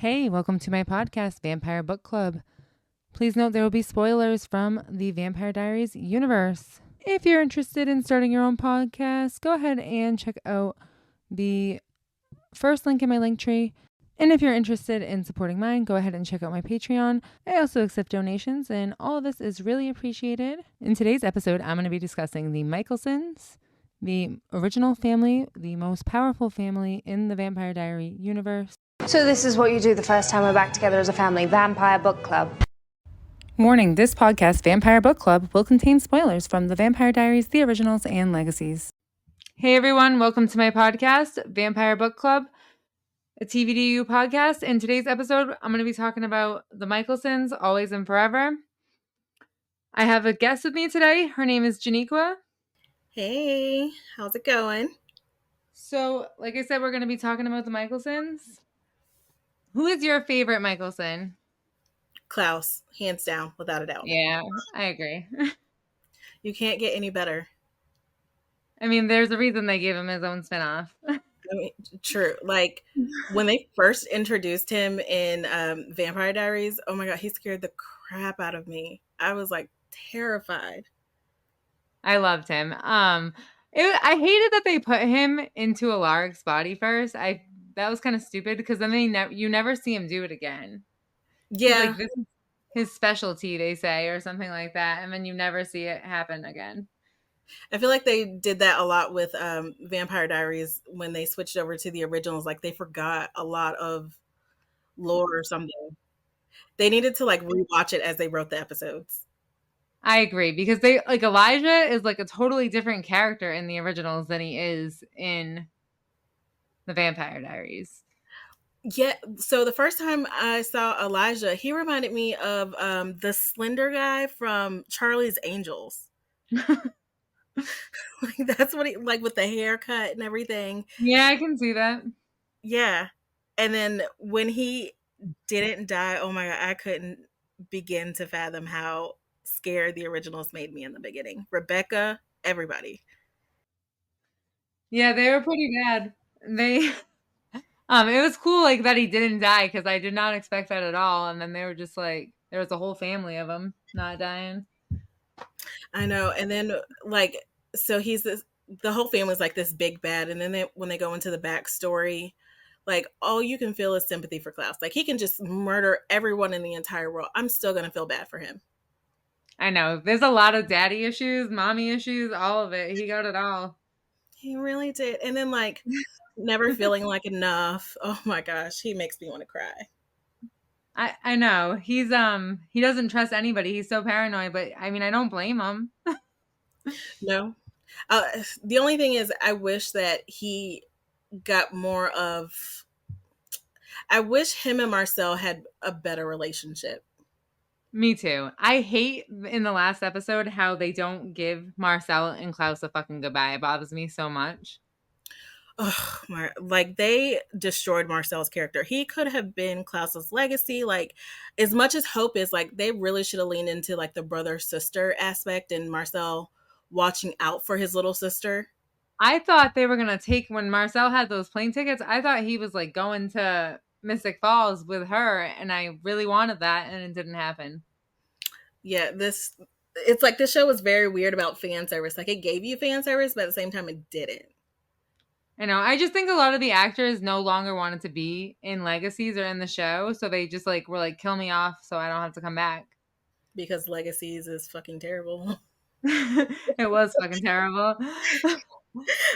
Hey, welcome to my podcast, Vampire Book Club. Please note there will be spoilers from the Vampire Diaries universe. If you're interested in starting your own podcast, go ahead and check out the first link in my link tree. And if you're interested in supporting mine, go ahead and check out my Patreon. I also accept donations, and all of this is really appreciated. In today's episode, I'm going to be discussing the Mikaelsons, the original family, the most powerful family in the Vampire Diary universe. So this is what you do the first time we're back together as a family, Vampire Book Club. Warning, this podcast, Vampire Book Club, will contain spoilers from the Vampire Diaries, the originals, and legacies. Hey everyone, welcome to my podcast, Vampire Book Club, a TVDU podcast. In today's episode, I'm going to be talking about the Mikaelsons, always and forever. I have a guest with me today. Her name is Janiqua. Hey, how's it going? So, like I said, we're going to be talking about the Mikaelsons. Who is your favorite Mikaelson? Klaus, hands down, without a doubt. Yeah, I agree. You can't get any better. I mean, there's a reason they gave him his own spinoff. I mean, true. Like, when they first introduced him in Vampire Diaries, oh my God, he scared the crap out of me. I was, like, terrified. I loved him. I hated that they put him into Alaric's body first. That was kind of stupid because then you never see him do it again. Yeah. Like, this is his specialty, they say, or something like that, and then you never see it happen again. I feel like they did that a lot with Vampire Diaries when they switched over to the originals. Like, they forgot a lot of lore or something. They needed to, like, rewatch it as they wrote the episodes. I agree, because Elijah is like a totally different character in the originals than he is in the Vampire Diaries. Yeah, so the first time I saw Elijah, he reminded me of the slender guy from Charlie's Angels. Like, that's what he, like, with the haircut and everything. Yeah, I can see that. Yeah. And then when he didn't die, oh my God, I couldn't begin to fathom how scared the originals made me in the beginning. Rebecca, everybody. Yeah, they were pretty bad. It was cool, like, that he didn't die, because I did not expect that at all. And then they were just like, there was a whole family of them not dying. I know. And then, like, so the whole family's like this big bad. And then when they go into the backstory, like, all you can feel is sympathy for Klaus. Like, he can just murder everyone in the entire world. I'm still going to feel bad for him. I know. There's a lot of daddy issues, mommy issues, all of it. He got it all. He really did. And then, like, never feeling like enough. Oh my gosh, he makes me want to cry. I know. He doesn't trust anybody. He's so paranoid, but I mean, I don't blame him. No. The only thing is, I wish that he got more of, I wish him and Marcel had a better relationship. Me too. I hate in the last episode how they don't give Marcel and Klaus a fucking goodbye. It bothers me so much. Oh, like, they destroyed Marcel's character. He could have been Klaus's legacy. Like, as much as Hope is, like, they really should have leaned into, like, the brother-sister aspect and Marcel watching out for his little sister. I thought they were going to take, when Marcel had those plane tickets, I thought he was, like, going to Mystic Falls with her, and I really wanted that, and it didn't happen. Yeah, it's like, this show was very weird about fan service. Like, it gave you fan service, but at the same time, it didn't. I know. I just think a lot of the actors no longer wanted to be in Legacies or in the show, so they just, like, were like, kill me off so I don't have to come back. Because Legacies is fucking terrible. It was fucking terrible.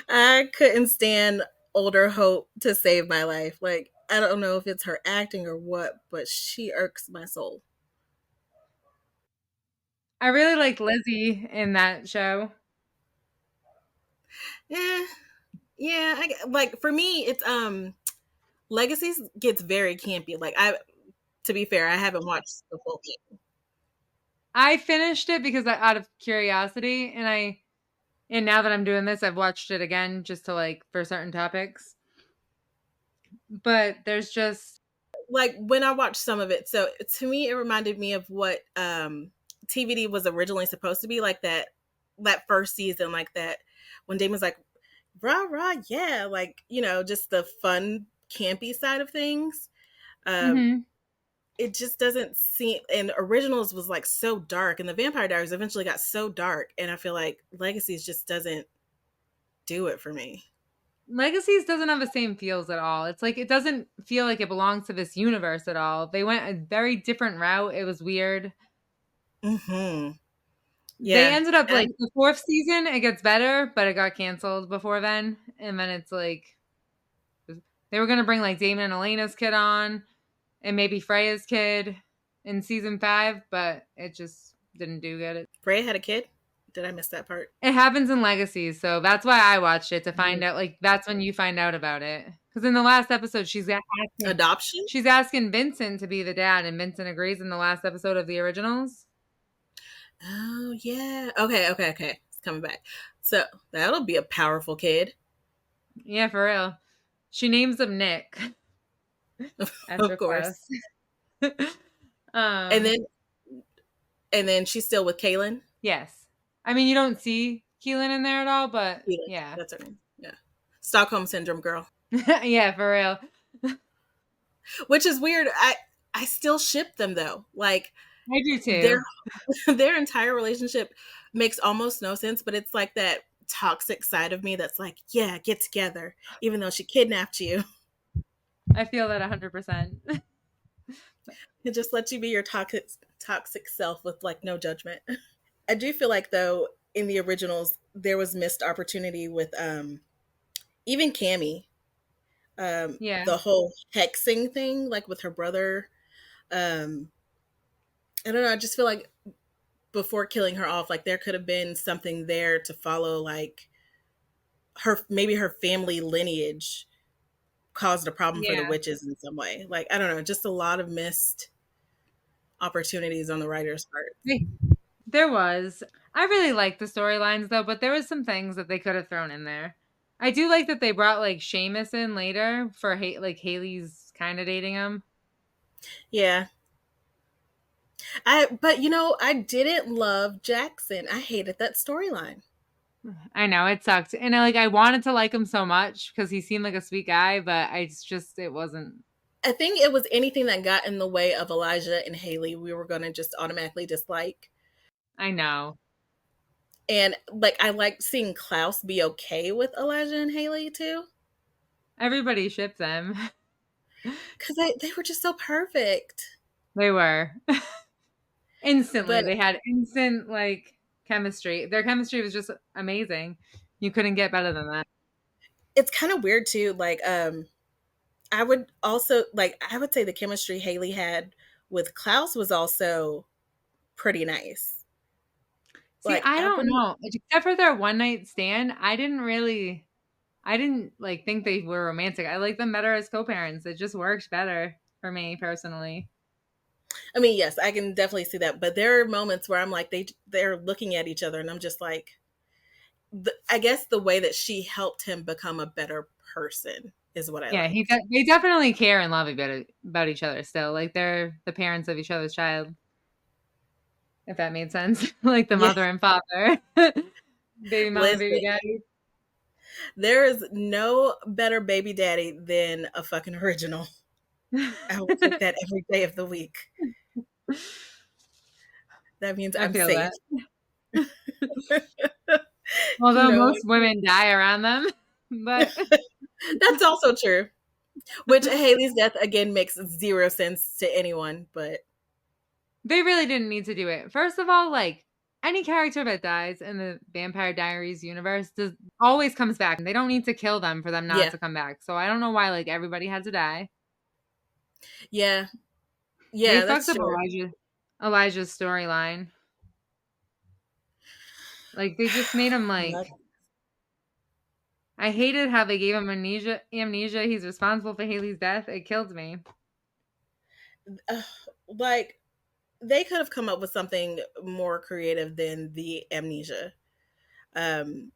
I couldn't stand older Hope to save my life. Like, I don't know if it's her acting or what, but she irks my soul. I really liked Lizzie in that show. Yeah. Like, for me, it's Legacies gets very campy. Like, to be fair, I haven't watched the full thing. I finished it because out of curiosity, and now that I'm doing this, I've watched it again just to, like, for certain topics. But there's just, like, when I watched some of it, so to me, it reminded me of what TVD was originally supposed to be, like that first season, like that when Damon's like, rah, rah, yeah, like, you know, just the fun, campy side of things. Um, Mm-hmm. it just doesn't seem, and Originals was like so dark, and the Vampire Diaries eventually got so dark, and I feel like Legacies just doesn't do it for me. Legacies doesn't have the same feels at all. It's like it doesn't feel like it belongs to this universe at all. They went a very different route. It was weird. Mm-hmm. They Yeah. ended up And like the fourth season, it gets better, but it got canceled before then. And then it's like they were gonna bring like Damon and Elena's kid on and maybe Freya's kid in season 5, but it just didn't do good. Bray had a kid. Did I miss that part? It happens in Legacies, so that's why I watched it to find Mhm. out. Like that's when you find out about it. Because in the last episode, Adoption? she's asking Vincent to be the dad, and Vincent agrees in the last episode of the originals. Oh, yeah. Okay. It's coming back. So that'll be a powerful kid. Yeah, for real. She names him Nick at Of course. request. And then she's still with Kaylin. Yes. I mean, you don't see Keelan in there at all, but Keylin, yeah. that's her name. Yeah. Stockholm Syndrome girl. Yeah, for real. Which is weird. I still ship them though. Like I do too. their their entire relationship makes almost no sense, but it's like that toxic side of me that's like, yeah, get together, even though she kidnapped you. I feel that 100%. It just lets you be your toxic self with like no judgment. I do feel like though in the originals there was missed opportunity with even Cammy. Yeah. The whole hexing thing, like with her brother. Um, I don't know. I just feel like before killing her off, like there could have been something there to follow, like maybe her family lineage caused a problem for the Yeah. witches in some way. Like I don't know, just a lot of missed opportunities on the writer's part. There was. I really liked the storylines though, but there was some things that they could have thrown in there. I do like that they brought like Seamus in later for like Haley's kind of dating him. Yeah, but I didn't love Jackson. I hated that storyline. I know it sucked, and I wanted to like him so much because he seemed like a sweet guy, but it wasn't. I think it was anything that got in the way of Elijah and Haley, we were gonna just automatically dislike. I know. And like I liked seeing Klaus be okay with Elijah and Haley too. Everybody shipped them. Because they were just so perfect. They were. Instantly. But They had instant chemistry. Their chemistry was just amazing. You couldn't get better than that. it's kind of weird too. Like I would say the chemistry Haley had with Klaus was also pretty nice. See, Like I I don't wouldn't know. Except for their one night stand, I didn't think they were romantic. I like them better as co-parents. It just works better for me personally. I mean, yes, I can definitely see that. But there are moments where I'm like they're looking at each other and I'm just like I guess the way that she helped him become a better person is what I Yeah, like. they definitely care and love about each other still. Like they're the parents of each other's child. If that made sense. Like the Yeah. mother and father. Baby mama, Listen, baby daddy. there is no better baby daddy than a fucking original. I will take that every day of the week. That means I I'm feel safe. that. Although No, most women die around them, but that's also true. Which Haley's death again makes zero sense to anyone, but they really didn't need to do it. First of all, any character that dies in the Vampire Diaries universe always comes back, and they don't need to kill them for them not yeah, to come back. So I don't know why everybody had to die. yeah, They yeah, fucked that's up true. Elijah's storyline. Like they just made him I hated how they gave him amnesia. He's responsible for Haley's death. It killed me. Like they could have come up with something more creative than the amnesia. And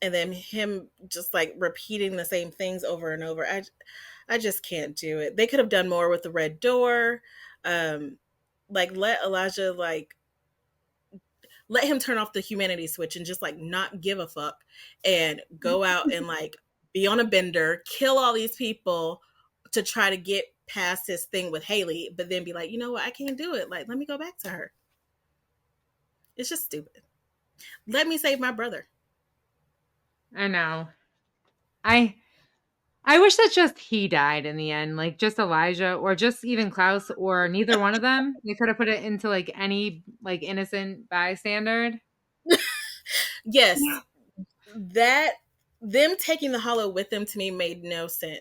then him just repeating the same things over and over. I just can't do it. They could have done more with the red door. Let Elijah let him turn off the humanity switch and just not give a fuck and go out and be on a bender, kill all these people to try to get past his thing with Haley, but then be like, you know what, I can't do it. Like, let me go back to her. It's just stupid. Let me save my brother. I know. I wish that just he died in the end, like just Elijah or just even Klaus or neither one of them. They could have put it into like any like innocent bystander. Yes, that them taking the hollow with them to me made no sense.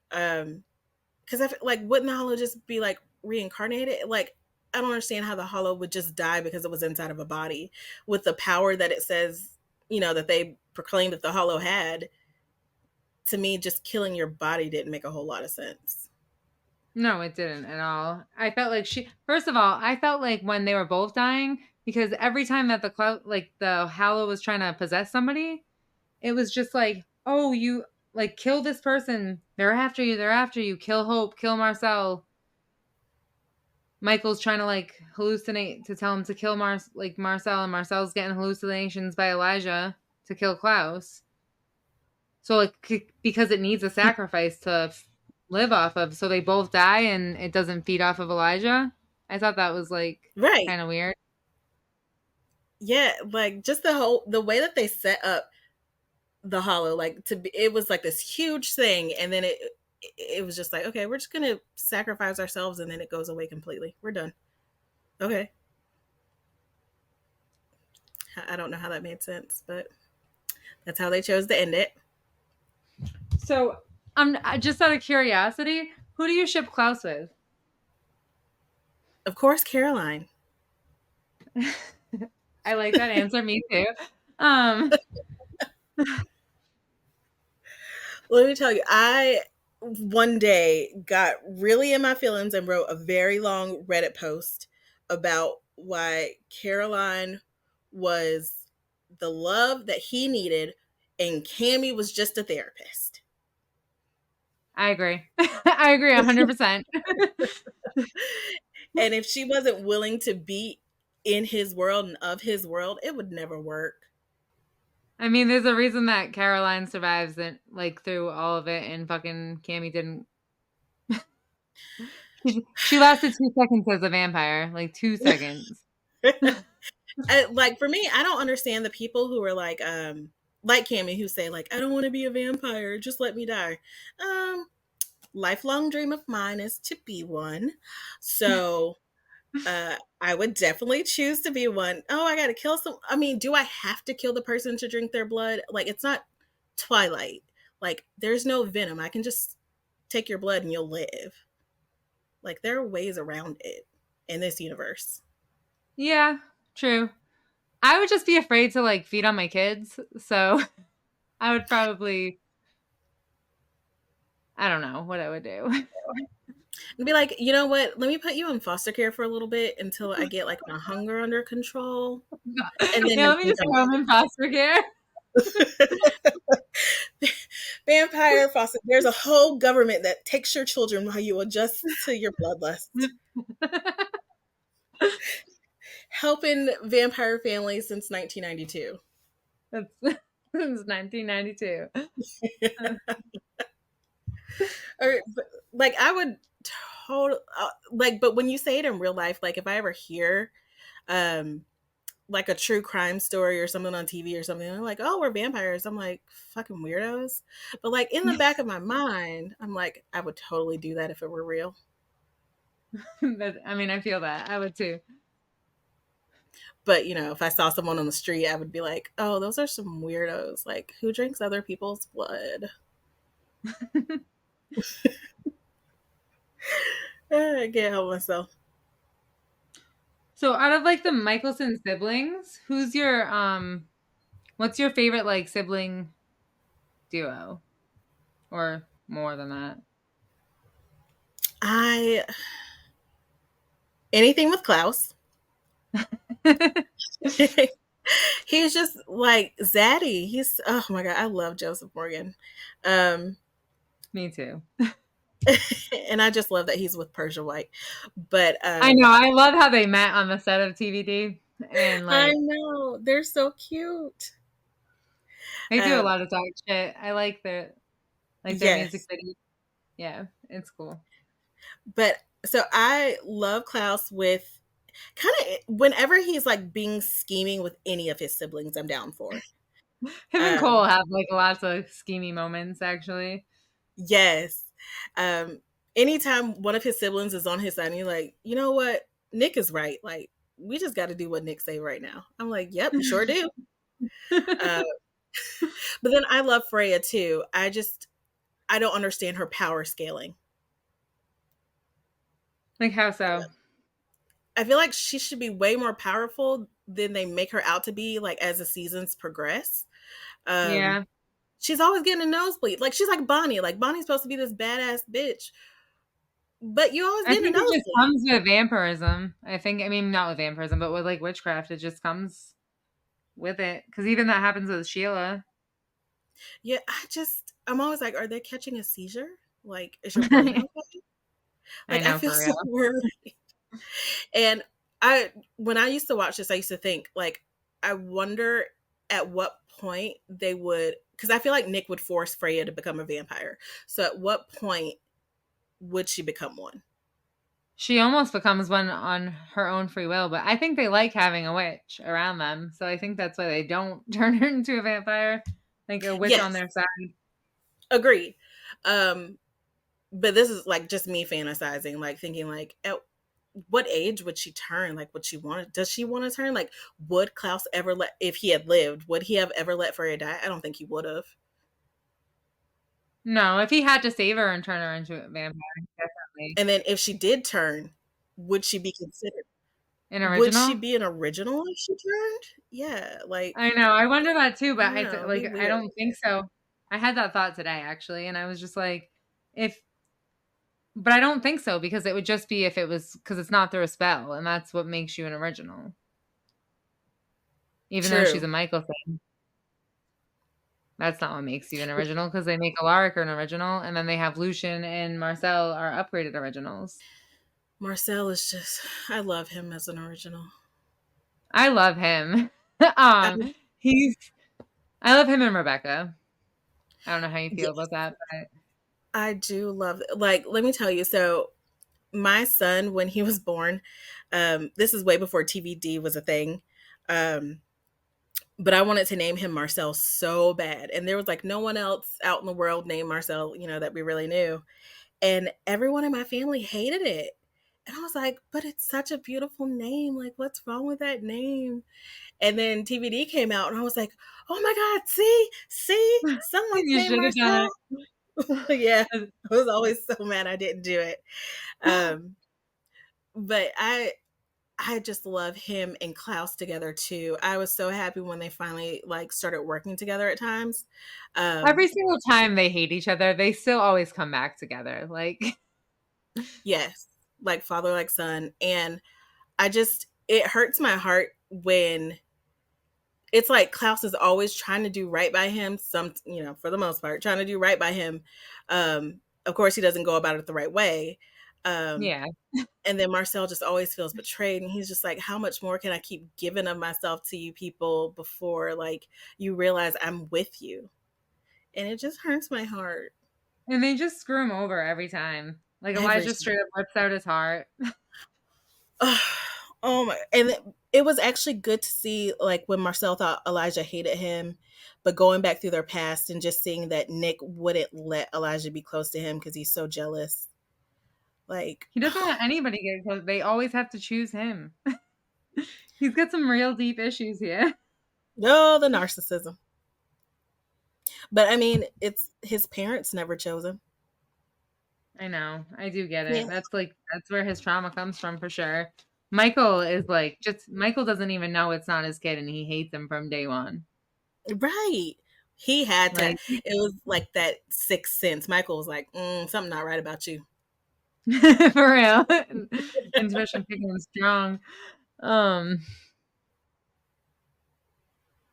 Because I feel like wouldn't the hollow just be like reincarnated? Like I don't understand how the hollow would just die because it was inside of a body with the power that it says, that they proclaimed that the hollow had. To me, just killing your body didn't make a whole lot of sense. No, it didn't at all. I felt like first of all, I felt like when they were both dying, because every time that the Hallow was trying to possess somebody, it was just like, oh, you like kill this person. They're after you. They're after you. Kill Hope. Kill Marcel. Michael's trying to like hallucinate to tell him to kill Marcel, and Marcel's getting hallucinations by Elijah to kill Klaus. So like because it needs a sacrifice to live off of, so they both die and it doesn't feed off of Elijah. I thought that was like Right. kind of weird. Yeah, like just the way that they set up the hollow, like it was like this huge thing, and then it was just like, okay, we're just gonna sacrifice ourselves, and then it goes away completely. We're done. Okay. I don't know how that made sense, but that's how they chose to end it. So I'm just out of curiosity, who do you ship Klaus with? Of course, Caroline. I like that answer. Me too. Um, Let me tell you, I one day got really in my feelings and wrote a very long Reddit post about why Caroline was the love that he needed and Cammy was just a therapist. I agree. I agree 100%. And if she wasn't willing to be in his world and of his world, it would never work. I mean, there's a reason that Caroline survives and like through all of it, and fucking Cammy didn't. She lasted 2 seconds as a vampire, like 2 seconds. Like for me, I don't understand the people who are like Cammy, who say like, I don't want to be a vampire, just let me die. Lifelong dream of mine is to be one. So I would definitely choose to be one. Oh, I gotta kill some. I mean, do I have to kill the person to drink their blood? Like, it's not Twilight. Like, there's no venom. I can just take your blood and you'll live. Like, there are ways around it in this universe. Yeah, true. I would just be afraid to like feed on my kids, so I would probably. I don't know what I would do. And be like, you know what? Let me put you in foster care for a little bit until I get like my hunger under control, and then Yeah, let me just go home in foster care. vampire foster. There's a whole government that takes your children while you adjust to your bloodlust. Helping vampire families since 1992. That's since 1992. Or like I would total like, but when you say it in real life, like if I ever hear like a true crime story or something on TV or something, they're like, oh, we're vampires. I'm like, fucking weirdos. But like in the back of my mind, I'm like, I would totally do that if it were real. But I mean, I feel that. I would too. But if I saw someone on the street, I would be like, oh, those are some weirdos. Like, who drinks other people's blood? I can't help myself. So out of like the Mikaelson siblings, what's your favorite like sibling duo? Or more than that? I anything with Klaus. He's just like Zaddy. He's, oh my god, I love Joseph Morgan. Me too. And I just love that he's with Persia White. But I know. I love how they met on the set of TVD, and I like know they're so cute. they do a lot of dog shit. I like their music Yes. video. Yeah, it's cool. But so I love Klaus with kind of whenever he's like being scheming with any of his siblings, I'm down for. Him and Cole Um, have like lots of schemy moments, actually. yes. Um, anytime one of his siblings is on his side, and you're like, you know what, Nick is right. Like, we just got to do what Nick say right now. I'm like, yep, you sure do. Uh, but then I love Freya too. I don't understand her power scaling. Like how so? I feel like she should be way more powerful than they make her out to be. Like as the seasons progress, um, Yeah. she's always getting a nosebleed. Like she's like Bonnie. Like Bonnie's supposed to be this badass bitch, but you always I getting a think it just nosebleed. comes with vampirism. I mean, not with vampirism, but with like witchcraft, it just comes with it. Because even that happens with Sheila. Yeah, I'm always like, are they catching a seizure? Like, is your brain I okay? Like, I know, feel for so real. worried. And when I used to watch this, I used to think, like, I wonder at what point they would, because I feel like Nick would force Freya to become a vampire. So at what point would she become one? She almost becomes one on her own free will, but I think they like having a witch around them. So I think that's why they don't turn her into a vampire, like a witch on Yes, their side. agreed. Um, but this is like just me fantasizing, like thinking like at what age would she turn? Like would she want does she want to turn? Like would Klaus ever let if he had lived, would he have ever let Freya die? I don't think he would have. No, if he had to save her and turn her into a vampire, definitely. And then if she did turn, would she be considered An would she original? be an original if she turned? Yeah, like I know. I wonder that too, I but don't know, it'd be I weird. don't think so. I had that thought today actually, and I was just like, if, but I don't think so because it would just be if it was because it's not through a spell, and that's what makes you an original. Even though she's True. a Mikaelson, that's not what makes you an original because they make Alaric an original, and then they have Lucian and Marcel are upgraded originals. Marcel is just I love him as an original. I love him. I, He's I love him and Rebecca. I don't know how you feel yes, about that, but I do love like let me tell you, so my son when he was born, this is way before TVD was a thing. Um, but I wanted to name him Marcel so bad. And there was like no one else out in the world named Marcel, that we really knew. And everyone in my family hated it. And I was like, but it's such a beautiful name. Like, what's wrong with that name? And then TVD came out and I was like, oh my God, see, someone's you named should have done Marcel. Yeah, it. I was always so mad I didn't do it. Um, but I just love him and Klaus together too. I was so happy when they finally like started working together at times. Every Um, single time they hate each other, they still always come back together. Like, yes, like father, like son. And it hurts my heart when it's like Klaus is always trying to do right by him. For the most part, trying to do right by him. Of course, he doesn't go about it the right way. Um, yeah. and then Marcel just always feels betrayed. And he's just like, how much more can I keep giving of myself to you people before like you realize I'm with you? And it just hurts my heart And they just screw him over every time. Like, every Elijah time. straight up rips out his heart. Oh my! And it was actually good to see, like when Marcel thought Elijah hated him, but going back through their past and just seeing that Nick wouldn't let Elijah be close to him because he's so jealous. Like, He doesn't let anybody get close. They always have to choose him. He's got some real deep issues here. oh, the narcissism. But I mean, it's his parents never chose him. I know. I do get Yeah, it. That's where his trauma comes from for sure. Michael is like just Michael doesn't even know it's not his kid and he hates him from day one. right. He had to. Like It was like that sixth sense. Michael was like, something not right about you. for real. Intuition kicking him strong. Um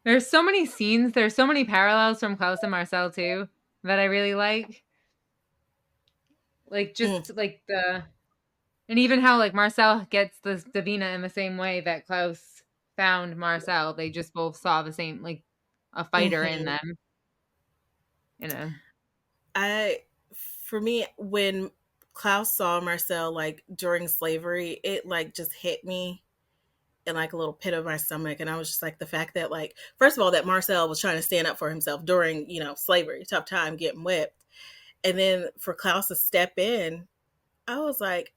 there's so many scenes, there's so many parallels from Klaus and Marcel too that I really like. Like Mm, just like the and even how like Marcel gets this Davina in the same way that Klaus found Marcel. They just both saw the same like a fighter in mhm. them. You know. I for me, when Klaus saw Marcel like during slavery, it like just hit me in like a little pit of my stomach. And I was just like, the fact that like, first of all, that Marcel was trying to stand up for himself during, slavery, tough time, getting whipped. And then for Klaus to step in, I was like,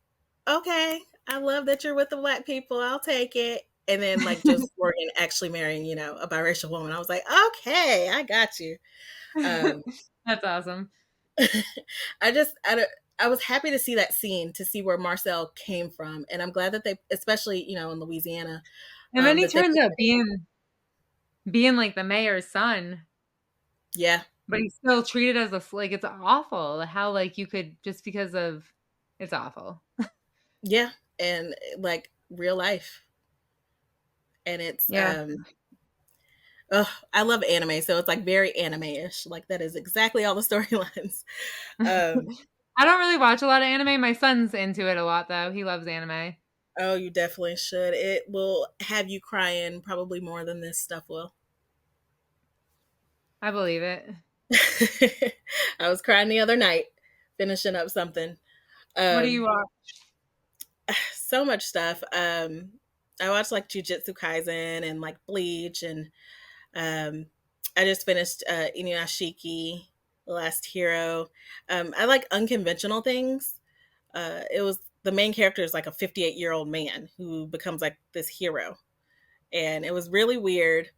okay, I love that you're with the black people. I'll take it. And then like Joseph Morgan actually marrying, a biracial woman. I was like, okay, I got you. Um, That's awesome. I was happy to see that scene, to see where Marcel came from. And I'm glad that they, especially, in Louisiana, And then he that they, turns out being like the mayor's son, yeah, but he's still treated as like it's awful how like you could just because of it's awful. yeah. And like real life. And it's, Yeah. I love anime. So it's like very anime-ish. Like that is exactly all the storylines. I don't really watch a lot of anime. My son's into it a lot though. He loves anime. Oh, you definitely should. It will have you crying probably more than this stuff will. I believe it. I was crying the other night finishing up something. What do you watch? So much stuff. I watched like Jujutsu Kaisen and like Bleach, and I just finished Inuyashiki, The Last Hero. I like unconventional things. It was the main character is like a 58-year-old man who becomes like this hero, and it was really weird.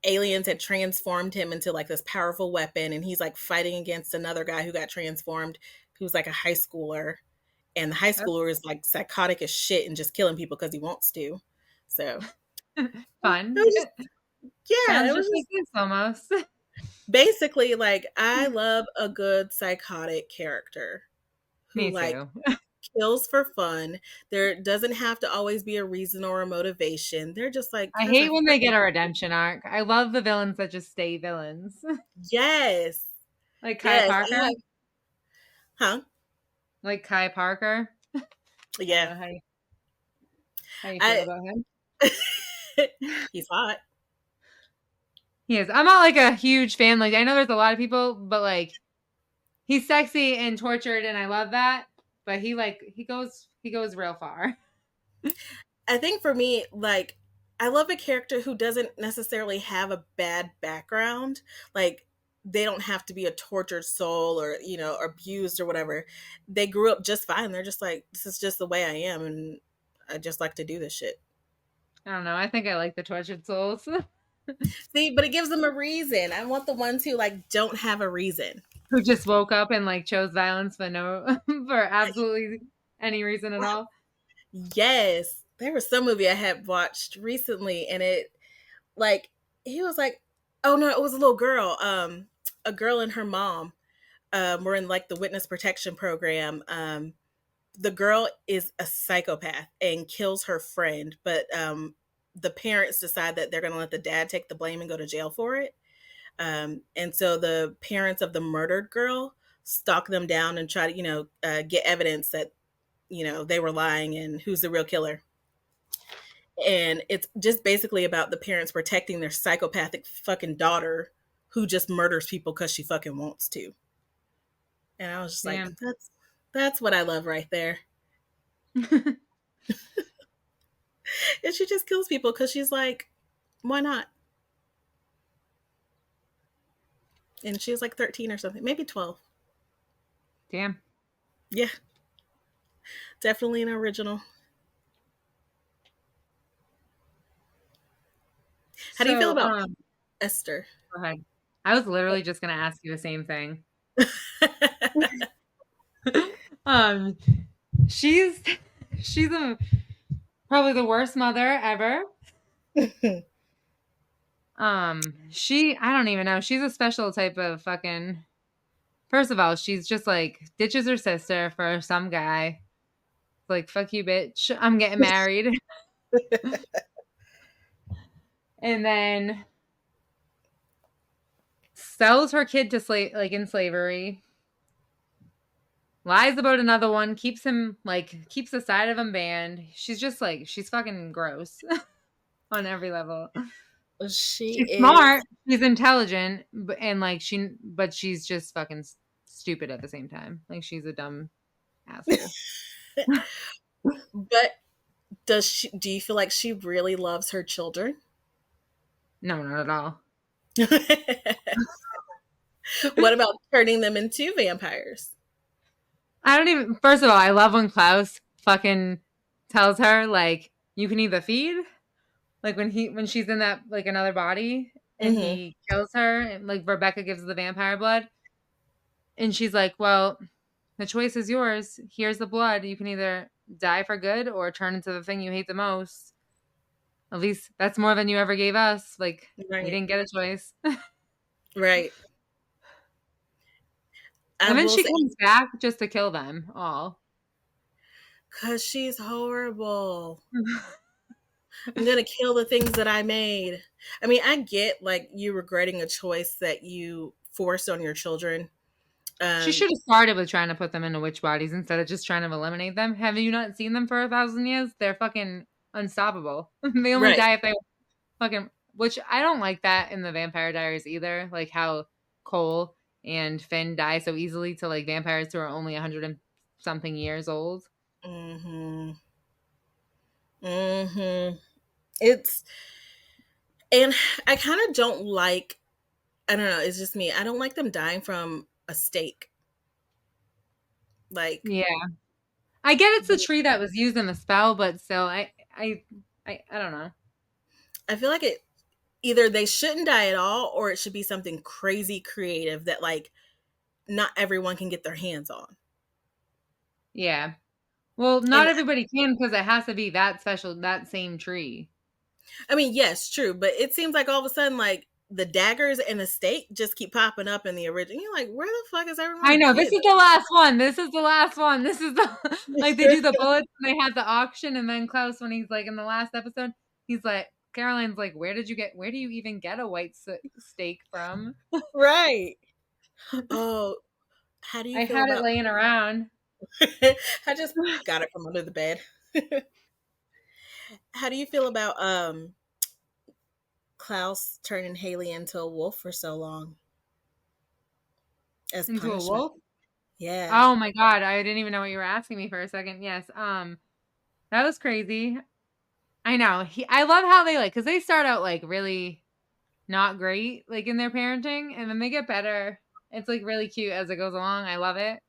Aliens had transformed him into like this powerful weapon, and he's like fighting against another guy who got transformed, who's like a high schooler, and the high schooler is like psychotic as shit and just killing people because he wants to. So Fun. it was just, yeah, Sounds it was just like just this almost. basically like I love a good psychotic character who Me like too. kills for fun. There doesn't have to always be a reason or a motivation. They're just like, I because I hate when they freaking get a redemption arc. I love the villains that just stay villains. yes, Like Kai yes, Parker. huh? Like Kai Parker. I don't Yeah, know how you feel I about him. he's hot. He is. I'm not like a huge fan. Like I know there's a lot of people, but like he's sexy and tortured, and I love that. But he goes real far. I think for me, like, I love a character who doesn't necessarily have a bad background. Like, they don't have to be a tortured soul or, abused or whatever. They grew up just fine. They're just like, this is just the way I am. And I just like to do this shit. I don't know. I think I like the tortured souls See, but it gives them a reason. I want the ones who, like, don't have a reason. who just woke up and like chose violence for for absolutely any reason at all. Yes. There was some movie I had watched recently, and it, like, he was like, oh no, it was a little girl. A girl and her mom were in like the witness protection program. The girl is a psychopath and kills her friend, but the parents decide that they're going to let the dad take the blame and go to jail for it. And so the parents of the murdered girl stalk them down and try to, get evidence that, they were lying and who's the real killer. And it's just basically about the parents protecting their psychopathic fucking daughter who just murders people because she fucking wants to. And I was just like, Damn. that's what I love right there. And she just kills people because she's like, why not? And she was like 13 or something, maybe 12. Damn. Yeah, definitely an original. How do you feel So, about Esther? go ahead. I was literally just gonna ask you the same thing. um, she's probably the worst mother ever. I don't even know. She's a special type of fucking. First of all, she's just like ditches her sister for some guy. Like fuck you, bitch. I'm getting married. And then sells her kid to in slavery. Lies about another one, keeps the side of him banned. She's just like she's fucking gross on every level. She She's is. smart, she's intelligent, but she's just fucking stupid. stupid at the same time. Like she's a dumb asshole. But do you feel like she really loves her children? No, not at all. What about turning them into vampires? I don't even. First of all, I love when Klaus fucking tells her like you can either feed, like when she's in that like another body and Mm-hmm. he kills her and like Rebecca gives the vampire blood and she's like, well, the choice is yours. Here's the blood. You can either die for good or turn into the thing you hate the most. At least that's more than you ever gave us. Like you Right. didn't get a choice. Right. I And then will she say, comes back just to kill them all. because she's horrible. I'm gonna kill the things that I made. I mean, I get like you regretting a choice that you forced on your children. She Um, should have started with trying to put them into witch bodies instead of just trying to eliminate them. Have you not seen them for 1,000 years? They're fucking unstoppable. They only right. die if they fucking. Which I don't like that in the Vampire Diaries either. Like how Cole and Finn die so easily to like vampires who are only 100 and something years old. Mm-hmm. Mm-hmm. It's and I kind of don't like. I don't know. It's just me. I don't like them dying from a stake. Like Yeah, I get it's the tree that was used in the spell, but still, I don't know. I feel like it either they shouldn't die at all, or it should be something crazy creative that like not everyone can get their hands on. Yeah. Well, not And everybody can because it has to be that special, that same tree. I mean, yes, true, but it seems like all of a sudden, like the daggers and the stake just keep popping up in the original. You're like, where the fuck is I everyone know. This getting is the last one. This is the last one. This is the like they do the bullets and they had the auction and then Klaus when he's like in the last episode, he's like Caroline's like, where do you even get a white steak from? right? Oh, how do you I feel had it about? laying around. I just got it from under the bed. How do you feel about Klaus turning Haley into a wolf for so long as Into a punishment? wolf. Yeah. Oh my god, I didn't even know what you were asking me for a second. Yes. That was crazy. I know. I love how they like cuz they start out like really not great like in their parenting and then they get better. It's like really cute as it goes along. I love it.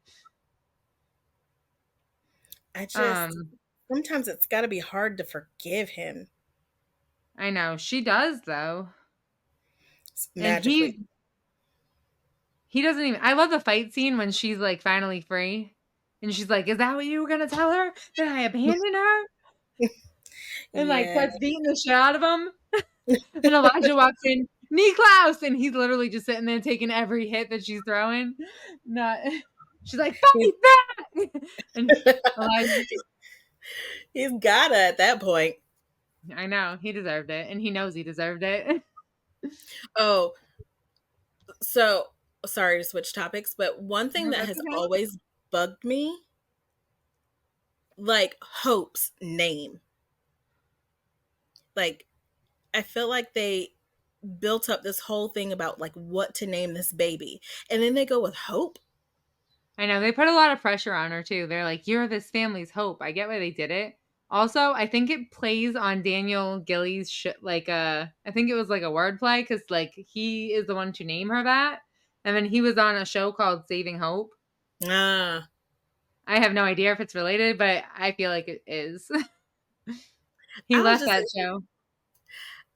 I just Um sometimes it's got to be hard to forgive him I know. She does though. And magically. he doesn't even I love the fight scene when she's like finally free. And she's like, "Is that what you were going to tell her? That I abandoned her?" And like Yeah. starts beating the shit out of him. And Elijah walks in, Niklaus, and he's literally just sitting there taking every hit that she's throwing. Not she's like, He's, "Fight back." And Elijah he's gotta at that point. I know, he deserved it and he knows he deserved it. Oh, so sorry to switch topics, but one thing No, that that's has okay. always bugged me, like Hope's name. Like I feel like they built up this whole thing about like what to name this baby. And then they go with Hope. I know they put a lot of pressure on her too. They're like, "You're this family's hope." I get why they did it. Also, I think it plays on Daniel Gilly's like I think it was like a wordplay because like he is the one to name her that, and then he was on a show called Saving Hope. Ah, I have no idea if it's related, but I feel like it is. He I was left just that show.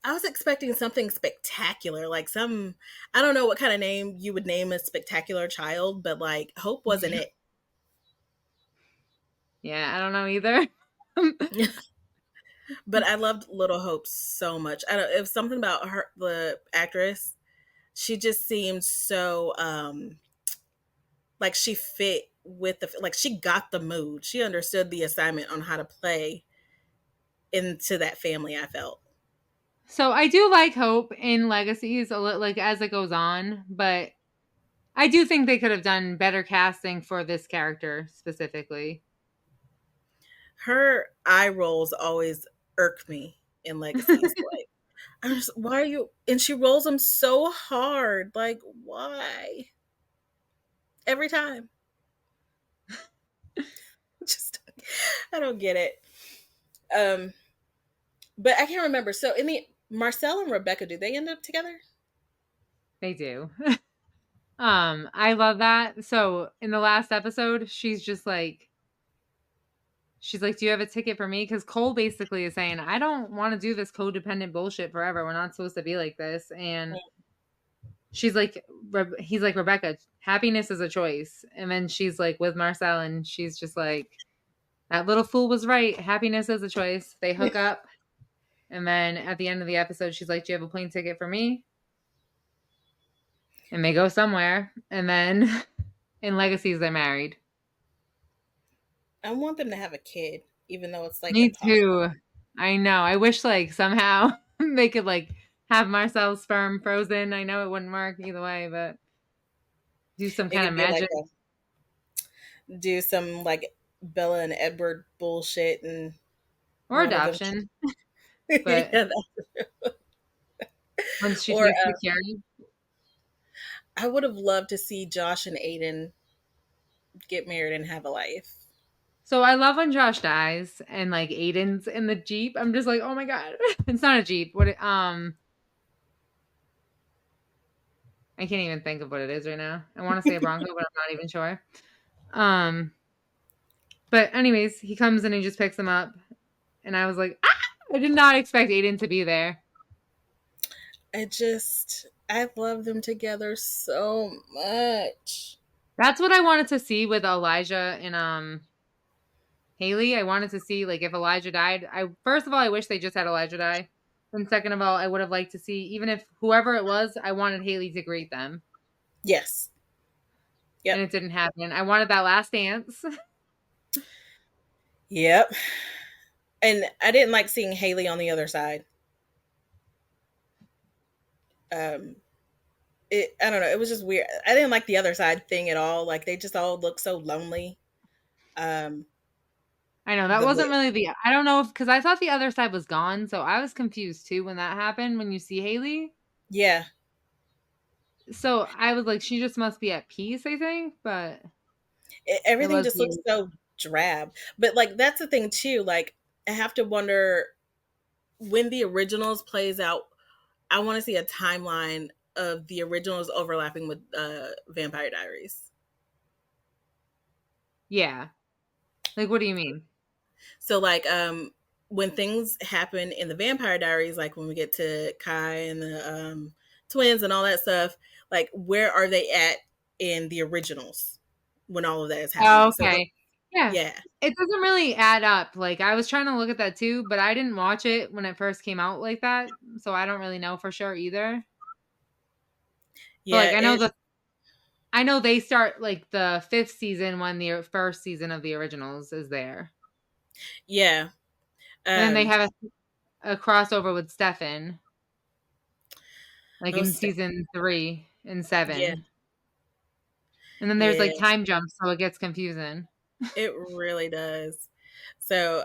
I was expecting something spectacular, like some I don't know what kind of name you would name a spectacular child, but like Hope wasn't it. Yeah, I don't know either. But I loved Little Hope so much. I don't it was something about her the actress. She just seemed so like she fit with the like she got the mood. She understood the assignment on how to play into that family, I felt. So I do like Hope in Legacies a little like as it goes on, but I do think they could have done better casting for this character specifically. Her eye rolls always irk me in Legacies. Like I'm just why are you and she rolls them so hard. Like why? every time. Just I don't get it. Um, but I can't remember. So in the Marcel and Rebecca, do they end up together? They do. I love that. So in the last episode, she's like, do you have a ticket for me? Because Cole basically is saying, I don't want to do this codependent bullshit forever. We're not supposed to be like this. And she's like, he's like, Rebecca, happiness is a choice. And then she's like with Marcel, and she's just like, that little fool was right. Happiness is a choice. They hook up. And then at the end of the episode, she's like, do you have a plane ticket for me? And they go somewhere. And then in Legacies, they're married. I want them to have a kid, even though it's like Me impossible. too. I know. I wish like somehow they could like have Marcel's sperm frozen. I know it wouldn't work either way, but do some It kind of could be like magic. do some like Bella and Edward bullshit, and Or one of them. adoption. But Yeah, once she or takes the cure. I would have loved to see Josh and Aiden get married and have a life. So I love when Josh dies and like Aiden's in the Jeep. I'm just like, oh my God. It's not a Jeep. I can't even think of what it is right now. I want to say a Bronco, but I'm not even sure. But anyways, he comes and he just picks him up. And I was like, ah! I did not expect Aiden to be there. I love them together so much. That's what I wanted to see with Elijah and Haley. I wanted to see like if Elijah died. First of all, I wish they just had Elijah die. And second of all, I would have liked to see, even if whoever it was, I wanted Haley to greet them. Yes. And Yep. it didn't happen. I wanted that last dance. Yep. And I didn't like seeing Haley on the other side. I don't know. It was just weird. I didn't like the other side thing at all. Like they just all look so lonely. Um, I know that the wasn't way, really I don't know if, because I thought the other side was gone. So I was confused too when that happened, when you see Haley. yeah, So I was like, she just must be at peace, I think. But it everything was just looks weird. so drab. But like that's the thing too. Like I have to wonder when the originals plays out. I want to see a timeline of the originals overlapping with Vampire Diaries. Yeah. Like, what do you mean? So like when things happen in the Vampire Diaries, like when we get to Kai and the twins and all that stuff, like where are they at in the originals when all of that is Oh, happening? So okay. Yeah. yeah, It doesn't really add up. Like, I was trying to look at that too, but I didn't watch it when it first came out like that. So I don't really know for sure either. But yeah, like, it I know they start like the 5th season when the first season of the originals is there. yeah. And then they Um, have a crossover with Stefan, like oh, in season 3 and yeah, 7. And then there's yeah. like time jumps, so it gets confusing. It really does. So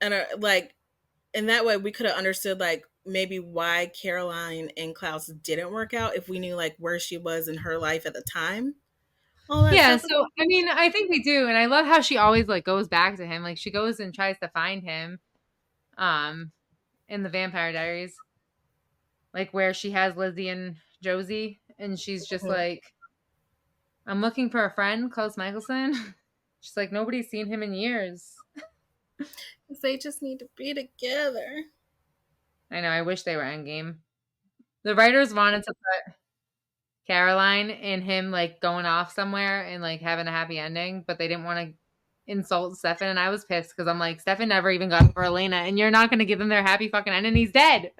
and like in that way we could have understood like maybe why Caroline and Klaus didn't work out if we knew like where she was in her life at the time. All that Yeah, stuff. so I mean, I think we do, and I love how she always like goes back to him. Like she goes and tries to find him, um, in the Vampire Diaries, like where she has Lizzie and Josie, and she's just Mhm. like, "I'm looking for a friend, Klaus Mikaelson." She's like, "Nobody's seen him in years." They just need to be together. I know. I wish they were Endgame. The writers wanted to put Caroline and him like going off somewhere and like having a happy ending, but they didn't want to insult Stefan, and I was pissed because I'm like, Stefan never even got over Elena, and you're not going to give him their happy fucking ending. He's dead.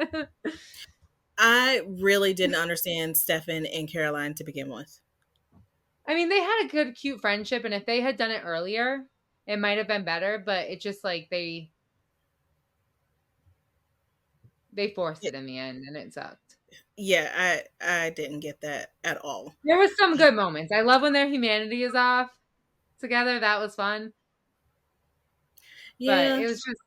I really didn't understand Stefan and Caroline to begin with. I mean, they had a good, cute friendship, and if they had done it earlier, it might have been better. But it just like they forced It, it in the end, and it sucked. yeah, I didn't get that at all. There was some good moments. I love when their humanity is off together. That was fun, but Yeah, it was just.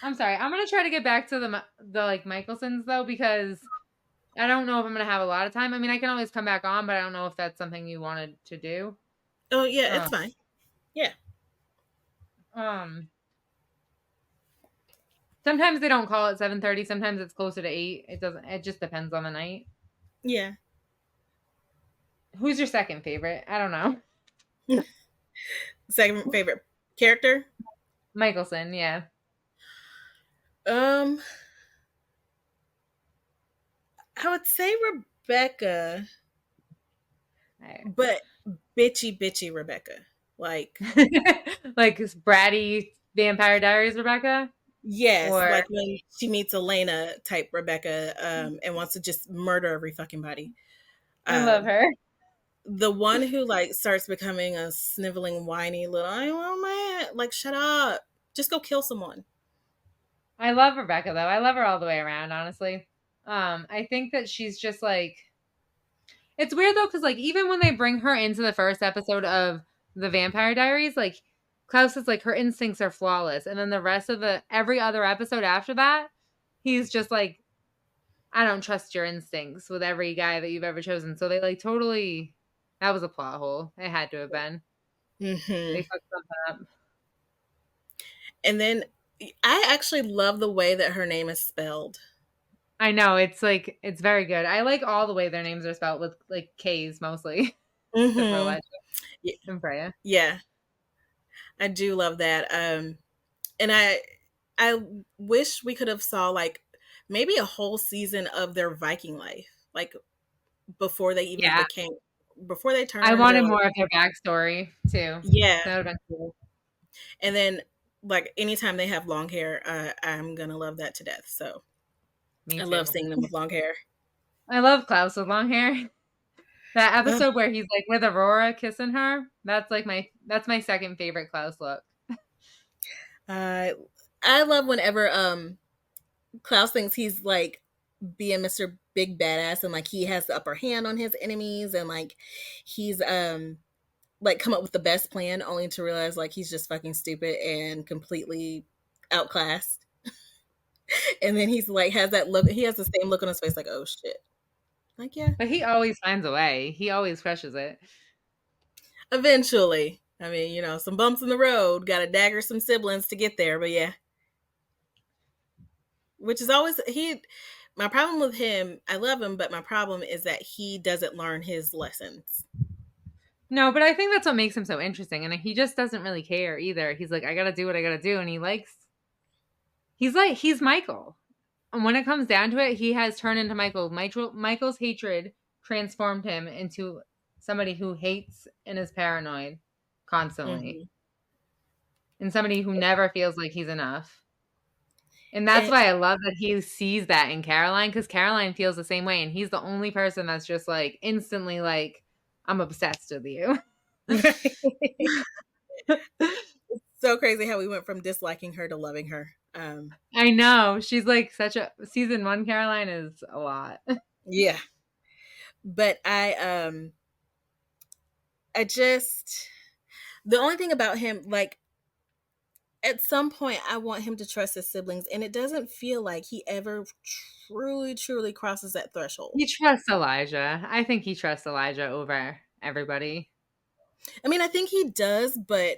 I'm sorry. I'm gonna try to get back to the like Mikaelsons though, because I don't know if I'm gonna have a lot of time. I mean, I can always come back on, but I don't know if that's something you wanted to do. Oh yeah, Uh, it's fine. Yeah. um, Sometimes they don't call it 7:30. Sometimes it's closer to 8. It doesn't. It just depends on the night. Yeah. Who's your second favorite? I don't know. Second favorite character? Mikaelson, yeah. Um, I would say Rebecca, I- but bitchy Rebecca. Like, like bratty Vampire Diaries, Rebecca, yes, or like when she meets Elena type Rebecca, and wants to just murder every fucking body. I love Um, her. the one who like starts becoming a sniveling, whiny little, oh man, like shut up, just go kill someone. I love Rebecca though. I love her all the way around, honestly. I think that she's just like it's weird though, because like even when they bring her into the first episode of the Vampire Diaries, like Klaus is like her instincts are flawless, and then the rest of the every other episode after that, he's just like, I don't trust your instincts with every guy that you've ever chosen. So they like totally that was a plot hole. It had to have been. Hmm. They fucked something up. And then I actually love the way that her name is spelled. I know, it's like it's very good. I like all the way their names are spelled with like K's mostly, except for Hmm. Elijah and Freya. Yeah, I do love that. And I wish we could have saw like maybe a whole season of their Viking life, like before they even Yeah. became, before they I turned or wanted like, more of their backstory too. yeah. That would have been cool. And then like anytime they have long hair, I'm gonna love that to death. So Me I love too. seeing them with long hair. I love Klaus with long hair. That Ugh. episode where he's like with Aurora kissing her, that's my second favorite Klaus look. I I love whenever Klaus thinks he's like being Mr. Big Badass and like he has the upper hand on his enemies and like he's like come up with the best plan only to realize like he's just fucking stupid and completely outclassed. And then he's like has that look, he has the same look on his face like, oh shit. Like, yeah, But he always finds a way. He always crushes it. eventually. I mean, some bumps in the road, got to dagger some siblings to get there, but yeah. Which is always he my problem with him, I love him, but my problem is that he doesn't learn his lessons. No, but I think that's what makes him so interesting. And he just doesn't really care either. He's like, I gotta do what I gotta do. And he's Michael. And when it comes down to it, he has turned into Michael. Michael's hatred transformed him into somebody who hates and is paranoid constantly. Hmm. And somebody who never feels like he's enough. And that's And, why I love that he sees that in Caroline, because Caroline feels the same way. And he's the only person that's just like instantly like, I'm obsessed with you. so crazy how we went from disliking her to loving her. I know. She's like such a season 1 Caroline is a lot. Yeah. But I just the only thing about him, like at some point I want him to trust his siblings, and it doesn't feel like he ever truly crosses that threshold. He trusts Elijah. I think he trusts Elijah over everybody. I mean, I think he does, but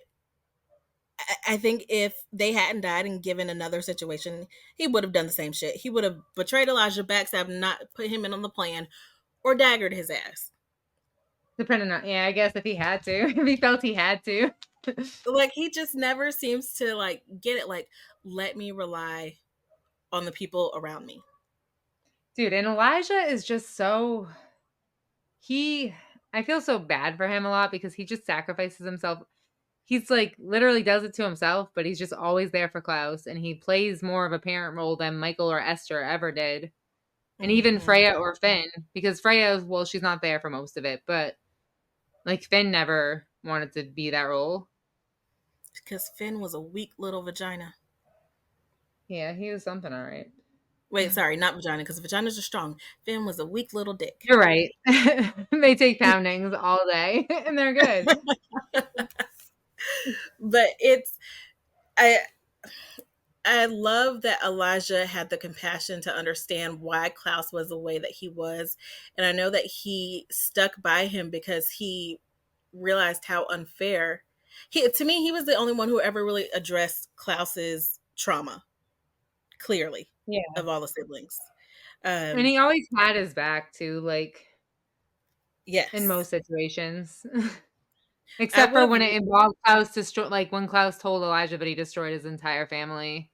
I think if they hadn't died and given another situation, he would have done the same shit. He would have betrayed Elijah, backstabbed, not put him in on the plan, or daggered his ass. Depending on, yeah, I guess if he had to, if he felt he had to. Like he just never seems to like get it. Like, let me rely on the people around me. Dude, and Elijah is just so, he, I feel so bad for him a lot because he just sacrifices himself. He's like literally does it to himself, but he's just always there for Klaus, and he plays more of a parent role than Michael or Esther ever did. And even Mm-hmm. Freya or Finn, because Freya, well, she's not there for most of it, but like Finn never wanted to be that role. Because Finn was a weak little vagina. Yeah, he was something, all right. Wait, sorry, not vagina, because vaginas are strong. Finn was a weak little dick. You're right. They take poundings all day, and they're good. But I I love that Elijah had the compassion to understand why Klaus was the way that he was. And I know that he stuck by him because he realized how unfair to me, he was the only one who ever really addressed Klaus's trauma clearly Yeah. of all the siblings. And Um, he always had his back too, like in most yes. situations. I Except would for have when it involved Klaus like when Klaus told Elijah that he destroyed his entire family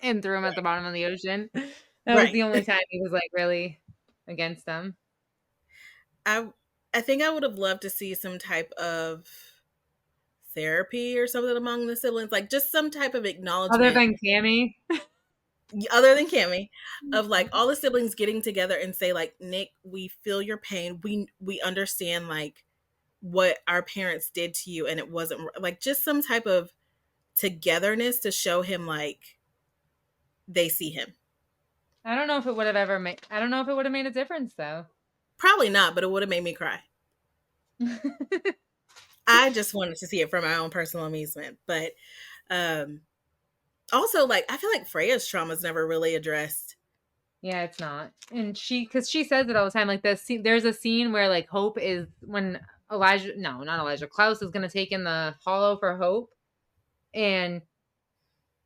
and threw him at the bottom of the ocean. That was right. the only time he was like really against them. I I think I would have loved to see some type of therapy or something among the siblings, like just some type of Other acknowledgement than Cammy. other than Cammy, of like all the siblings getting together and say like, Nick, we feel your pain. We understand like what our parents did to you, and it wasn't like just some type of togetherness to show him like they see him. I don't know if it would have ever made I don't know if it would have made a difference though. Probably not, but it would have made me cry. I just wanted to see it for my own personal amusement. But um also like I feel like Freya's trauma is never really addressed. Yeah, it's not. And because she says it all the time. Like there's a scene where like Hope is when Elijah, no, not Elijah, Klaus is gonna take in the hollow for Hope, and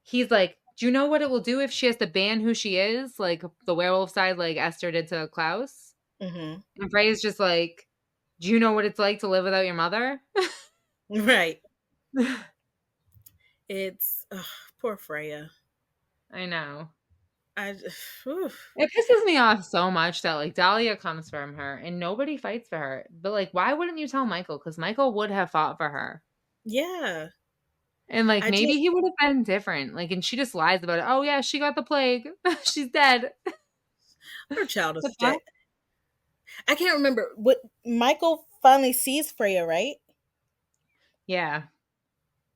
he's like, "Do you know what it will do if she has to ban who she is, like the werewolf side, like Esther did to Klaus?" Hmm. And Frey's just like, "Do you know what it's like to live without your mother?" Right. It's poor Freya. I know. I whew. It pisses me off so much that like Dahlia comes from her and nobody fights for her. But like, why wouldn't you tell Michael? Because Michael would have fought for her. Yeah. And like I maybe just he would have been different. Like, and she just lies about it. Oh yeah, she got the plague. She's dead. her child The is dead. fuck? I can't remember what Michael finally sees Freya, right? Yeah.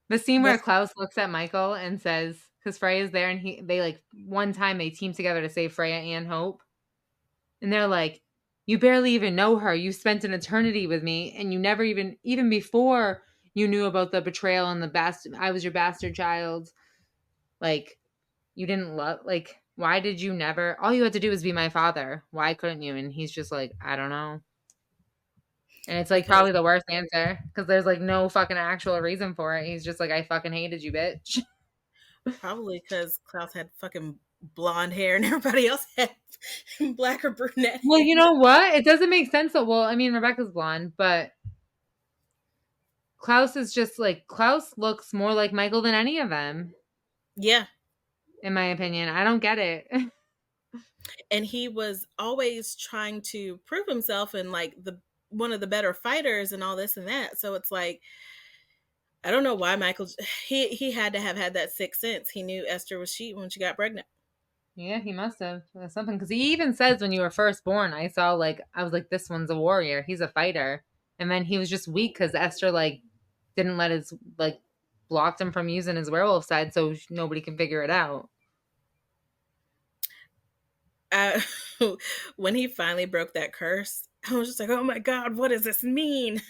The scene where That's Klaus looks at Michael and says, because Freya's there and they like one time they team together to save Freya and Hope. And they're like, you barely even know her. You spent an eternity with me and you never even before you knew about the betrayal and the bastard, I was your bastard child. Like, you didn't love, like, why did you never, all you had to do was be my father. Why couldn't you? And he's just like, I don't know. And it's like because probably the worst answer because there's like no fucking actual reason for it. He's just like, I fucking hated you, bitch. probably because Klaus had fucking blonde hair and everybody else had black or brunette Well, hair. you know what? It doesn't make sense. That, well, I mean, Rebecca's blonde, but Klaus is just like, Klaus looks more like Michael than any of them, Yeah. in my opinion. I don't get it. And he was always trying to prove himself and like the one of the better fighters and all this and that. So it's like I don't know why Michael he had to have had that sixth sense. He knew Esther was she when she got pregnant. Yeah, he must have something because he even says when you were first born, I was like, this one's a warrior. He's a fighter, and then he was just weak because Esther like didn't let his like blocked him from using his werewolf side, so nobody can figure it out. I, when he finally broke that curse, I was just like, oh my god, what does this mean?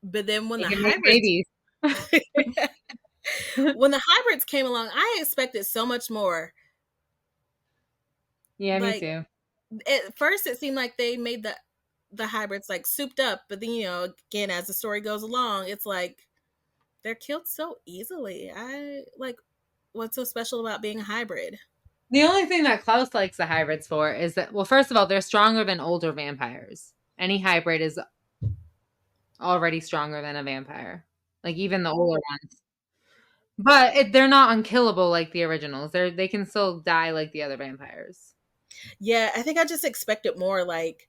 But then when He the can make hybrids babies. when the hybrids came along, I expected so much more. Yeah, me Like too. at first, it seemed like they made the hybrids like souped up, but then again, as the story goes along, it's like they're killed so easily. I like what's so special about being a hybrid? The only thing that Klaus likes the hybrids for is that, well, first of all, they're stronger than older vampires. Any hybrid is already stronger than a vampire, like even the older ones. But they're not unkillable like the originals. They can still die like the other vampires. Yeah, I think I just expected more, like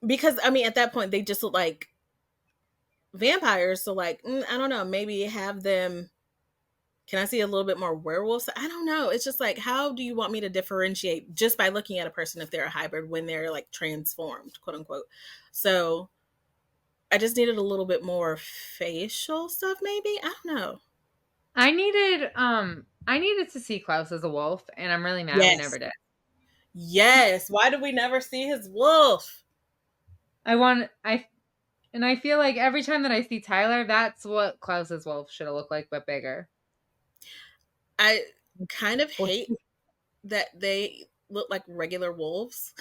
because I mean, at that point, they just look like vampires. So like, I don't know, maybe have them. Can I see a little bit more werewolves? I don't know. It's just like, how do you want me to differentiate just by looking at a person if they're a hybrid when they're like transformed, quote unquote? So I just needed a little bit more facial stuff, maybe. I don't know. I needed to see Klaus as a wolf, and I'm really mad we never Yes. did. Yes. Why did we never see his wolf? I want I and I feel like every time that I see Tyler, that's what Klaus's wolf should have looked like, but bigger. I kind of hate that they look like regular wolves.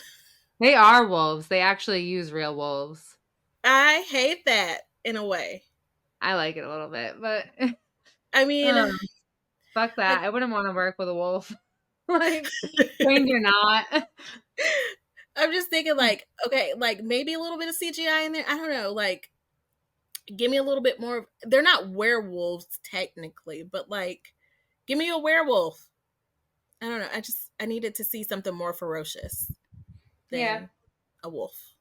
They are wolves. They actually use real wolves. I hate that in a way. I like it a little bit, but I mean, um, fuck that. like I wouldn't want to work with a wolf. Like, trained or not. I'm just thinking like, okay, like maybe a little bit of CGI in there. I don't know, like give me a little bit more. They're not werewolves technically, but like give me a werewolf. I don't know. I needed to see something more ferocious Yeah. than a wolf.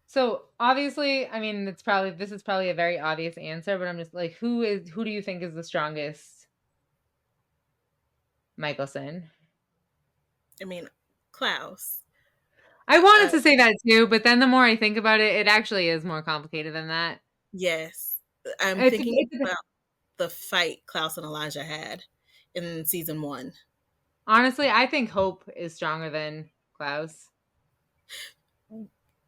So obviously, I mean, this is probably a very obvious answer, but I'm just like, who do you think is the strongest Mikaelson? I mean, Klaus. I wanted Uh, to say that too, but then the more I think about it, it actually is more complicated than that. yes, I'm It's, thinking it's about the fight Klaus and Elijah had in season one. honestly, I think Hope is stronger than Klaus.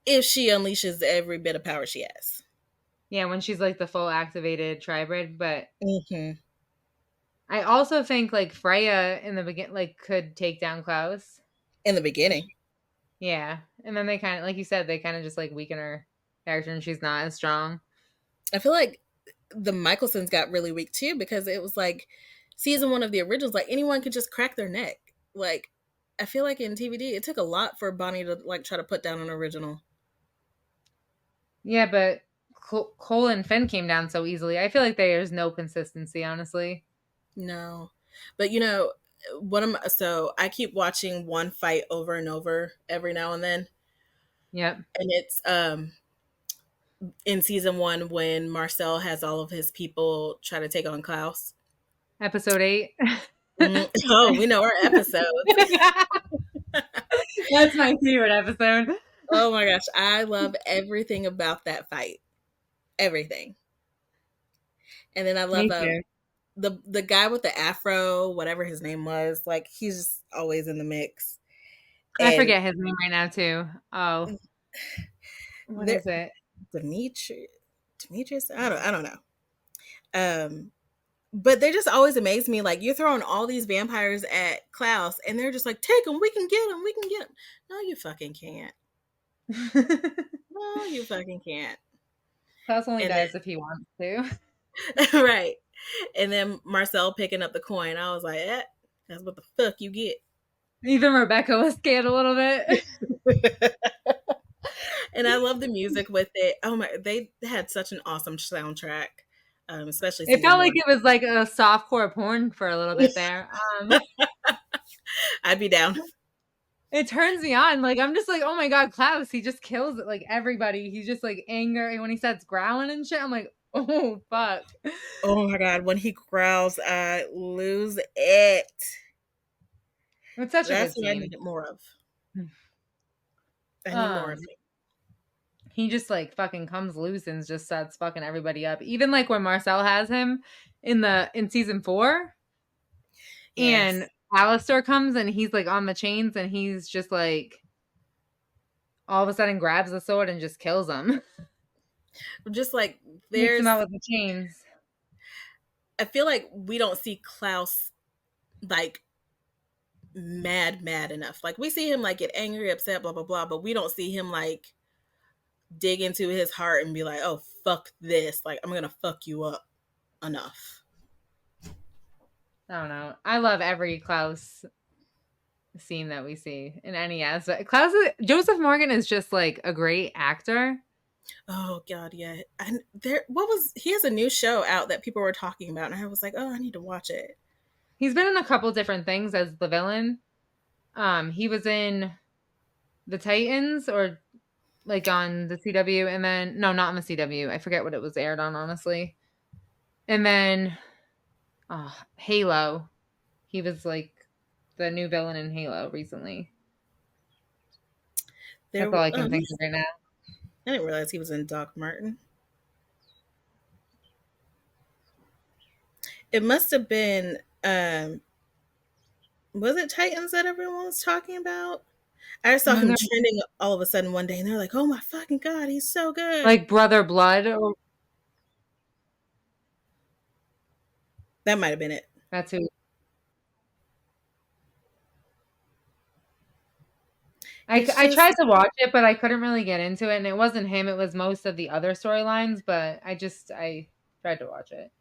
If she unleashes every bit of power she has. Yeah, when she's like the full activated tribrid, but Hmm. I also think like Freya in the begin like could take down Klaus. In the beginning, Yeah, and then they kind of, like you said, they kind of just like weaken her character, and she's not as strong. I feel like the Mikaelsons got really weak too because it was like season one of the originals, like anyone could just crack their neck. Like I feel like in TVD, it took a lot for Bonnie to like try to put down an original. Yeah, but Cole and Finn came down so easily. I feel like there's no consistency, honestly. No, but so I keep watching one fight over and over every now and then, Yep. and it's in season one when Marcel has all of his people try to take on Klaus. Episode 8. Oh, we know our episodes. That's my favorite episode. Oh my gosh, I love everything about that fight. Everything. And then I love Me too. the guy with the afro, whatever his name was, like he's just always in the mix. I And forget his name right now too. Oh, what there is it? Demetrius, I don't know. But they just always amaze me. Like you're throwing all these vampires at Klaus, and they're just like, "Take him, we can get him, we can get him." No, you fucking can't. No, you fucking can't. Klaus only And dies if he wants to. then right, and then Marcel picking up the coin. I was like, that's what the fuck you get. Even Rebecca was scared a little bit. And I love the music with it. Oh my, they had such an awesome soundtrack, especially It season felt like one. it was like a softcore porn for a little bit there. I'd be down. It turns me on. Like, I'm just like, oh my god, Klaus, he just kills it. Like everybody. He's just like anger. And when he starts growling and shit, I'm like, oh fuck. Oh my god, when he growls, I lose it. It's such a That's good what I scene. needed more of. I need more of Um, he just like fucking comes loose and just starts fucking everybody up. Even like when Marcel has him in season 4, and yes. Alistair comes and he's like on the chains and he's just like all of a sudden grabs the sword and just kills him. Just like Takes him out there's with the chains. I feel like we don't see Klaus like mad enough. Like we see him like get angry, upset, blah blah blah, but we don't see him like dig into his heart and be like, "Oh, fuck this. Like I'm going to fuck you up." Enough. I don't know. I love every Klaus scene that we see in any aspect. Joseph Morgan is just like a great actor. Oh god, yeah. And there what was he has a new show out that people were talking about and I was like, "Oh, I need to watch it." He's been in a couple different things as the villain. He was in the Titans or like on the CW, and then no, not on the CW. I forget what it was aired on, honestly. And then Halo. He was like the new villain in Halo recently. There That's all I oh, can think of right now. I didn't realize he was in Doc Martin. It must have been was it Titans that everyone was talking about? I saw When him they're trending all of a sudden one day and they're like, "Oh my fucking god, he's so good." like Brother Blood, or That might have been it. That's who. He's I just tried to watch it, but I couldn't really get into it, and it wasn't him. It was most of the other storylines, but I tried to watch it.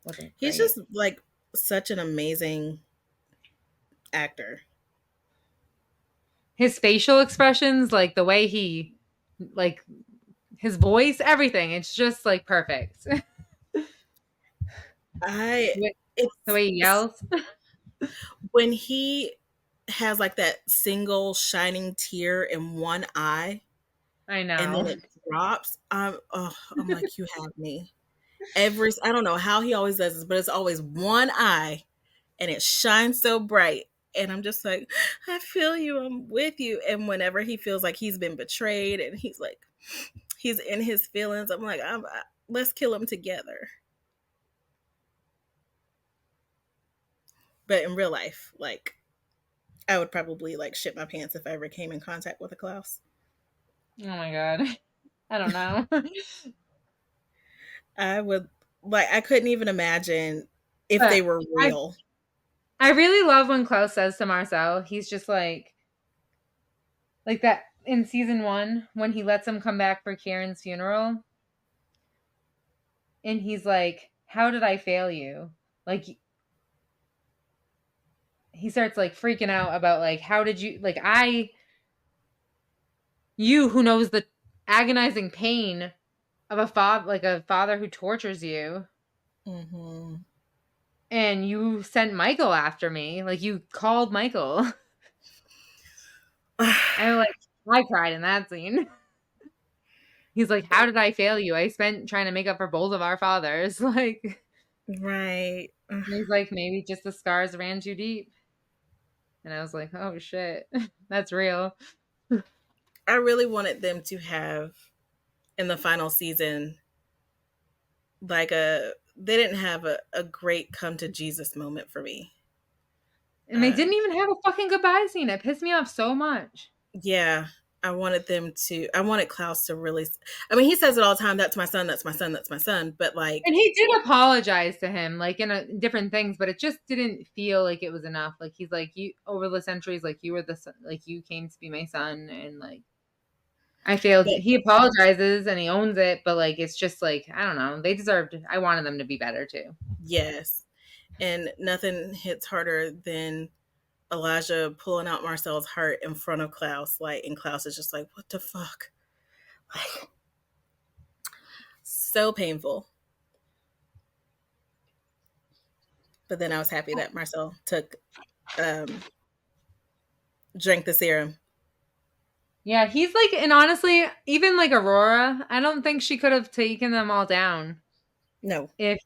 Wasn't he's great. just like such an amazing actor. His facial expressions, like the way he, like his voice, everything. It's just like perfect. I The it's way he yells. when he has like that single shining tear in one eye I and then know. it drops. I'm like, you have me. I don't know how he always does this, but it's always one eye and it shines so bright. And I'm just like, I feel you, I'm with you. And whenever he feels like he's been betrayed and he's like, he's in his feelings, I'm like, let's kill him together. But in real life, like, I would probably like shit my pants if I ever came in contact with a Klaus. Oh my god. I don't know. I would like, I couldn't even imagine if they But were I real. I really love when Klaus says to Marcel, he's just like that in season 1 when he lets him come back for Kieran's funeral, and he's like, "How did I fail you?" Like he starts like freaking out about like, "How did you like you who knows the agonizing pain of a father who tortures you, Mm-hmm. and you sent Michael after me, like you called Michael." I like I cried in that scene. He's like, "How did I fail you? I spent trying to make up for both of our fathers." Like, Right. he's like, "Maybe just the scars ran too deep." And I was like, "Oh shit, that's real." I really wanted them to have in the final season like they didn't have a great come to Jesus moment for me. And they Um didn't even have a fucking goodbye scene. It pissed me off so much. yeah, I wanted Klaus to really I mean he says it all the time, that's my son, that's my son, that's my son, but like And he did apologize to him, like different things, but it just didn't feel like it was enough. Like he's like, "You over the centuries, like you were the son, like you came to be my son," and like I failed. but He apologizes and he owns it, but like it's just like I don't know. They deserved. I wanted them to be better too. yes. And nothing hits harder than Elijah pulling out Marcel's heart in front of Klaus, like, and Klaus is just like, what the fuck? Like, so painful. But then I was happy that Marcel um, drank the serum. Yeah, he's like, and honestly, even like Aurora, I don't think she could have taken them all down No, if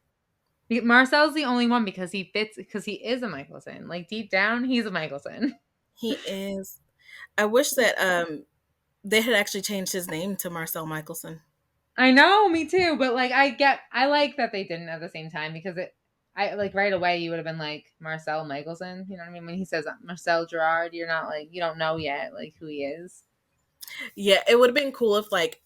Marcel's the only one because he fits because he is a Mikaelson. Like deep down, he's a Mikaelson. he is. I wish that they had actually changed his name to Marcel Mikaelson. I know, me too. But like, I like that they didn't at the same time because I like right away you would have been like Marcel Mikaelson. You know what I mean? When he says Marcel Gerard, you're not like you don't know yet like who he is. Yeah, it would have been cool if like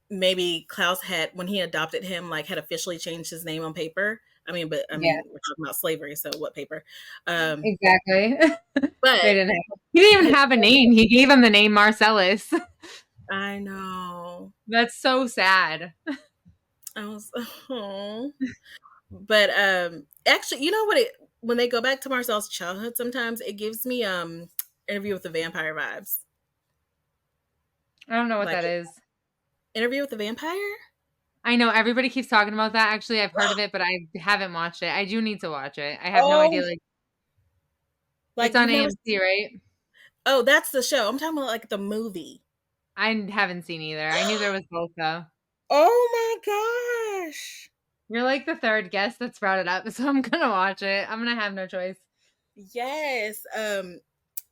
maybe Klaus had when he adopted him like had officially changed his name on paper. I Yeah, mean we're talking about slavery, so what paper? Um, exactly. They but didn't have. He didn't even his, have a name. He gave him the name Marcellus. I know. That's so sad. I was oh. But actually, you know what it when they go back to Marcel's childhood sometimes it gives me Interview with the Vampire vibes. I don't know what Like that is. Interview with the Vampire? I know everybody keeps talking about that. Actually, I've heard of it, but I haven't watched it. I do need to watch it. I have no idea. Oh, Like it's like on you've never AMC, right? oh, that's the show. I'm talking about like the movie. I haven't seen either. I knew there was both though. Oh my gosh. You're like the third guest that's brought it up, so I'm gonna watch it. I'm gonna have no choice. Yes.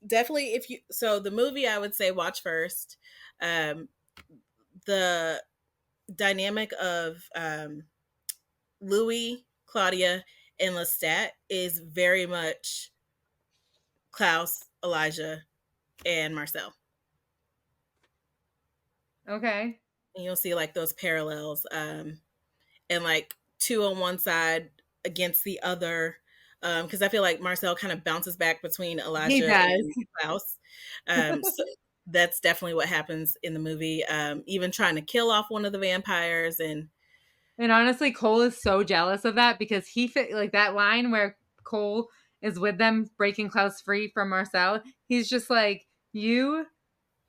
Definitely if you so the movie I would say watch first. Um the dynamic of Louis, Claudia, and Lestat is very much Klaus, Elijah, and Marcel. Okay. And you'll see like those parallels. And like two on one side against the other. because I feel like Marcel kind of bounces back between He Elijah does. and Klaus. So that's definitely what happens in the movie. Even trying to kill off one of the vampires, and And honestly, Cole is so jealous of that because he fit like that line where Cole is with them breaking Klaus free from Marcel. He's just like, you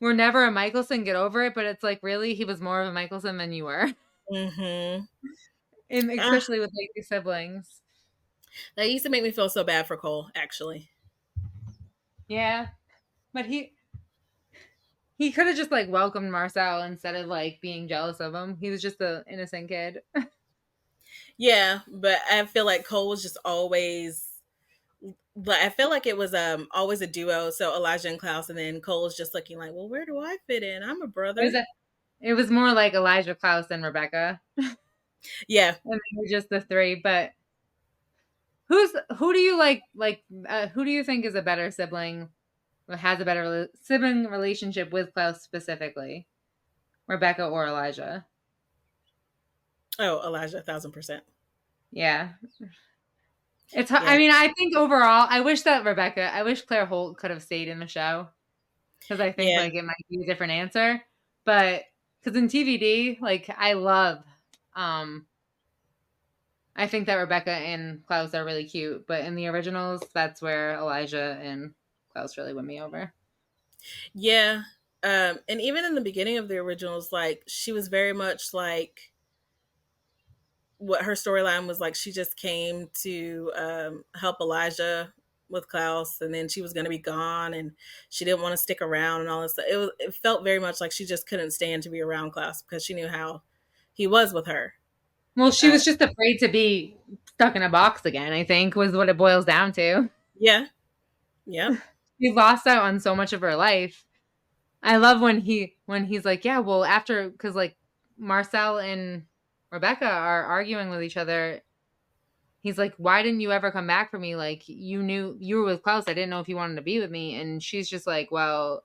were never a Mikaelson, get over it. But it's like, really, he was more of a Mikaelson than you were. mm-hmm. And especially with like these siblings. That used to make me feel so bad for Cole, actually. Yeah. But he could have just like welcomed Marcel instead of like being jealous of him. He was just an innocent kid. Yeah, but I feel like Cole was just always. But I feel like it was always a duo. So Elijah and Klaus, and then Cole was just looking like, well, where do I fit in? I'm a It was brother. it was more like Elijah, Klaus, and Rebecca. Yeah. And they were just the three. But who do you like? Who do you think is a better sibling? Or has a better sibling relationship with Klaus specifically, Rebecca or Elijah? Oh, Elijah, 1,000%. Yeah, it's. I Yeah. mean, I think overall, I wish that Rebecca. I wish Claire Holt could have stayed in the show because I think Yeah. like it might be a different answer. But because in TVD, like I love, um, I think that Rebecca and Klaus are really cute. But in the originals, that's where Elijah and Klaus really win me over. Yeah. And even in the beginning of the originals, like she was very much like what her storyline was like. She just came to help Elijah with Klaus, and then she was going to be gone, and she didn't want to stick around and all this stuff. It felt very much like she just couldn't stand to be around Klaus because she knew how he was with her. Well, she Uh, was just afraid to be stuck in a box again. I think was what it boils down to. yeah. Yep. She lost out on so much of her life. I love when he's like, yeah, well, after because like Marcel and Rebecca are arguing with each other. He's like, why didn't you ever come back for me? Like you knew you were with Klaus. I didn't know if you wanted to be with me. And she's just like, well,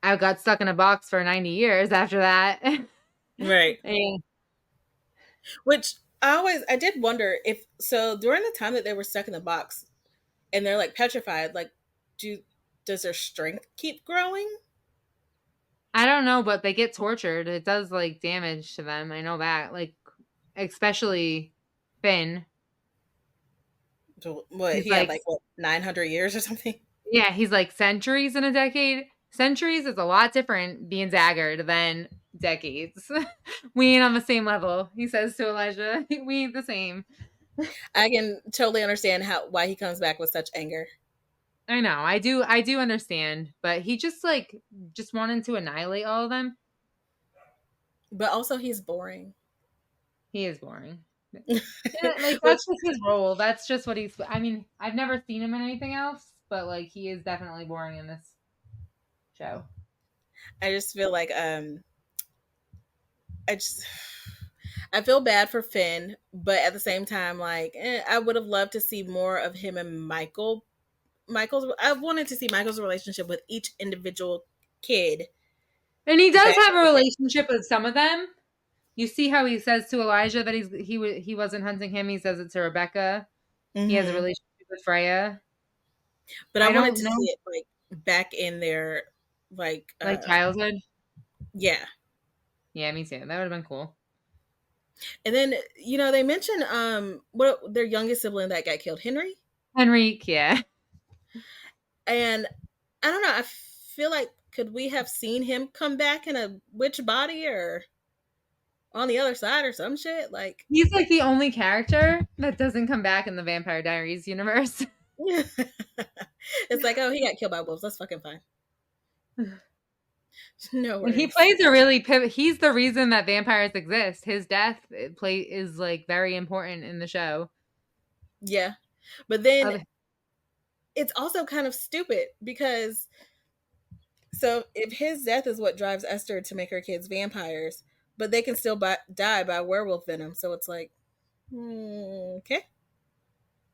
I got stuck in a box for 90 years after that. Right. And Which I did wonder if so during the time that they were stuck in the box and they're like petrified, like do does their strength keep growing? I don't know, but they get tortured. It does like damage to them. I know that. Like especially Finn. So, what He's he had like, like what 900 years or something? yeah, he's like centuries in a decade. Centuries is a lot different being daggered than decades. We ain't on the same level, he says to Elijah. We ain't the same. I can totally understand how why he comes back with such anger, I know. I do understand, but he just like just wanted to annihilate all of them. but also he's boring. He is boring. Yeah, like Which that's just his role. That's just what he's I mean, I've never seen him in anything else, but like he is definitely boring in this show. I just feel like I just I feel bad for Finn, but at the same time, like I would have loved to see more of him and Michael. I wanted to see Michael's relationship with each individual kid. And he does Back have a in the day. relationship with some of them. You see how he says to Elijah that he wasn't hunting him. He says it to Rebecca. He has a Hmm. relationship with Freya. But I I wanted don't to know, see it like back in their like like childhood. yeah. Yeah, me too. That would have been cool. And then they mentioned what their youngest sibling that got killed, Henry. Henrique, yeah. And I don't know, I feel like could we have seen him come back in a witch body or on the other side or some shit? Like He's like the only character that doesn't come back in the Vampire Diaries universe. it's like, oh, he got killed by wolves. That's fucking fine. No And he worries. plays a really he's the reason that vampires exist. His death is like very important in the show. Yeah. But then Other- it's also kind of stupid because so if his death is what drives Esther to make her kids vampires, but they can still die by werewolf venom. So it's like, okay.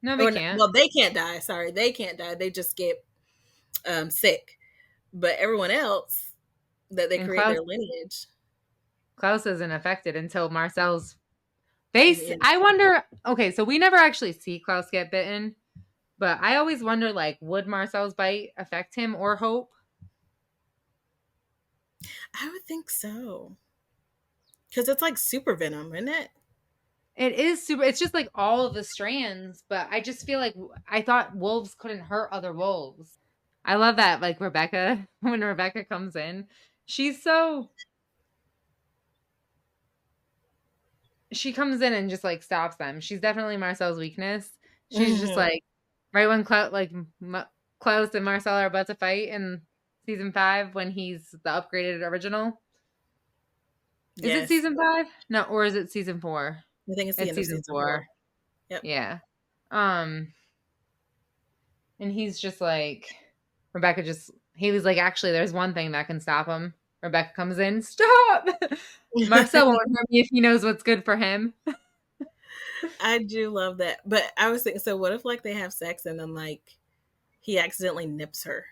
no, they Or can't. well, they can't die. Sorry, they can't die. They just get sick. But everyone else that they And create their lineage. Klaus isn't affected until Marcel's I wonder, okay, so we never actually see Klaus get bitten, but I always wonder, like, would Marcel's bite affect him or Hope? I would think so. Because it's like super venom, isn't it? It is super, it's just like all of the strands, but I just feel like I thought wolves couldn't hurt other wolves. I love that, like, Rebecca, when Rebecca comes in, she's so, she comes in and just like stops them. She's definitely Marcel's weakness. She's just like, right when Klaus and Marcel are about to fight in season 5 when he's the upgraded original. Is it season 5? No, or is it season 4? I think it's the end of season 4. Yep. Yeah. And he's just like, Haley's like, actually, there's one thing that can stop him. Rebecca comes in, stop! Marcel won't hurt me if he knows what's good for him. I do love that. But I was thinking, so what if like they have sex and then like he accidentally nips her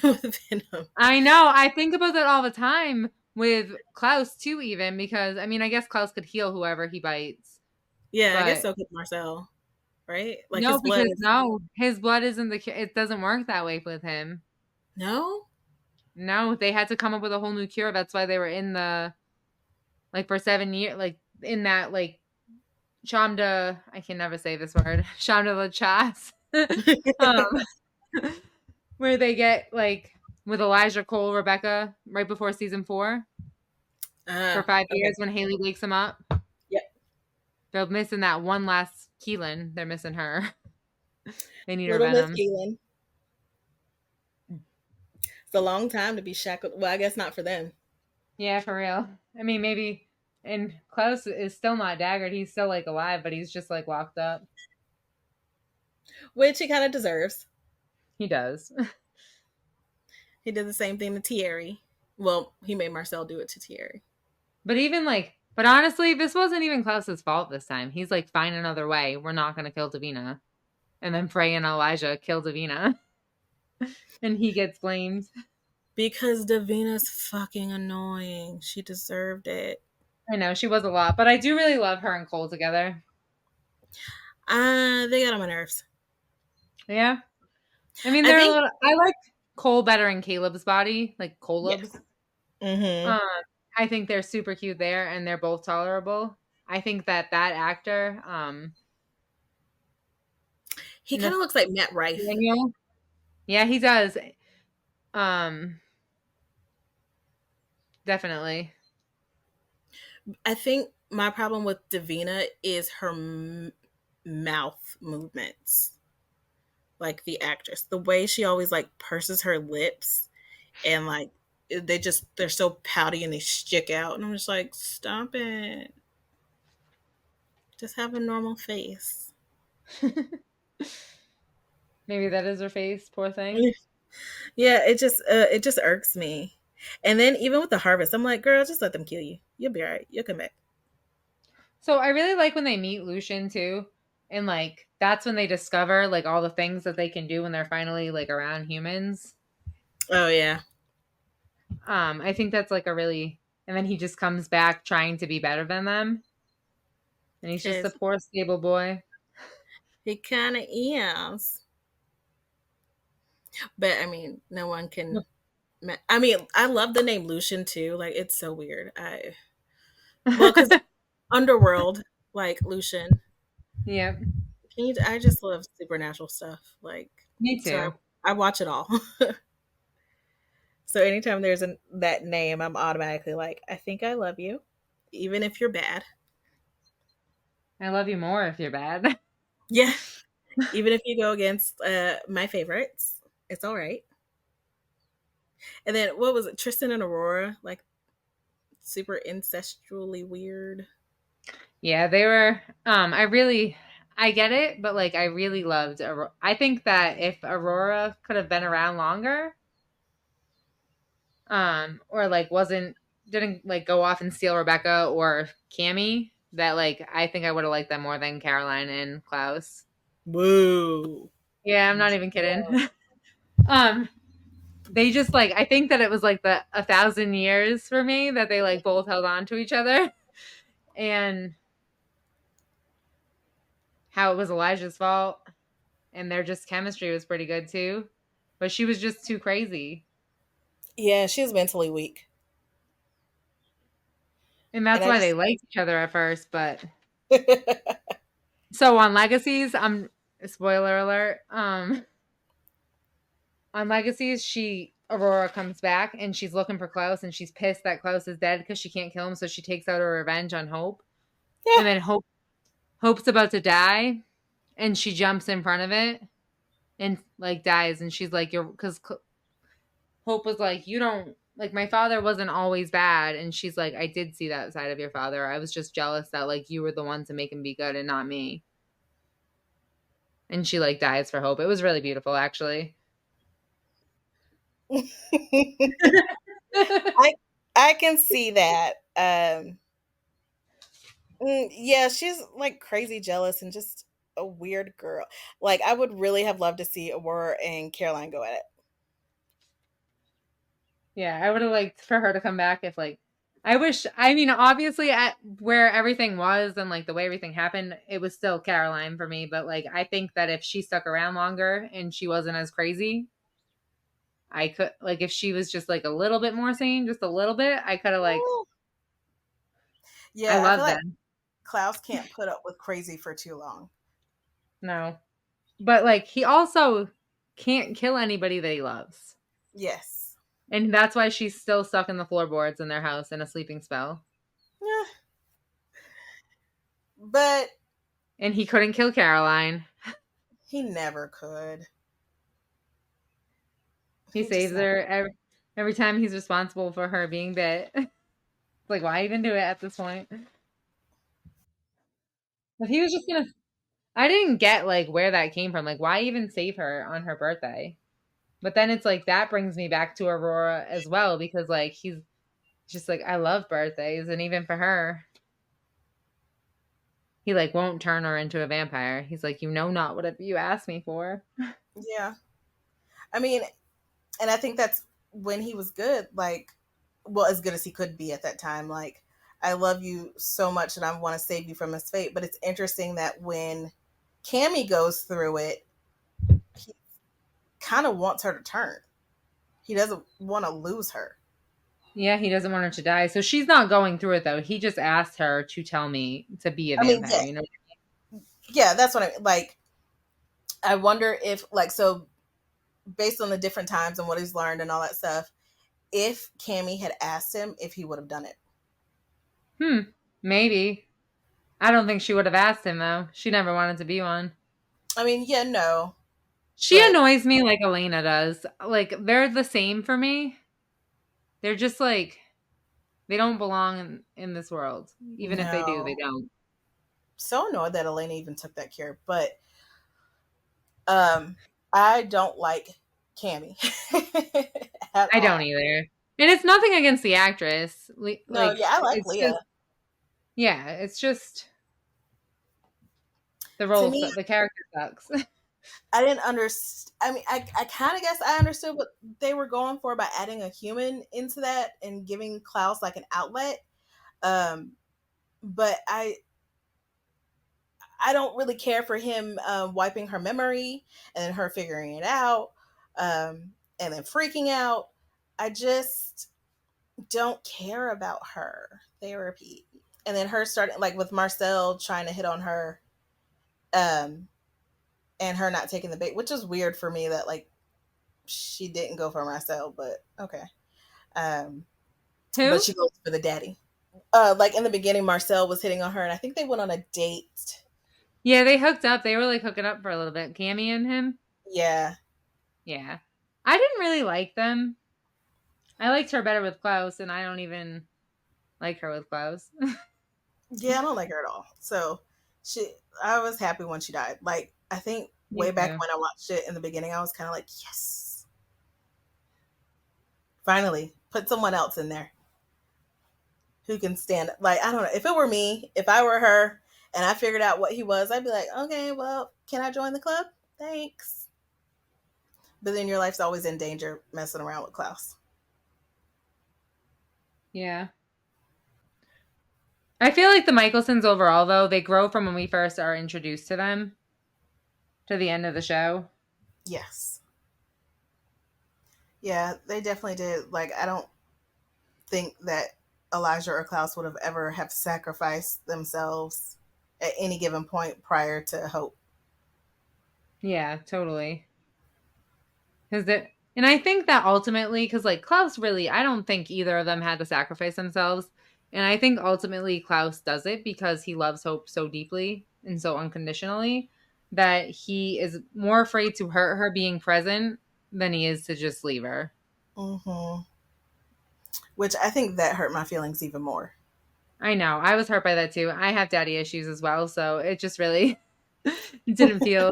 with venom? I know. I think about that all the time with Klaus too, even because I mean, I guess Klaus could heal whoever he bites. Yeah, I guess so could Marcel, right? Like no, his blood isn't it doesn't work that way with him. No, they had to come up with a whole new cure. That's why they were in the, like, for 7 years, like, in that, like, Champ I can never say this word, Champ de la Chasse, where they get, like, with Elijah Cole, Rebecca, right before season 4, for 5 years when Haley wakes him up. Yep. They're missing that one last Keelan. They're missing her. They need Little her venom. Miss Keelan. It's a long time to be shackled. Well, I guess not for them. Yeah, for real. I mean, maybe. And Klaus is still not daggered. He's still, like, alive, but he's just, like, locked up. Which he kind of deserves. He does. He did the same thing to Thierry. Well, he made Marcel do it to Thierry. But even, like, but honestly, this wasn't even Klaus's fault this time. He's like, find another way. We're not going to kill Davina. And then Frey and Elijah kill Davina. And he gets blamed. Because Davina's fucking annoying. She deserved it. I know, she was a lot. But I do really love her and Cole together. They got on my nerves. Yeah. I mean, I like Cole better in Caleb's body. Like, Caleb's. Yes. Mm-hmm. I think they're super cute there, and they're both tolerable. I think that actor, he kind of looks like Matt Rife. Yeah, he does. Definitely. I think my problem with Davina is her mouth movements. Like the actress, the way she always like purses her lips, and like they're so pouty and they stick out, and I'm just like, stop it. Just have a normal face. Maybe that is her face, poor thing. Yeah, it just irks me. And then even with the harvest, I'm like, girl, just let them kill you. You'll be all right. You'll come back. So I really like when they meet Lucien too. And like, that's when they discover like all the things that they can do when they're finally like around humans. Oh yeah. I think that's like and then he just comes back trying to be better than them. And he's just a poor stable boy. He kind of is. But I mean, no one can. I mean, I love the name Lucien too. Like, it's so weird. Because Underworld, like Lucien. Yeah. I just love supernatural stuff. Like, me too. So I watch it all. So anytime there's that name, I'm automatically like, I think I love you, even if you're bad. I love you more if you're bad. Yeah. Even if you go against my favorites, it's all right. And then what was it? Tristan and Aurora, like super incestually weird. Yeah, they were. I get it, but like I really loved Aurora. I think that if Aurora could have been around longer, or like didn't like go off and steal Rebecca or Cammy, that like I think I would have liked them more than Caroline and Klaus. Woo. Yeah, I'm not even kidding. They just like, I think that it was like the 1,000 years for me that they like both held on to each other. And how it was Elijah's fault, and their just chemistry was pretty good too. But she was just too crazy. Yeah, she's mentally weak. And And that's I why they just liked each other at first. But so on Legacies, I'm spoiler alert. On Legacies, Aurora comes back and she's looking for Klaus and she's pissed that Klaus is dead because she can't kill him, so she takes out her revenge on Hope. yeah. And then Hope's about to die and she jumps in front of it and like dies, and she's like, you're because Hope was like, you don't like, my father wasn't always bad, and she's like, I did see that side of your father. I was just jealous that like you were the one to make him be good and not me. And she like dies for Hope. It was really beautiful, actually. I I can see that. Yeah, she's like crazy jealous and just a weird girl. Like I would really have loved to see Aurora and Caroline go at it. Yeah, I would have liked for her to come back if like I mean, obviously at where everything was and like the way everything happened, it was still Caroline for me, but like I think that if she stuck around longer and she wasn't as crazy, I could like if she was just like a little bit more sane, just a little bit, I could have like Ooh. I Yeah, I feel love like them. Klaus can't put up with crazy for too long. No. But like he also can't kill anybody that he loves. Yes. And that's why she's still stuck in the floorboards in their house in a sleeping spell. Yeah. But And he couldn't kill Caroline. he never could. He He just saves never. her every time he's responsible for her being bit. Like, why even do it at this point? If he was just gonna, I didn't get like where that came from. Like, why even save her on her birthday? But then it's like that brings me back to Aurora as well because like he's just like I love birthdays, and even for her, he like won't turn her into a vampire. He's like, you know, not whatever you asked me for. Yeah. I mean, and I think that's when he was good, like, well, as good as he could be at that time. Like, I love you so much and I want to save you from his fate. But it's interesting that when Cammy goes through it, he kind of wants her to turn. He doesn't want to lose her. Yeah, he doesn't want her to die. So she's not going through it though. He just asked her to tell me to be a I mean, vampire, you know? yeah, that's what I like. I wonder if, like, so based on the different times and what he's learned and all that stuff, if Cammy had asked him if he would have done it. Maybe. I don't think she would have asked him though. She never wanted to be one. I mean, yeah, no, She but annoys me like Elena does. Like they're the same for me. They're just like they don't belong in this world. Even if they do, they no. don't. So annoyed that Elena even took that care. But um, I don't like Cammy at I don't all. either. And it's nothing against the actress. No, Like yeah, I like it's just Leah. yeah, it's just To me, the character sucks. I didn't understand. I mean, I kind of guess I understood what they were going for by adding a human into that and giving Klaus like an outlet. Um, but I don't really care for him wiping her memory and then her figuring it out and then freaking out. I just don't care about her therapy. And then her starting like with Marcel trying to hit on her um, and her not taking the bait, which is weird for me that like she didn't go for Marcel, but okay. Um, but Who? she goes for the daddy. Like in the beginning, Marcel was hitting on her, and I think they went on a date. Yeah, they hooked up. They were like hooking up for a little bit. Cammy and him. Yeah, Yeah. I didn't really like them. I liked her better with Klaus, and I don't even like her with Klaus. yeah, I don't like her at all. So she, I was happy when she died. Like I think Me way back too. when I watched it in the beginning, I was kind of like, yes, finally put someone else in there who can stand. Like I don't know if it were me, if I were her, and I figured out what he was, I'd be like, okay, well, can I join the club? Thanks. But then your life's always in danger messing around with Klaus. Yeah. I feel like the Mikaelsons overall, though, they grow from when we first are introduced to them to the end of the show. Yes. Yeah, they definitely did. Like, I don't think that Elijah or Klaus would have ever have sacrificed themselves at any given point prior to Hope. Yeah, totally. And I think that ultimately, because like Klaus really, I don't think either of them had to sacrifice themselves. And I think ultimately Klaus does it because he loves Hope so deeply and so unconditionally that he is more afraid to hurt her being present than he is to just leave her. Mm-hmm. Which I think that hurt my feelings even more. I know. I was hurt by that too. I have daddy issues as well. So it just really didn't feel.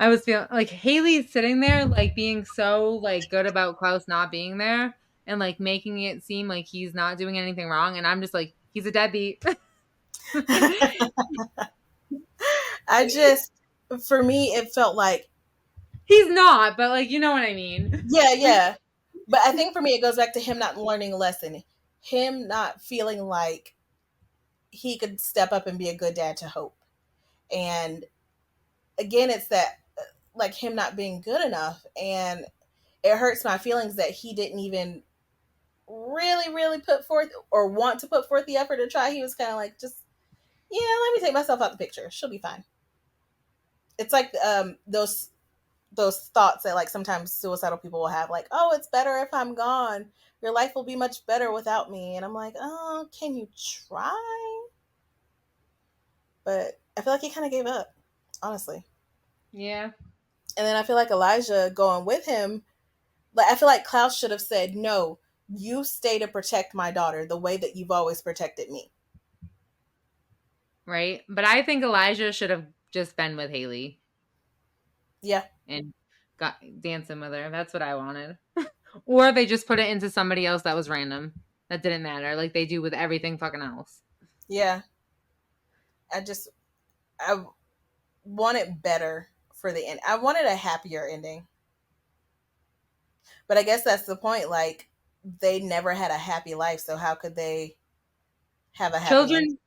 I was feeling like Haley's sitting there, like being so like good about Klaus not being there and like making it seem like he's not doing anything wrong. And I'm just like, he's a deadbeat. I just, for me, it felt like, He's not, but like, you know what I mean? yeah, yeah. But I think for me, it goes back to him not learning a lesson, him not feeling like he could step up and be a good dad to Hope. And again, it's that, like, him not being good enough. And it hurts my feelings that he didn't even really, really put forth or want to put forth the effort to try. He was kind of like, just, yeah, let me take myself out the picture. She'll be fine. It's like those thoughts that like sometimes suicidal people will have, like, oh, it's better if I'm gone. Your life will be much better without me. And I'm like, oh, can you try? But I feel like he kind of gave up, honestly. Yeah. And then I feel like Elijah going with him, like I feel like Klaus should have said, no, you stay to protect my daughter the way that you've always protected me. Right. But I think Elijah should have just been with Haley. Yeah. And got dancing with her. That's what I wanted. Or they just put it into somebody else that was random. That didn't matter. Like they do with everything fucking else. Yeah. I wanted better for the end. I wanted a happier ending. But I guess that's the point. Like, they never had a happy life, so how could they have a happy ending?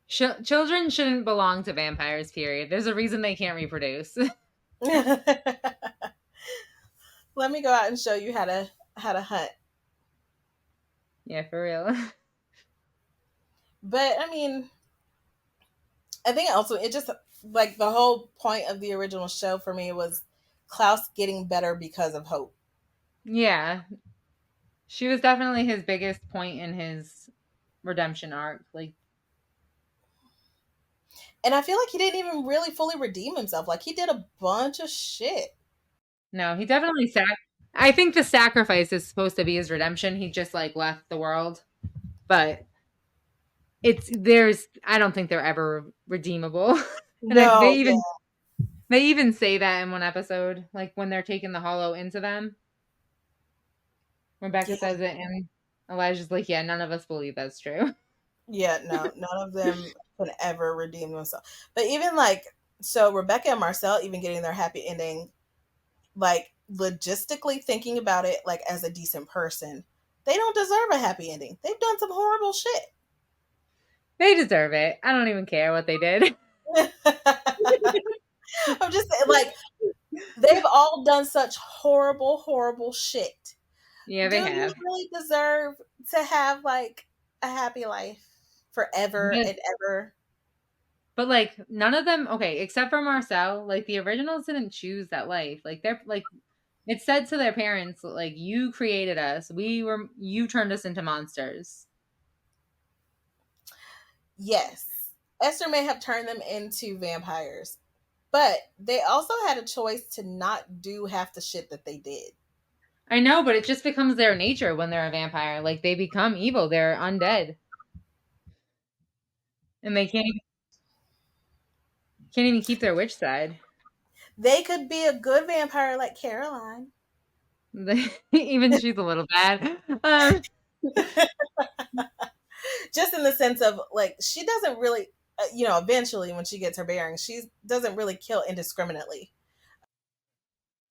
Children shouldn't belong to vampires, period. There's a reason they can't reproduce. Let me go out and show you how to hunt. Yeah, for real. But I mean, I think also it just, like, the whole point of the original show for me was Klaus getting better because of Hope. Yeah. She was definitely his biggest point in his redemption arc. Like, And I feel like he didn't even really fully redeem himself. Like, he did a bunch of shit. no, he definitely I think the sacrifice is supposed to be his redemption. He just like left the world. But I don't think they're ever redeemable. And No, yeah, they even say that in one episode, like when they're taking the hollow into them. Rebecca yeah, says it, and Elijah's like, "Yeah, none of us believe that's true." yeah. No, none of them can ever redeem themselves. But even like, so Rebecca and Marcel even getting their happy ending, like, logistically thinking about it, like, as a decent person, they don't deserve a happy ending. They've done some horrible shit. They deserve it. I don't even care what they did. I'm just saying, like, they've all done such horrible, horrible shit. Yeah, Do they you have. really deserve to have like a happy life forever But and ever? but like none of them, okay, except for Marcel, like the originals didn't choose that life. Like they're like it said to their parents, like, you created us. You turned us into monsters. Yes. Esther may have turned them into vampires, but they also had a choice to not do half the shit that they did. I know, but it just becomes their nature when they're a vampire. Like they become evil. They're undead. And they can't even keep their witch side. They could be a good vampire like Caroline. Even she's a little bad. Just in the sense of, like, she doesn't really, eventually when she gets her bearings, she doesn't really kill indiscriminately.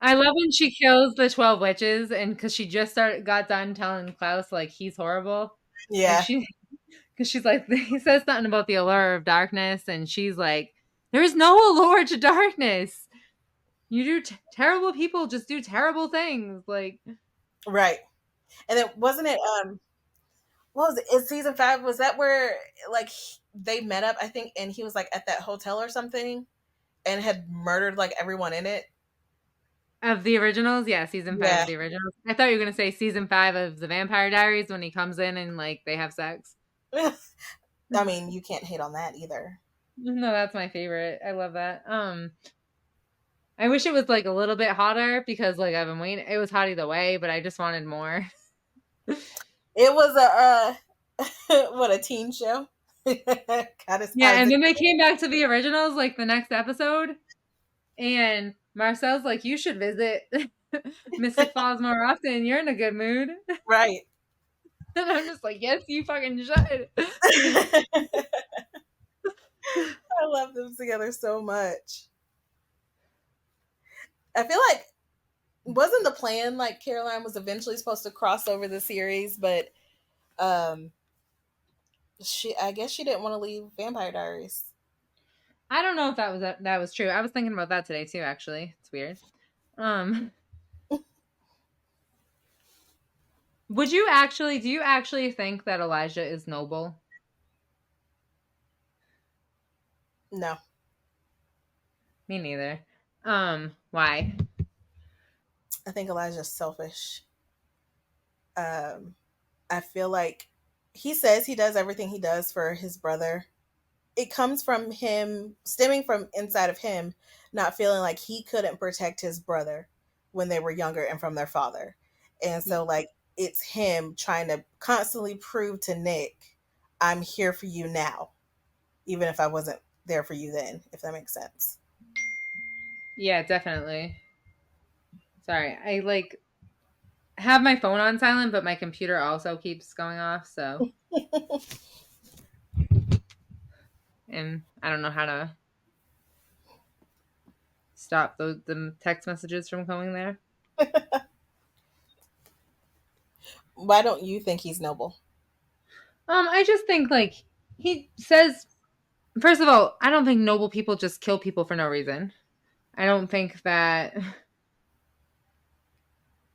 I love when she kills the 12 witches and because she just got done telling Klaus like he's horrible. Like Yeah. Because she's like, he says something about the allure of darkness, and she's like, there's no allure to darkness. You do terrible people just do terrible things. Like, Right. And then wasn't it what was it? In season 5, was that where like they met up, I think, and he was like at that hotel or something and had murdered like everyone in it? of the originals, yeah, season 5 Yeah. of the originals. I thought you were gonna say season 5 of the Vampire Diaries when he comes in and like they have sex. I mean, you can't hate on that either. No, that's my favorite. I love that. I wish it was like a little bit hotter because like I've been waiting. It was hot either way, but I just wanted more. It was a what, a teen show? God, as Yeah, hot as and it then they came back to the originals like the next episode, and Marcel's like, "You should visit Mystic Falls more often. You're in a good mood." right. And I'm just like, "Yes, you fucking should." I love them together so much. I feel like wasn't the plan like Caroline was eventually supposed to cross over the series, but um I guess she didn't want to leave Vampire Diaries. I don't know if that was true. I was thinking about that today too. Actually, it's weird. Would you actually? Do you actually think that Elijah is noble? No. Me neither. Why? I think Elijah's selfish. I feel like he says he does everything he does for his brother. It comes from him, stemming from inside of him, not feeling like he couldn't protect his brother when they were younger and from their father. And so, like, it's him trying to constantly prove to Nick, I'm here for you now, even if I wasn't there for you then, if that makes sense. Yeah, definitely. Sorry, I like have my phone on silent, but my computer also keeps going off. So, and I don't know how to stop the text messages from going there. Why don't you think he's noble? I just think like he says. First of all, I don't think noble people just kill people for no reason. I don't think that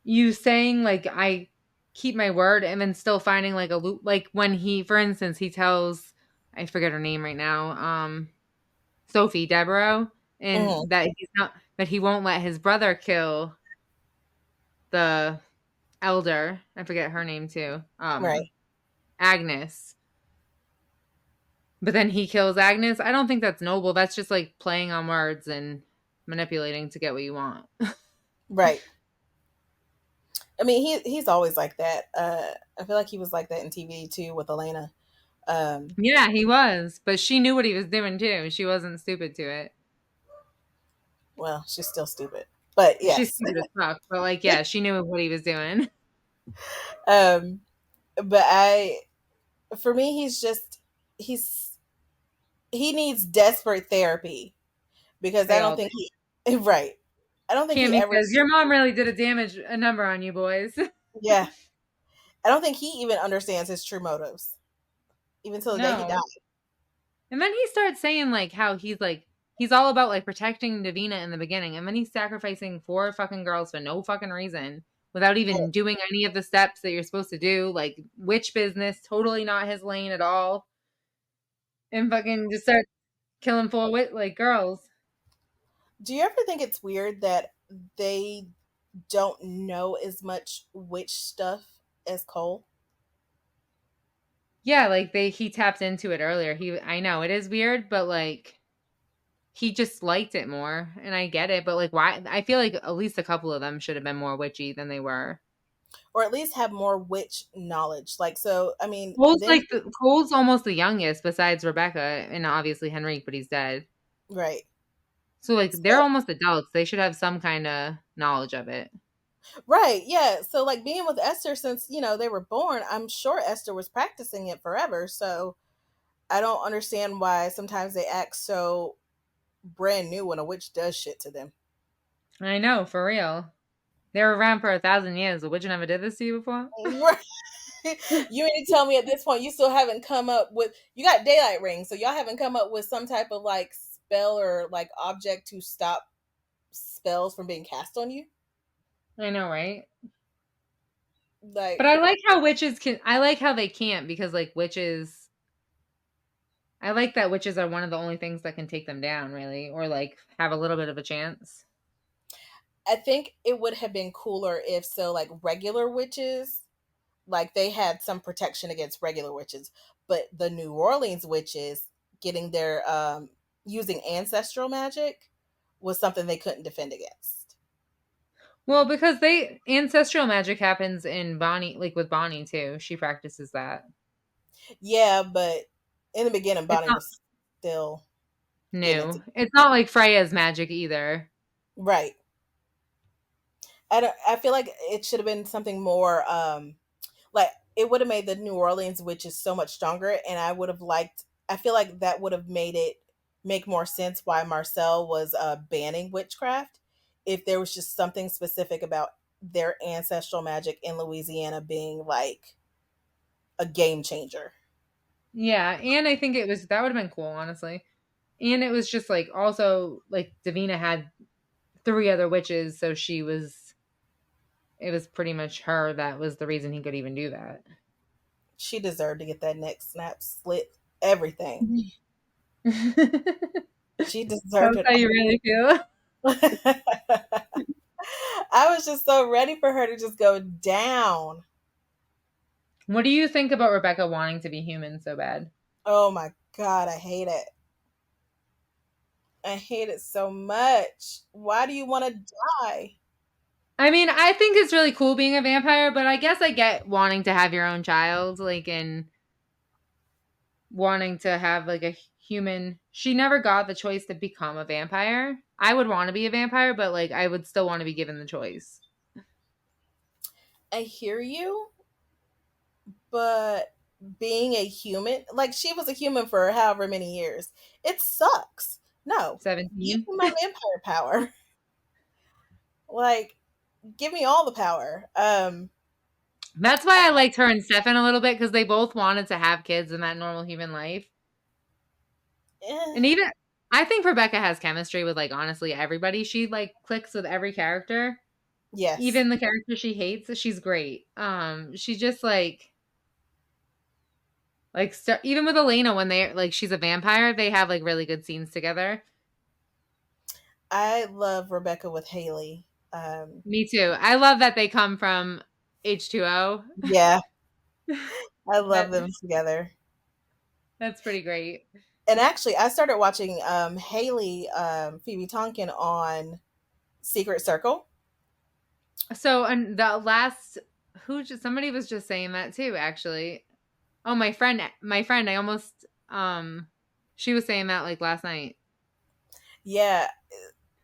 you saying like I keep my word and then still finding like a loop, like when he, for instance, he tells, I forget her name right now, Sophie Devereaux, and Mm-hmm. that he's not, that he won't let his brother kill the elder. I forget her name too. Right. Agnes. But then he kills Agnes. I don't think that's noble. That's just like playing on words and manipulating to get what you want. Right. I mean, he's always like that. I feel like he was like that in TV too with Elena. Yeah, he was. But she knew what he was doing too. She wasn't stupid to it. Well, she's still stupid, but She's yes. stupid as fuck. But like, yeah, she knew what he was doing. um, but for me, he's he needs desperate therapy because I They don't all think he right. I don't think he Cammy ever. says, your mom really did a number on you boys. Yeah, I don't think he even understands his true motives, even till the day he died. No. And then he starts saying like how he's all about like protecting Davina in the beginning, and then he's sacrificing 4 fucking girls for no fucking reason without Yeah, even doing any of the steps that you're supposed to do, like witch business, totally not his lane at all. And fucking just start killing 4 like girls. do you ever think it's weird that they don't know as much witch stuff as Cole? Yeah, like he tapped into it earlier. I know it is weird, but like he just liked it more, and I get it. But like, why? I feel like at least a couple of them should have been more witchy than they were. Or at least have more witch knowledge. Like, so, I mean, Cole's almost the youngest besides Rebecca, and obviously Henrique, but he's dead. right. So like they're So, almost adults. They should have some kind of knowledge of it. right, yeah. So, like, being with Esther since, they were born, I'm sure Esther was practicing it forever. So, I don't understand why sometimes they act so brand new when a witch does shit to them. I know, for real. They were around for 1,000 years. The witch never did this to you before. Right. You mean to tell me at this point you still haven't come up with, you got daylight rings, so y'all haven't come up with some type of like spell or like object to stop spells from being cast on you? I know, right? But Like, I like how witches can. I like how they can't because like witches. I like that witches are one of the only things that can take them down, really, or like have a little bit of a chance. I think it would have been cooler if so like regular witches, like they had some protection against regular witches, but the New Orleans witches getting their using ancestral magic was something they couldn't defend against. Well, because they ancestral magic happens in Bonnie, like with Bonnie too. She practices that. Yeah, but in the beginning It's Bonnie not was still getting it new. together. It's not like Freya's magic either. Right. I feel like it should have been something more like it would have made the New Orleans witches so much stronger, and I would have liked, I feel like that would have made it make more sense why Marcel was banning witchcraft if there was just something specific about their ancestral magic in Louisiana being like a game changer. Yeah, and I think it was that would have been cool, honestly. And it was just like also like Davina had three other witches, so she was it was pretty much her that was the reason he could even do that. She deserved to get that neck snap, slit, everything. That's She deserved it how you really feel. all. I was just so ready for her to just go down. What do you think about Rebecca wanting to be human so bad? Oh my god, I hate it. I hate it so much. Why do you want to die? I mean, I think it's really cool being a vampire, but I guess I get wanting to have your own child, like, and wanting to have like a human. She never got the choice to become a vampire. I would want to be a vampire, but like I would still want to be given the choice. I hear you, but being a human, like she was a human for however many years, it sucks. No, give 17. me my vampire power. Like, give me all the power. That's why I liked her and Stefan a little bit because they both wanted to have kids in that normal human life. Eh, And even I think Rebecca has chemistry with like honestly everybody. She like clicks with every character. yes, Even the character she hates, she's great. She just even with Elena when they like she's a vampire, they have like really good scenes together. I love Rebecca with Haley. Me too. I love that they come from H2O. Yeah, I love That them together. that's pretty great. And actually, I started watching Haley, Phoebe Tonkin on Secret Circle. So and the last somebody was just saying that too actually. Oh, my friend I almost she was saying that like last night. Yeah,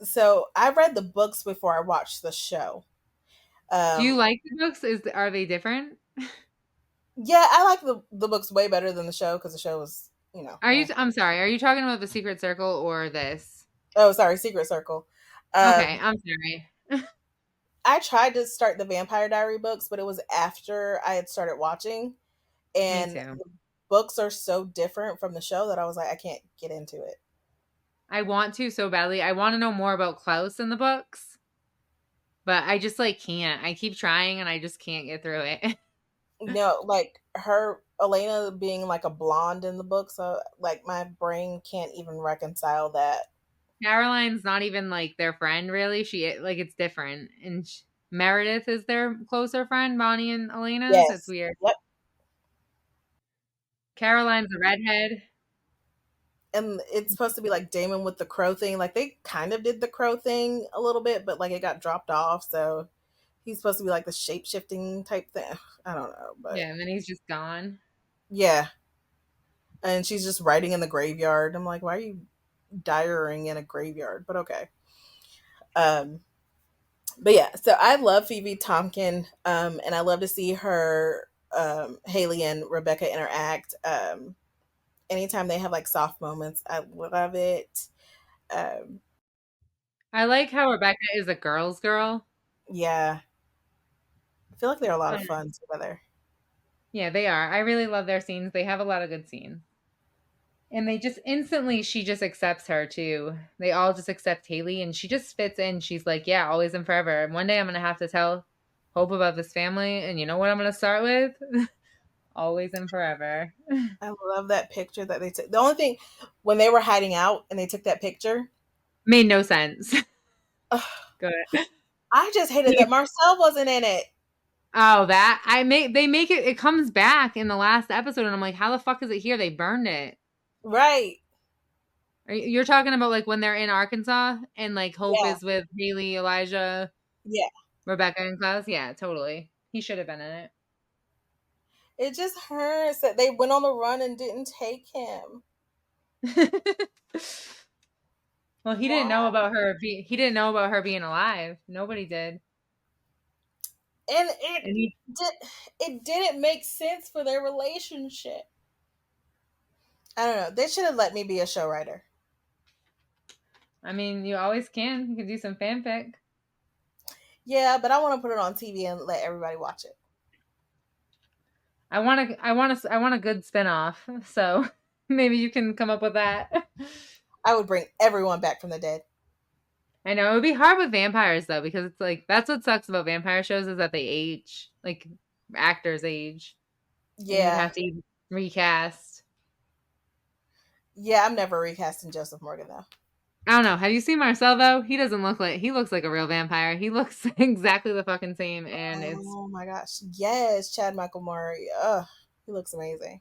so I read the books before I watched the show. Do you Um, like the books? Are they different? yeah, I like the books way better than the show because the show was, you know. Are you I'm sorry. Are you talking about the Secret Circle or this? Oh, sorry, Secret Circle. Okay, Um, I'm sorry. I tried to start the Vampire Diary books, but it was after I had started watching, Me and too. the books are so different from the show that I was like, I can't get into it. I want to so badly. I want to know more about Klaus in the books, but I just like can't. I keep trying and I just can't get through it. No, like her Elena being like a blonde in the book, so like my brain can't even reconcile that. Caroline's not even like their friend really. She like it's different. And Meredith is their closer friend, Bonnie and Elena's. It's Yes. weird. Yep. Caroline's a redhead. And it's supposed to be like Damon with the crow thing. Like they kind of did the crow thing a little bit, but like it got dropped off. So he's supposed to be like the shape shifting type thing. I don't know, but Yeah, and then he's just gone. yeah. And she's just writing in the graveyard. I'm like, why are you diarying in a graveyard? But okay. Um, but yeah, so I love Phoebe Tompkin, and I love to see her, Haley and Rebecca interact. Anytime they have like soft moments, I love it. Um, I like how Rebecca is a girl's girl. yeah, I feel like they're a lot of Um, fun together. Yeah, they are. I really love their scenes. They have a lot of good scenes. And they just instantly, she just accepts her too. They all just accept Haley and she just fits in. She's like, yeah, always and forever. And one day I'm going to have to tell Hope about this family. And you know what I'm going to start with? Always and forever. I love that picture that they took. The only thing, when they were hiding out and they took that picture, Made no sense. ugh, Good. I just hated that Marcel wasn't in it. Oh, they make it comes back in the last episode and I'm like, how the fuck is it here? They burned it. Right. You're talking about like when they're in Arkansas and like Hope Yeah. is with Haley, Elijah, Yeah. Rebecca, and Klaus? Yeah, totally. He should have been in it. It just hurts that they went on the run and didn't take him. Well, he didn't know Why? about her. He didn't know about her being alive. Nobody did. And And he, did it didn't make sense for their relationship. I don't know. They should have let me be a show writer. I mean, you always can. You can do some fanfic. Yeah, but I want to put it on TV and let everybody watch it. I want a good spinoff. So maybe you can come up with that. I would bring everyone back from the dead. I know it would be hard with vampires though, because it's like that's what sucks about vampire shows is that they age, like actors age, and you'd Yeah. have to recast. Yeah, I'm never recasting Joseph Morgan though. I don't know. Have you seen Marcel though? He doesn't look like he looks like a real vampire. He looks exactly the fucking same, and it's Oh my gosh. Yes, Chad Michael Murray. Ugh, he looks amazing.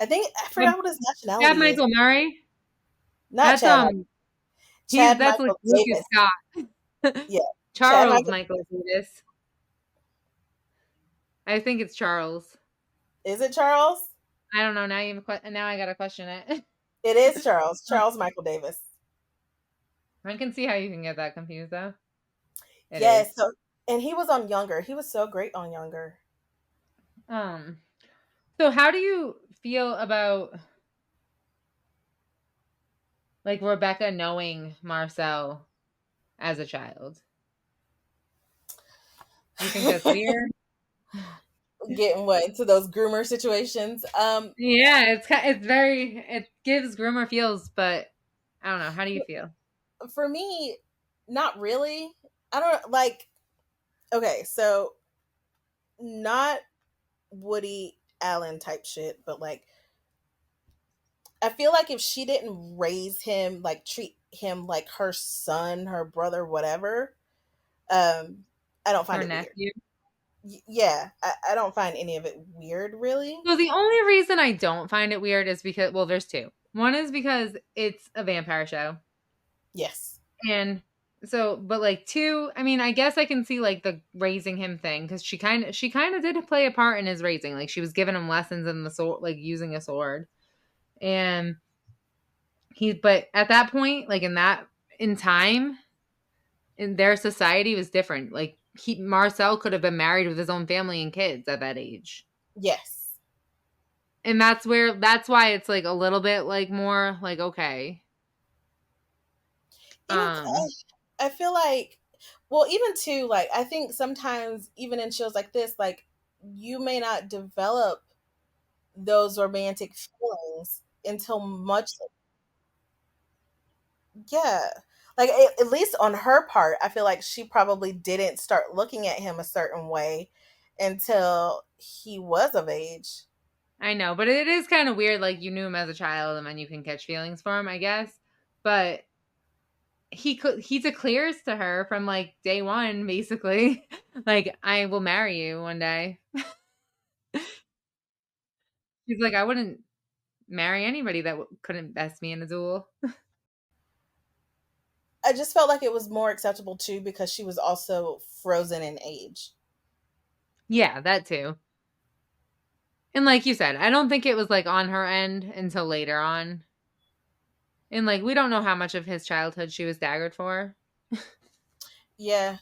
I forgot what his Chad nationality is. Michael Murray. Not That's Chad. he's Chad that's like Michael Lucas Davis. Scott. Yeah. Chad Charles Michael Michael Davis. I think it's Charles. Is it Charles? I don't know. Now I gotta question it. It is Charles. Charles Michael Davis. I can see how you can get that confused though. It is. Yes. So, and he was on Younger. He was so great on Younger. Um. So how do you feel about like Rebecca knowing Marcel as a child? Do you think that's weird? Getting what into those groomer situations. Yeah, it's very it gives groomer feels, but I don't know. How do you feel? For me, not really. I don't like. Okay, so not Woody Allen type shit, but like I feel like if she didn't raise him, like treat him like her son, her brother, whatever, I don't find Her it weird. nephew. Yeah, I don't find any of it weird, really. So the only reason I don't find it weird is because well, there's two. One is because it's a vampire show. Yes. And so but like two, I mean, I guess I can see like the raising him thing cuz she kind of did play a part in his raising. Like she was giving him lessons in the sword like using a sword. And but at that point, like in time in their society was different. Like Marcel could have been married with his own family and kids at that age. Yes. And that's why it's like a little bit like more like okay. Even Um I feel like, well, even too, like I think sometimes even in shows like this, like you may not develop those romantic feelings until much. Yeah. Like at least on her part, I feel like she probably didn't start looking at him a certain way until he was of age. I know, but it is kind of weird like you knew him as a child and then you can catch feelings for him, I guess. But he declares to her from like day one basically like I will marry you one day. He's like I wouldn't marry anybody that couldn't best me in a duel. I just felt like it was more acceptable too because she was also frozen in age. Yeah, that too. And like you said, I don't think it was like on her end until later on. And like we don't know how much of his childhood she was daggered for. Yeah.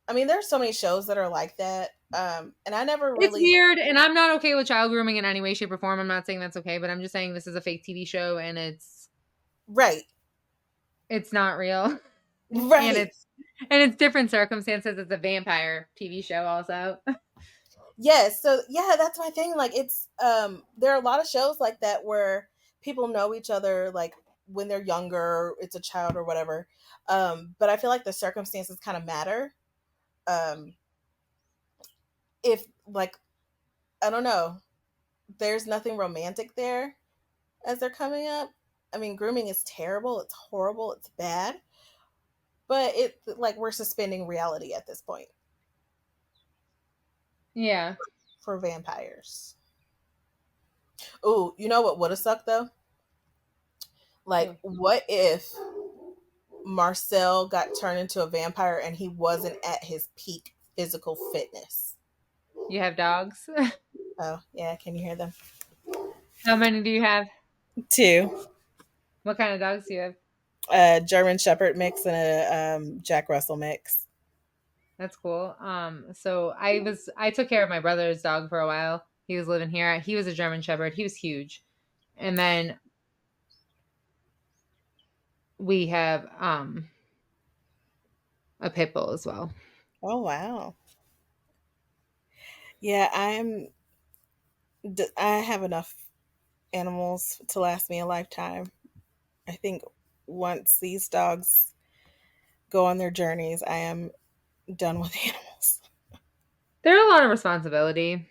I mean, there's so many shows that are like that. And I never It's really. weird, and I'm not okay with child grooming in any way, shape, or form. I'm not saying that's okay, but I'm just saying this is a fake TV show, and Right. it's not real, and Right. it's different circumstances. It's a vampire TV show, also. Yes, so yeah, that's my thing. Like it's there are a lot of shows like that where people know each other like when they're younger, it's a child or whatever. But I feel like the circumstances kind of matter. Um if like I don't know, there's nothing romantic there as they're coming up. I mean, grooming is terrible, it's horrible, it's bad, but it like we're suspending reality at this point Yeah. for vampires. Oh, you know what would have sucked though? Like, Cool. what if Marcel got turned into a vampire and he wasn't at his peak physical fitness? You have dogs? Oh, yeah, can you hear them? How many do you have? Two. What kind of dogs do you have? A German Shepherd mix and a Jack Russell mix. That's cool. So I took care of my brother's dog for a while. He was living here. He was a German Shepherd. He was huge. And then we have a pit bull as well. Oh, wow. Yeah, I have enough animals to last me a lifetime. I think once these dogs go on their journeys, I am done with animals. They're a lot of responsibility.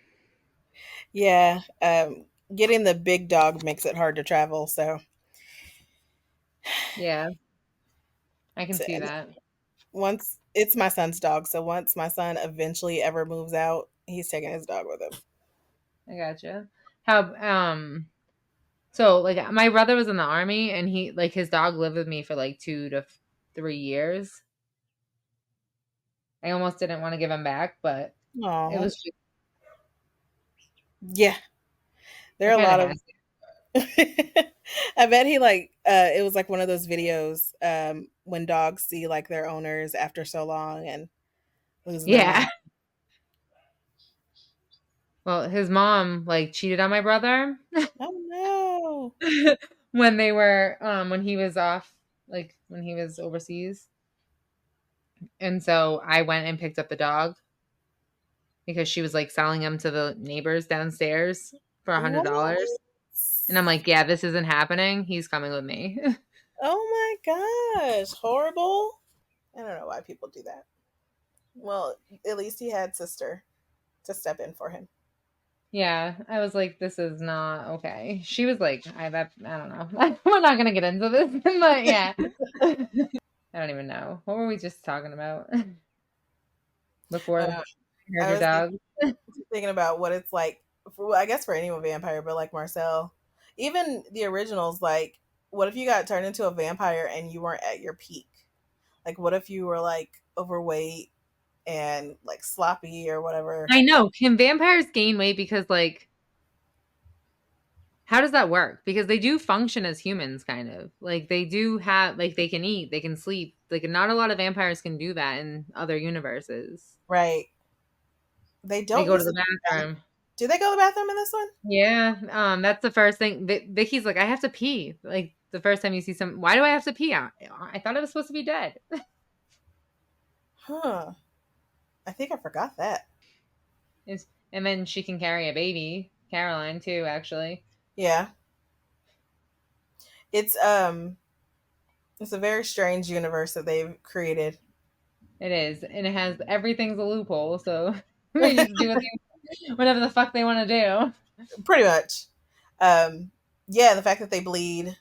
Yeah, getting the big dog makes it hard to travel. So, Yeah, I can so see that. once it's my son's dog, so once my son eventually ever moves out, he's taking his dog with him. I gotcha. How so like my brother was in the army and he like his dog lived with me for like 2 to 3 years. I almost didn't want to give him back, but it Oh, was just, yeah, there I are a kind of lot had of. I bet he like it was like one of those videos when dogs see like their owners after so long and lose their yeah. mind. Well, his mom like cheated on my brother Oh no! when they were when he was off, like when he was overseas. And so I went and picked up the dog because she was like selling him to the neighbors downstairs for What? $100. And I'm like, yeah, this isn't happening. He's coming with me. Oh my gosh! Horrible. I don't know why people do that. Well, at least he had sister to step in for him. Yeah, I was like, this is not okay. She was like, I don't know. We're not gonna get into this, but yeah, I don't even know. What were we just talking about before Uh, I heard I your was dog? thinking about what it's like for, I guess for any vampire, but like Marcel, even the originals, like what if you got turned into a vampire and you weren't at your peak? Like what if you were like overweight and like sloppy or whatever? I know. Can vampires gain weight because like how does that work? Because they do function as humans, kind of. Like they do have like they can eat, they can sleep. Like not a lot of vampires can do that in other universes. Right. They They don't go to use the it. bathroom. Do they go to the bathroom in this one? Yeah, that's the first thing. Vicky's like, I have to pee. Like the first time you see some, why do I have to pee? I thought I was supposed to be dead. Huh. I think I forgot that. And then she can carry a baby, Caroline too. Actually, Yeah. It's it's a very strange universe that they've created. it is, and it has everything's a loophole. So they just do whatever the fuck they want to do. Pretty much. Yeah, the fact that they bleed,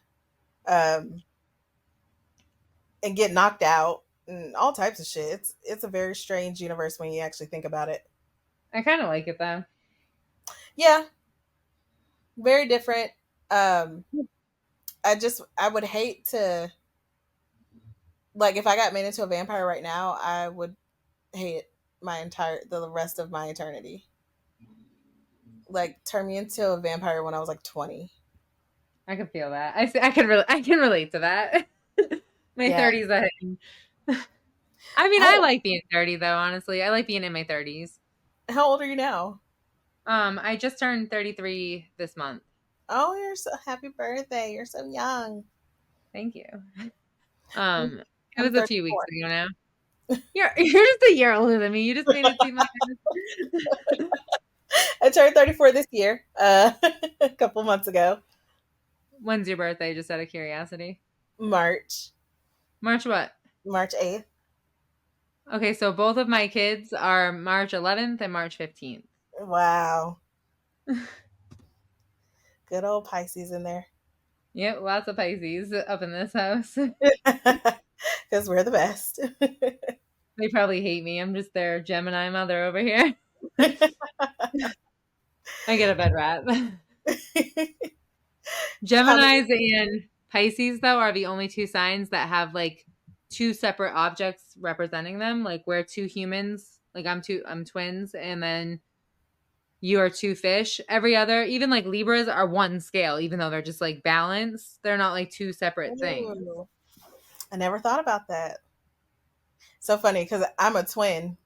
um, and get knocked out and all types of shit. It's a very strange universe when you actually think about it. I kind of like it though. Yeah, very different. Um, I would hate to like if I got made into a vampire right now, I would hate the rest of my eternity. Like turn me into a vampire when I was like 20. I can feel that. I can relate to that. My Yeah. 30s ahead. I mean, I How like being 30 though. Honestly, I like being in my 30s. how old are you now? I just turned 33 this month. Oh, you're so happy birthday. You're so young. Thank you. Um, it I'm was a few weeks 34. ago now. You're just a year older than me. You just made it seem like I turned 34 this year, a couple months ago. When's your birthday? Just out of curiosity. March. March what? March 8th. Okay, so both of my kids are March 11th and March 15th. Wow. Good old Pisces in there. Yep, lots of Pisces up in this house. Because we're the best. They probably hate me. I'm just their Gemini mother over here. I get a bad rap. How many? Geminis and Pisces, though, are the only two signs that have like two separate objects representing them. Like we're two humans. Like I'm twins, and then you are two fish. Every other, even like Libras, are one scale, even though they're just like balanced. They're not like two separate things. Ooh, I never thought about that. So funny because I'm a twin.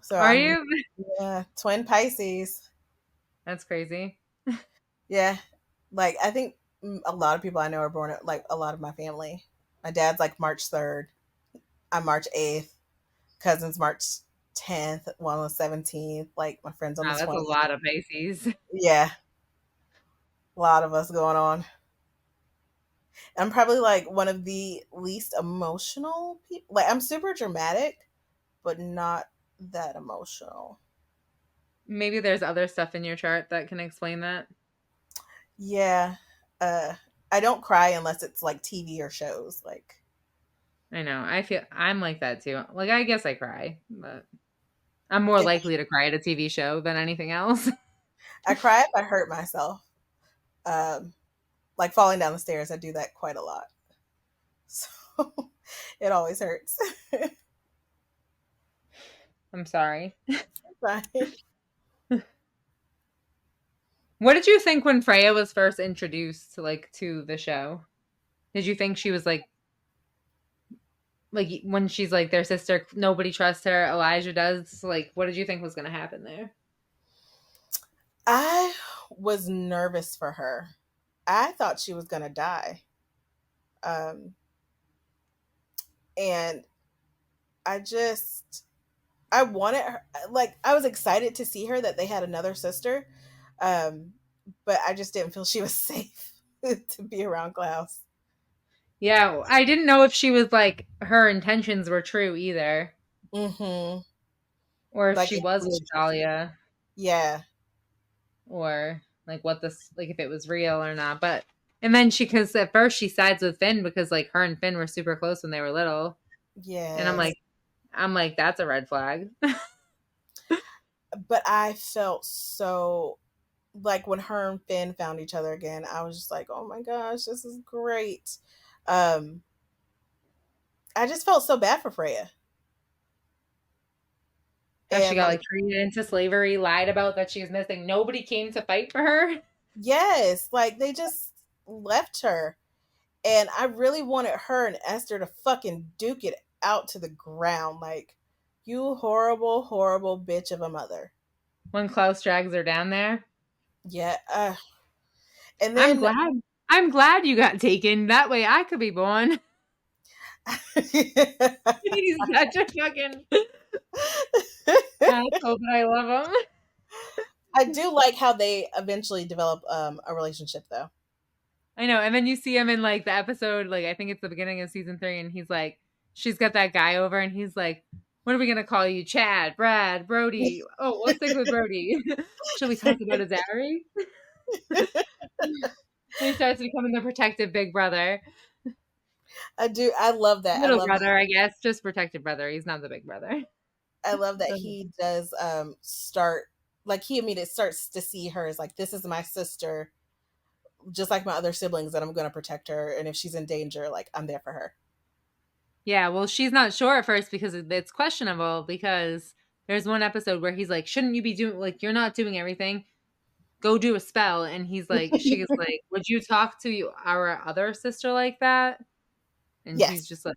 So Are I'm, you? yeah, twin Pisces. That's crazy. Yeah. Like, I think a lot of people I know are born, like, a lot of my family. My dad's like March 3rd. I'm March 8th. Cousins March 10th. One was 17th. Like, my friends on the Wow, that's a 20th. lot of Pisces. Yeah. A lot of us going on. I'm probably like one of the least emotional people. Like, I'm super dramatic, but not that emotional. Maybe there's other stuff in your chart that can explain that. Yeah. Uh, I don't cry unless it's like TV or shows. Like, I know. I feel I'm like that too. Like I guess I cry, but I'm more if likely to cry at a TV show than anything else. I cry if I hurt myself. Um, like falling down the stairs, I do that quite a lot. So it always hurts. I'm sorry. Right. What did you think when Freya was first introduced to the show? Did you think she was like when she's like their sister, nobody trusts her, Elijah does? Like what did you think was going to happen there? I was nervous for her. I thought she was going to die. Um, and I just, I wanted her, like, I was excited to see her that they had another sister. Um, but I just didn't feel she was safe to be around Klaus. Yeah, I didn't know if she was like her intentions were true either, Mm-hmm. or if Like, she was with Dahlia, yeah. or like what this like if it was real or not. But and then she because at first she sides with Finn because like her and Finn were super close when they were little, and Yes. I'm like that's a red flag. But I felt so like when her and Finn found each other again, I was just like, oh my gosh, this is great. Um, I just felt so bad for Freya. How she And got like, like treated into slavery, lied about that she was missing. Nobody came to fight for her. yes, like they just left her. And I really wanted her and Esther to fucking duke it out to the ground. Like, you horrible, horrible bitch of a mother. When Klaus drags her down there. Yeah. And I'm then glad. I'm glad you got taken. That way I could be born. He's such a fucking asshole, but I love him. I do like how they eventually develop a relationship, though. I know. And then you see him in like the episode, like I think it's the beginning of season 3, and he's like, she's got that guy over, and he's like, "What are we gonna call you? Chad, Brad, Brody? Oh, we'll stick with Brody." Shall we talk about his diary? He starts becoming the protective big brother, I do. I love that. little brother, I guess, just protective brother. He's not the big brother. I love that he does start, like, he immediately starts to see her as like, this is my sister, just like my other siblings, that I'm going to protect her, and if she's in danger, like, I'm there for her. Yeah, well, she's not sure at first because it's questionable because there's one episode where he's like, "Shouldn't you be doing like you're not doing everything? Go do a spell." And she's like, "Would you talk to our other sister like that?" And he's Yes. just like,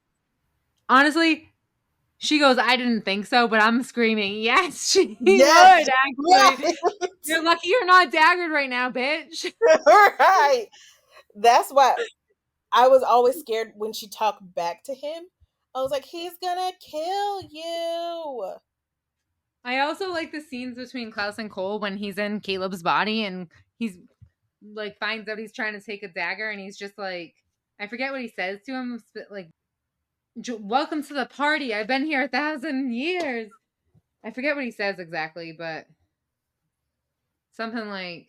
honestly, she goes, "I didn't think so," but I'm screaming, "Yes, she Yes. would actually." Yes. You're lucky you're not daggered right now, bitch. Right. That's why I was always scared when she talked back to him. I was like, he's gonna kill you. I also like the scenes between Klaus and Cole when he's in Caleb's body and he's like finds out he's trying to take a dagger and he's just like, I forget what he says to him, like, welcome to the party. I've been here 1,000 years. I forget what he says exactly, but something like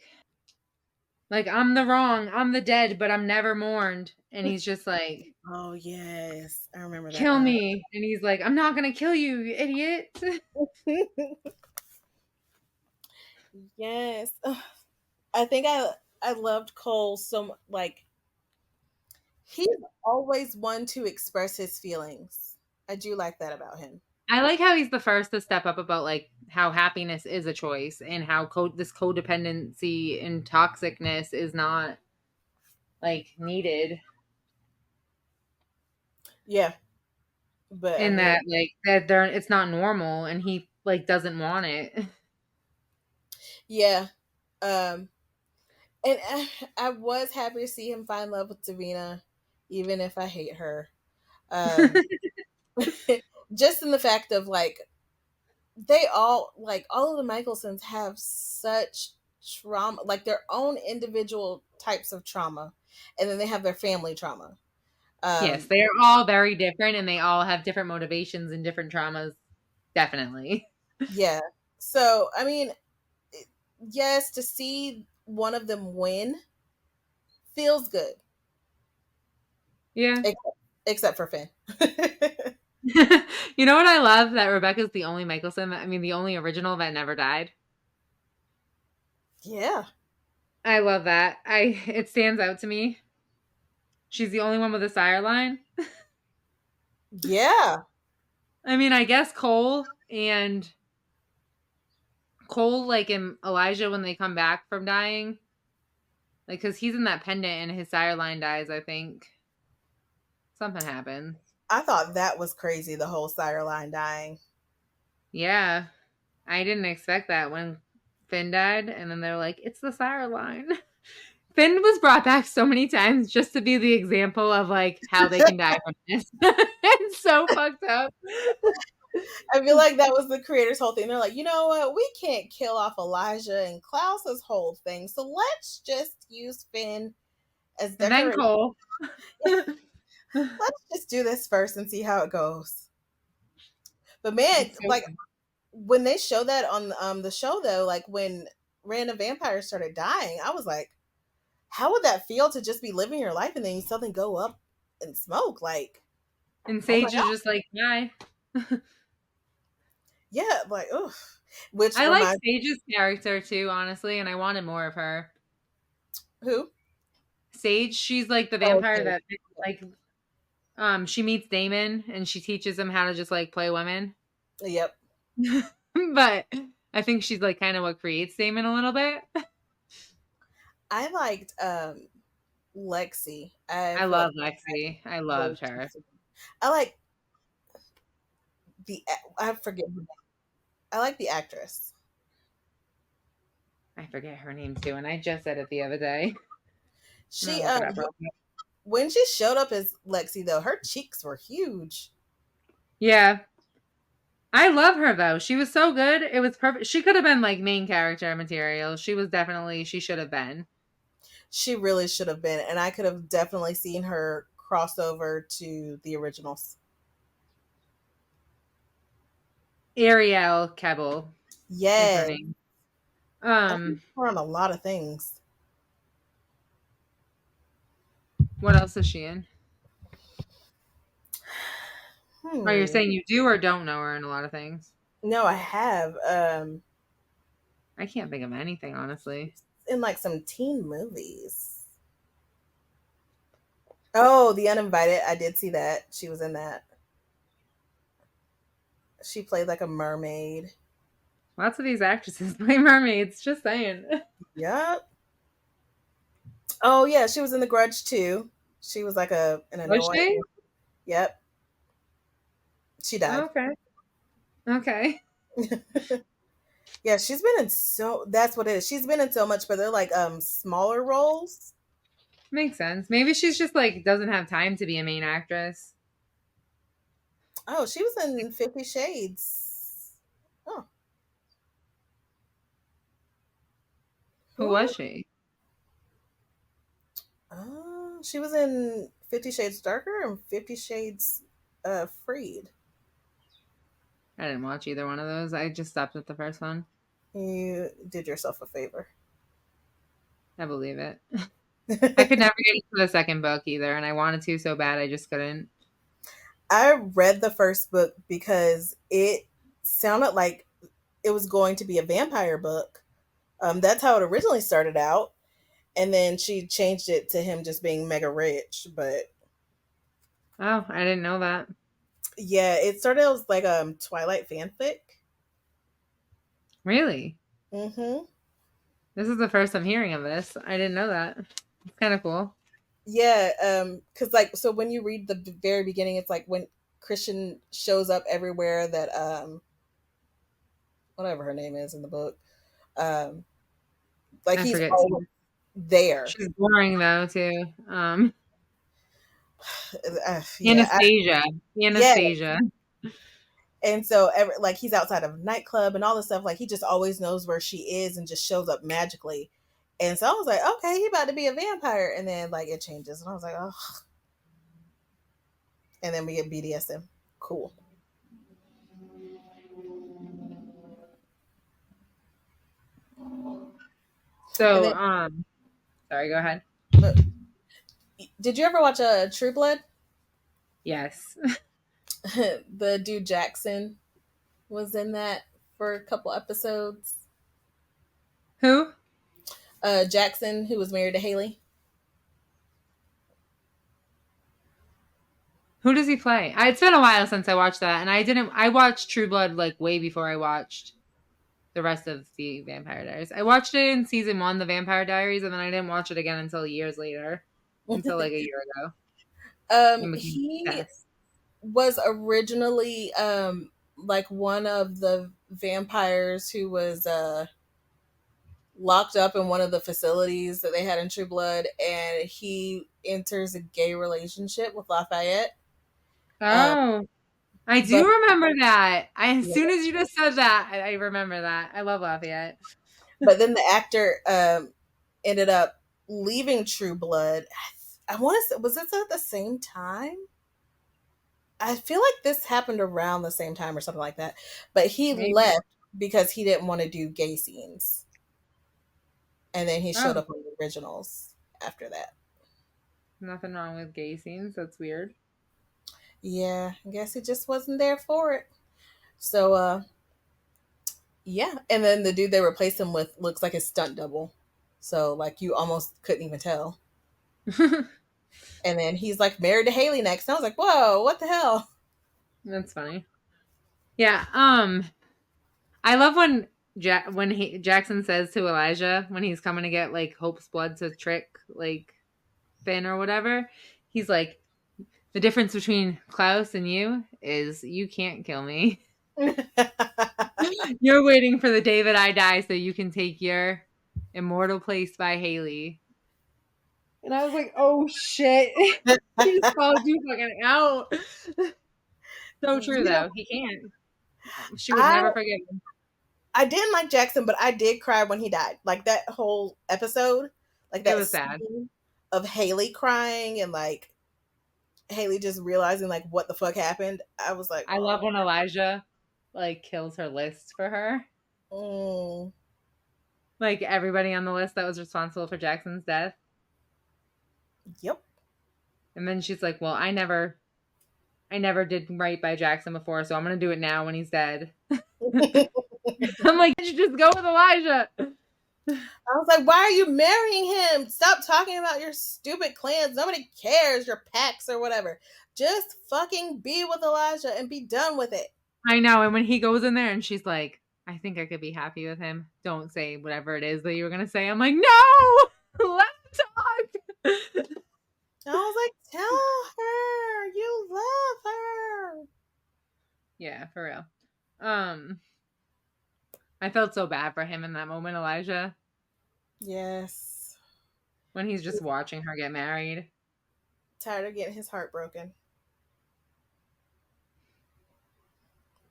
I'm the dead, but I'm never mourned. And he's just like, Oh yes, I remember that kill line. me. And he's like, I'm not gonna kill you, you idiot. Yes. Ugh. I think I loved Cole like he's always one to express his feelings. I do like that about him. I like how he's the first to step up about like how happiness is a choice and how this codependency and toxicness is not like needed. Yeah, but I In mean, that like that they're it's not normal and he like doesn't want it. yeah. Um, and I was happy to see him find love with Davina, even if I hate her. Um, just in the fact of like they all of the Mikaelsons have such trauma, like their own individual types of trauma, and then they have their family trauma. Yes, Um, they are all very different and they all have different motivations and different traumas. Definitely. yeah. So I mean, yes, to see one of them win feels good, Yeah. except for Finn. You know what I love? That Rebecca's the only Mikaelson, I mean the only original that never died. Yeah, I love that. It stands out to me. She's the only one with a sire line. yeah. I mean, I guess Cole, like in Elijah, when they come back from dying, like, because he's in that pendant and his sire line dies, I think. Something happens. I thought that was crazy. The whole Sire line dying. Yeah. I didn't expect that when Finn died, and then they're like, it's the sire line. Finn was brought back so many times just to be the example of, like, how they can die from this. It's so fucked up. I feel like that was the creators' whole thing. They're like, you know what? We can't kill off Elijah and Klaus's whole thing, so let's just use Finn as And then decoration. Cole. Let's just do this first and see how it goes. But man, It's so like when they show that on the show though, like when random vampires started dying, I was like, how would that feel to just be living your life and then you suddenly go up in smoke? Like, And oh my Sage is god, just like, bye. yeah, like, oof. Which I like reminds Sage's character too, honestly, and I wanted more of her. who? Sage, she's like the Oh, vampire okay. that like she meets Damon and she teaches him how to just like play women. Yep. But I think she's like kind of what creates Damon a little bit. I liked Lexi. I I feel like love Lexi. I loved her. I like the I forget her name. I like the actress. I forget her name too, and I just said it the other day. I'm gonna She look it up real quick. when she showed up as Lexi though, her cheeks were huge. Yeah. I love her though. She was so good. It was perfect. She could have been like main character material. She should have been. She really should have been, and I could have definitely seen her cross over to the originals. Ariel Kebble is her Yes, name. I think her on a lot of things. What else is she in? Or you're Hmm. saying you do or don't know her in a lot of things? No, I have. I can't think of anything, honestly. In like some teen movies. Oh, The Uninvited. I did see that. She was in that. She played like a mermaid. Lots of these actresses play mermaids, just saying. Yep. Oh yeah, she was in The Grudge too. She was like an Was annoying. she? Yep. She died. Okay. Okay. Yeah, she's been in so that's what it is. She's been in so much, but they're like smaller roles. Makes sense. Maybe she's just like doesn't have time to be a main actress. Oh, she was in 50 Shades. Oh. Who was she? She was in 50 Shades Darker and 50 Shades Freed. I didn't watch either one of those. I just stopped at the first one. You did yourself a favor. I believe it. I could never get into the second book either, and I wanted to so bad I just couldn't. I read the first book because it sounded like it was going to be a vampire book. That's how it originally started out. And then she changed it to him just being mega rich. But Oh, I didn't know that. yeah, it started as like Twilight fanfic. Really? Mm-hmm. This is the first I'm hearing of this. I didn't know that. It's kind of cool. Yeah, because like so when you read the very beginning, it's like when Christian shows up everywhere that whatever her name is in the book, like I he's forget too. always there. She's boring though too. Yeah, yeah. Anastasia. And so like he's outside of a nightclub and all this stuff. Like he just always knows where she is and just shows up magically. And so I was like, okay, he about to be a vampire. And then like it changes, and I was like, oh. And then we get BDSM. Cool. And So, then, sorry, go ahead. did you ever watch True Blood? Yes. The dude Jackson was in that for a couple episodes. Who? Jackson, who was married to Haley. Who does he play? It's been a while since I watched that, and I watched True Blood like way before I watched the rest of the Vampire Diaries. I watched it in season 1, the Vampire Diaries, and then I didn't watch it again until years later, until like a year ago. And became He obsessed. was originally like one of the vampires who was locked up in one of the facilities that they had in True Blood, and he enters a gay relationship with Lafayette. Oh, I do But remember that. As yeah. soon as you just said that, I remember that. I love Lafayette. But then the actor ended up leaving True Blood. I want to say, was this at the same time? I feel like this happened around the same time or something like that. But he Maybe. left because he didn't want to do gay scenes. And then he showed Oh, up on the originals after that. nothing wrong with gay scenes. That's weird. Yeah, I guess he just wasn't there for it. So yeah. And then the dude they replaced him with looks like a stunt double. So like you almost couldn't even tell. And then he's like married to Haley next. And I was like, whoa, what the hell? That's funny. Yeah. I love when Jackson says to Elijah when he's coming to get like Hope's blood to trick like Finn or whatever, he's like, the difference between Klaus and you is you can't kill me. You're waiting for the day that I die so you can take your immortal place by Haley. And I was like, oh shit. He just called you fucking out. So true You know, though. He can't. She would I never forgive him. I didn't like Jackson, but I did cry when he died. Like that whole episode, like It that was sad. scene of Haley crying and like Haley just realizing like what the fuck happened. I was like, I love when Elijah like kills her list for her. oh, Like everybody on the list that was responsible for Jackson's death. yep. And then she's like, well, I never did right by Jackson before, so I'm gonna do it now when he's dead. I'm like, you just go with Elijah. I was like, why are you marrying him? Stop talking about your stupid clans. Nobody cares, your packs or whatever. Just fucking be with Elijah and be done with it. I know. And when he goes in there and she's like, I think I could be happy with him. Don't say whatever it is that you were gonna say. I'm like, no, let him talk. I was like, tell her you love her. Yeah, for real. I felt so bad for him in that moment, Elijah. Yes. When he's just watching her get married. Tired of getting his heart broken.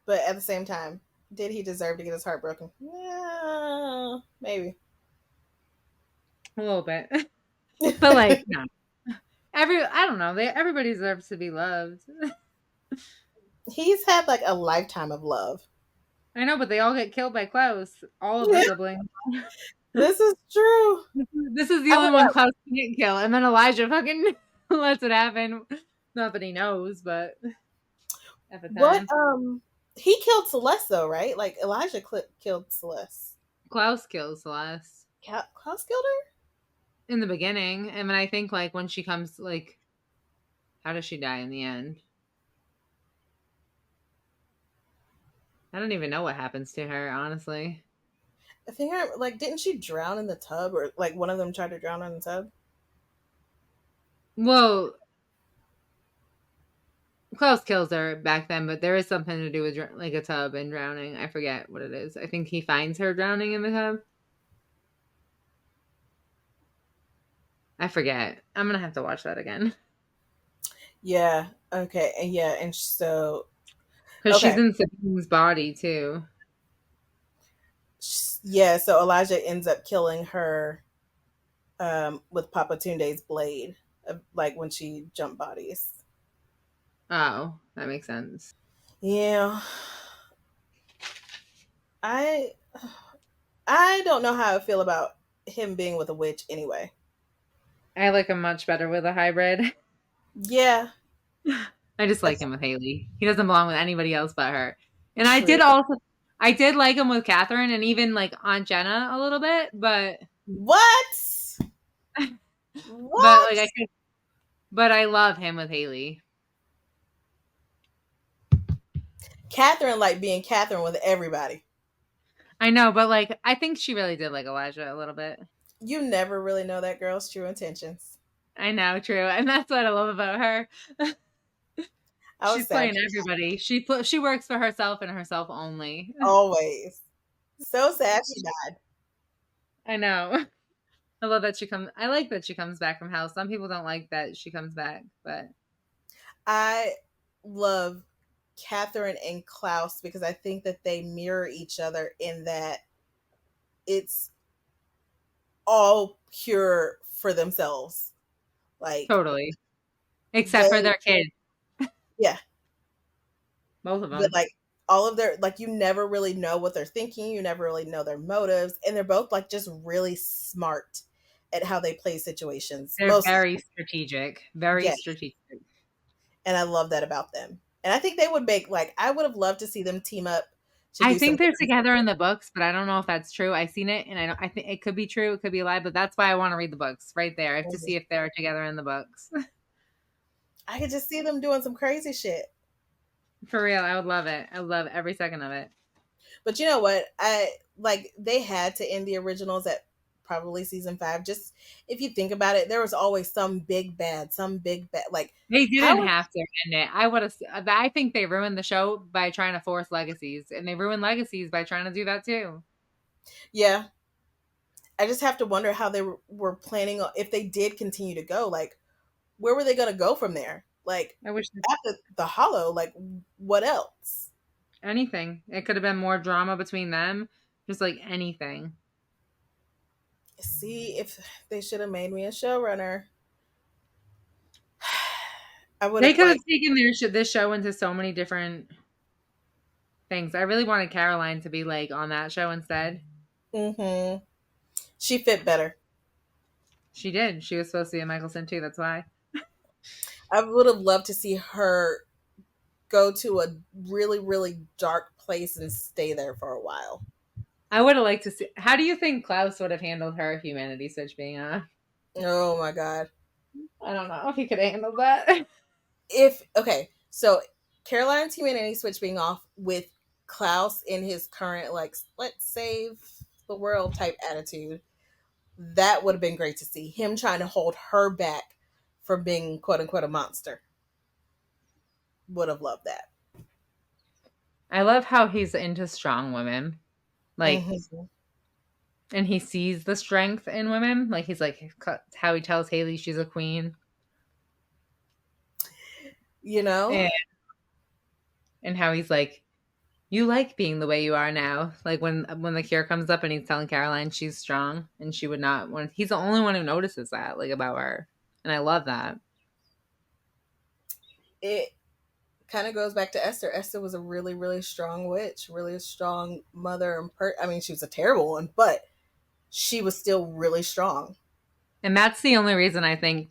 But at the same time, did he deserve to get his heart broken? Yeah, maybe. A little bit. But like, no. I don't know. Everybody deserves to be loved. He's had like a lifetime of love. I know, but they all get killed by Klaus. All of the siblings. This is true. This is the I only would one have, Klaus can't kill, and then Elijah fucking lets it happen. Not that he knows, but at the what time, he killed Celeste though, right? Like Elijah killed Celeste. Klaus kills Celeste Klaus killed her? in the beginning, and then I think like when she comes, like, how does she die in the end? I don't even know what happens to her, honestly. I think like didn't she drown in the tub, or like one of them tried to drown her in the tub? Well, Klaus kills her back then, but there is something to do with like a tub and drowning. I forget what it is. I think he finds her drowning in the tub. I forget. I'm gonna have to watch that again Yeah. Okay. And yeah, and so because she's okay. in Sabine's body too. Yeah, so Elijah ends up killing her with Papa Tunde's blade, like when she jump bodies. Oh, that makes sense. Yeah. I I don't know how I feel about him being with a witch anyway. I like him much better with a hybrid. Yeah. I just like That's him with Haley. He doesn't belong with anybody else but her. And true. I did like him with Catherine and even like Aunt Jenna a little bit, but What? but What? like but I love him with Haley. Catherine like being Catherine with everybody. I know, but like I think she really did like Elijah a little bit. You never really know that girl's true intentions. I know, true, and that's what I love about her. I was She's sad. playing everybody. She works for herself and herself only. Always. So sad she died. I know. I love that she comes. I like that she comes back from hell. Some people don't like that she comes back, but I love Catherine and Klaus because I think that they mirror each other in that it's all pure for themselves. Like totally. Except for they, their kid, yeah, both of but them. like all of their, like you never really know what they're thinking. You never really know their motives, and they're both like just really smart at how they play situations. They're Most, very strategic. Very yeah, strategic. and I love that about them. And I think they would make like I would have loved to see them team up to I do some think they're crazy together in shit. the books, but I don't know if that's true. I've seen it, and I think it could be true. It could be a lie, but that's why I want to read the books right there. I have to Mhm. see if they're together in the books. I could just see them doing some crazy shit. For real, I would love it. I would love every second of it. But you know what? I like they had to end the originals at probably season 5. Just if you think about it, there was always some big bad. Like They how? didn't have to end it. I would have. I think they ruined the show by trying to force legacies, and they ruined legacies by trying to do that too. Yeah, I just have to wonder how they were planning on if they did continue to go. Like where were they going to go from there? Like I wish after the Hollow, like what else? anything. It could have been more drama between them, just like anything. See if they should have made me a showrunner. I would They have could have like. taken this show into so many different things. I really wanted Caroline to be like on that show instead. Mm-hmm. She fit better. She did. She was supposed to be a Mikaelson too. That's why. I would have loved to see her go to a really, really dark place and stay there for a while. I would have liked to see. How do you think Klaus would have handled her humanity switch being on? Oh my god. I don't know if he could handle that. If okay, so Caroline's humanity switch being off with Klaus in his current like let's save the world type attitude, that would have been great to see. Him trying to hold her back from being quote unquote a monster. Would have loved that. I love how he's into strong women. Like, Mm-hmm. and he sees the strength in women. Like, he's like, how he tells Haley she's a queen. You know? And, and how he's like, You like being the way you are now. Like when the cure comes up and he's telling Caroline she's strong and she would not want. He's the only one who notices that, like about her, and I love that. It kind of goes back to Esther. Esther was a really, really strong witch, really strong mother. And I mean, she was a terrible one, but she was still really strong. And that's the only reason I think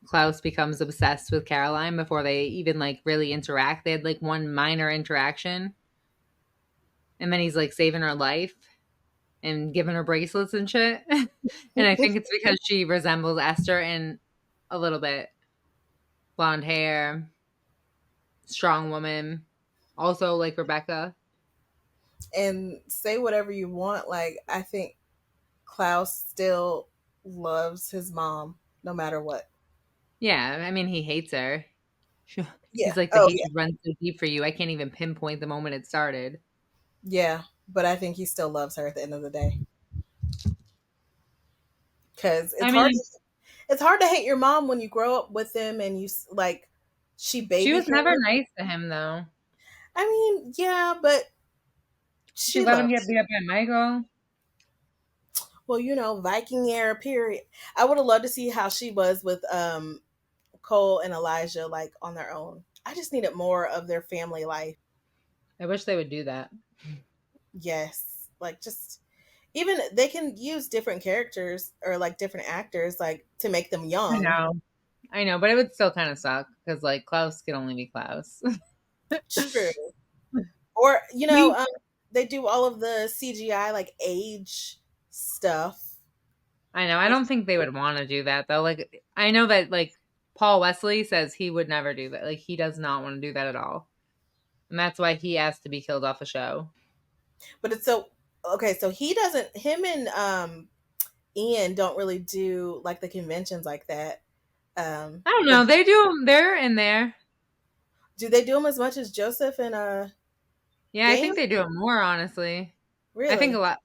Klaus becomes obsessed with Caroline before they even like really interact. They had like one minor interaction, and then he's like saving her life and giving her bracelets and shit. And I think it's because she resembles Esther in a little bit. Blonde hair, strong woman. Also like Rebecca. And say whatever you want. Like, I think Klaus still loves his mom no matter what. Yeah, I mean he hates her. Yeah. He's like the Oh, yeah. hatred runs so deep for you. I can't even pinpoint the moment it started. Yeah. But I think he still loves her at the end of the day. Because I mean, it's hard to hate your mom when you grow up with them and you like she she baby was never carried. nice to him though. I mean, yeah, but She she let him get loves. beat up by Michael. Well, Viking era period. I would have loved to see how she was with Cole and Elijah, like on their own. I just needed more of their family life. I wish they would do that. Yes, like just even they can use different characters or like different actors, like to make them I young. know. I know, but it would still kind of suck because like Klaus can only be Klaus. True. Or We, they do all of the CGI like age stuff. I know. I don't think they would want to do that though. Like I know that like Paul Wesley says he would never do that. Like he does not want to do that at all. And that's why he asked to be killed off a show. But it's so okay. So he doesn't. Him and Ian don't really do like the conventions like that. I don't But know. They do them. They're in there. do they do them as much as Joseph and Yeah, I Damon? think they do it more, honestly. I think a Really? lot.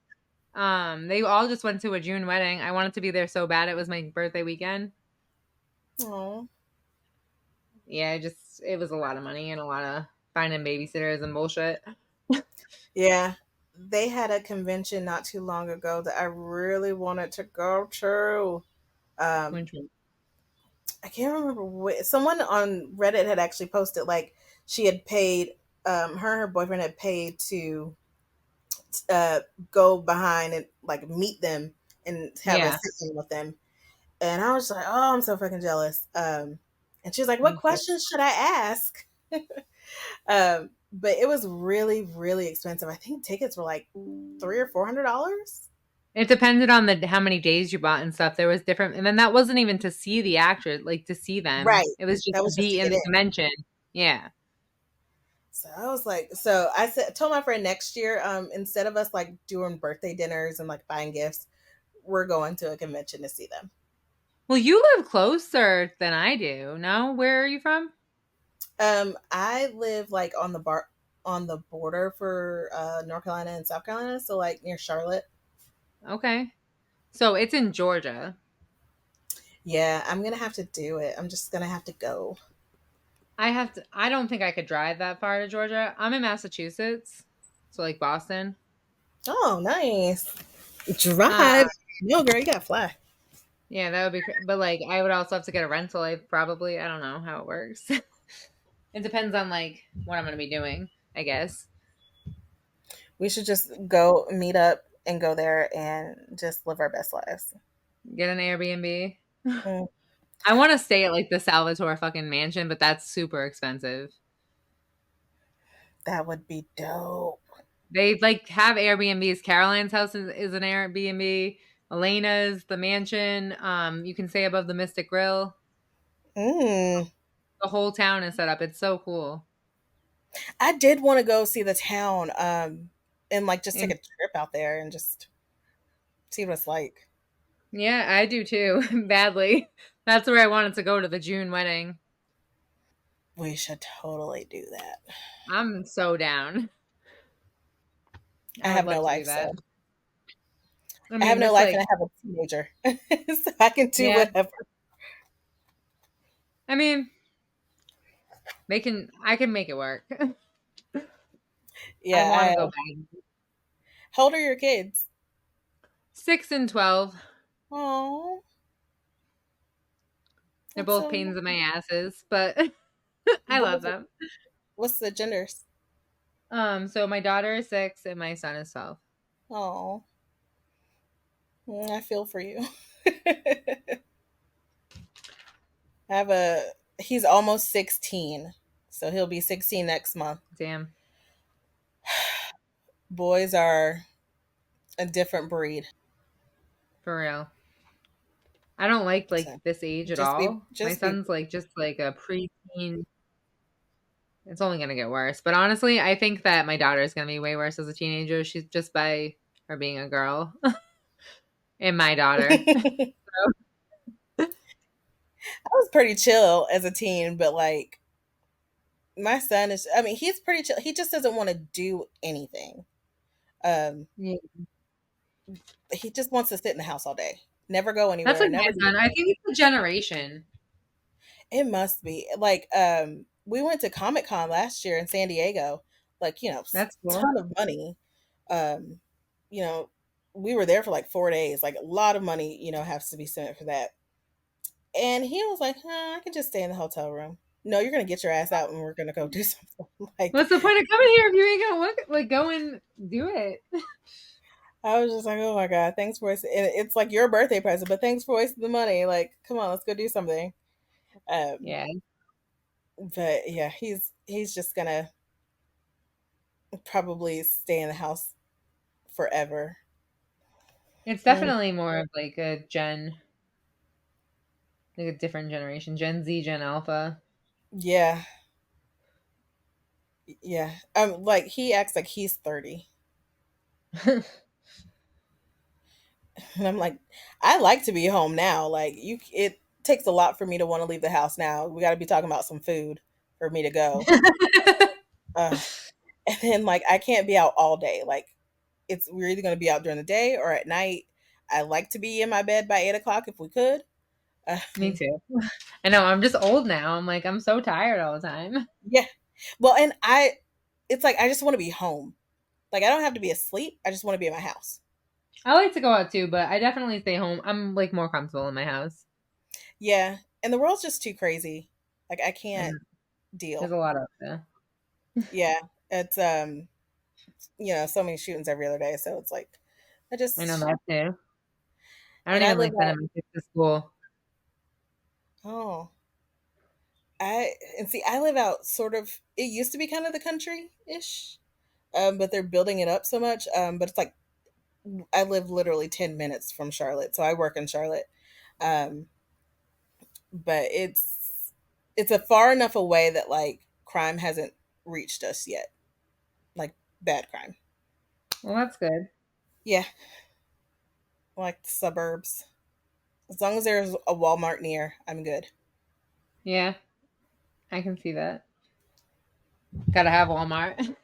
They all just went to a June wedding. I wanted to be there so bad. It was my birthday weekend. Oh, Yeah, it was a lot of money and a lot of finding babysitters and bullshit. yeah. They had a convention not too long ago that I really wanted to go to. Um, Which one? I can't remember someone on Reddit had actually posted like she had paid her and her boyfriend had paid to uh go behind and like meet them and have a Yeah, sit with them. And I was like, oh, I'm so fucking jealous. And she was like, what me too. questions should I ask? But it was really, really expensive. I think tickets were like $300 or $400. It depended on the how many days you bought and stuff. There was different, and then that wasn't even to see the actors, like to see them. Right. It was just That to was just to be in get the in. convention. Yeah. So I was like, so I said, told my friend next year, instead of us like doing birthday dinners and like buying gifts, we're going to a convention to see them. Well, you live closer than I do. No, where are you from? I live like on the border for North Carolina and South Carolina, so like near Charlotte. Okay, so it's in Georgia. Yeah, I'm gonna have to do it. I'm just gonna have to go. I have to. I don't think I could drive that far to Georgia. I'm in Massachusetts, so like Boston. Oh, nice. Uh, Drive. No, girl, you gotta fly. yeah, that would be. But like, I would also have to get a rental. I don't know how it works. It depends on like what I'm gonna be doing, I guess. We should just go meet up and go there and just live our best lives. Get an Airbnb. Mm, I want to stay at like the Salvatore fucking mansion, but that's super expensive. that would be dope. They like have Airbnbs. Caroline's house is an Airbnb. Elena's the mansion. You can stay above the Mystic Grill. Mm. The whole town is set up. It's so cool. I did want to go see the town, and like just take a And trip out there and just see what it's like. yeah, I do too. Badly. That's where I wanted to go to the June wedding. We should totally do that. I'm so down. I I would have no love to do life, that. so I I have mean, no this life, like and I have a teenager, so I can do yeah. whatever. I mean, I can make it work. I Yeah. want to go back. How old are your kids? 6 and 12. Oh, They're that's both so pains in my nice. asses, but I What love was it? them. What's the genders? So my daughter is 6 and my son is 12. Oh, I feel for you. I have a. He's almost 16, so he'll be 16 next month. Damn, Boys are a different breed. for real. I don't like So this age at just be all. My just be son's like just like a preteen. It's only gonna get worse. But honestly, I think that my daughter is gonna be way worse as a teenager. She's just by her being a girl and my daughter. I was pretty chill as a teen, but like my son is, I mean, he's pretty chill. He just doesn't want to do anything. Um Yeah. he just wants to sit in the house all day. Never go That's anywhere, like my never do son. I anything. think it's a generation. It must be. Like we went to Comic-Con last year in San Diego. Like, That's cool. ton of money. Um you know, we were there for like 4 days. Like a lot of money, has to be spent for that. And he was like, I can just stay in the hotel room. No, you're gonna get your ass out and we're gonna go do something. Like What's the point of coming here if you ain't gonna look like go and do it? I was just like, oh my god, thanks for wasting. And it's like your birthday present, but thanks for wasting the money. Like, come on, let's go do something. Um, Yeah, but yeah, he's just gonna probably stay in the house forever. it's Mm, definitely more of like a different generation, Gen Z, Gen Alpha. yeah, yeah. Like he acts like he's 30, and I'm like, I like to be home now. Like it takes a lot for me to want to leave the house now. We got to be talking about some food for me to go. Uh, and then like I can't be out all day. Like we're either going to be out during the day or at night. I like to be in my bed by 8 o'clock if we could. Me too. I know. I'm just old now. I'm like I'm so tired all the time. Yeah. Well, and it's like I just want to be home. Like I don't have to be asleep. I just want to be in my house. I like to go out too, but I definitely stay home. I'm like more comfortable in my house. Yeah. And the world's just too crazy. Like I I can't know. There's deal. a lot of there. Yeah. It's so many shootings every other day. So it's like I I know just that too. I don't and I even live like out. sending my kids to school. Oh, I live out sort of. It used to be kind of the country ish, but they're building it up so much. But it's like I live literally 10 minutes from Charlotte, so I work in Charlotte. Um, but it's a far enough away that like crime hasn't reached us yet, like bad crime. Well, that's good. Yeah, like the suburbs. As long as there's a Walmart near, I'm good. Yeah, I can see that. Gotta have Walmart.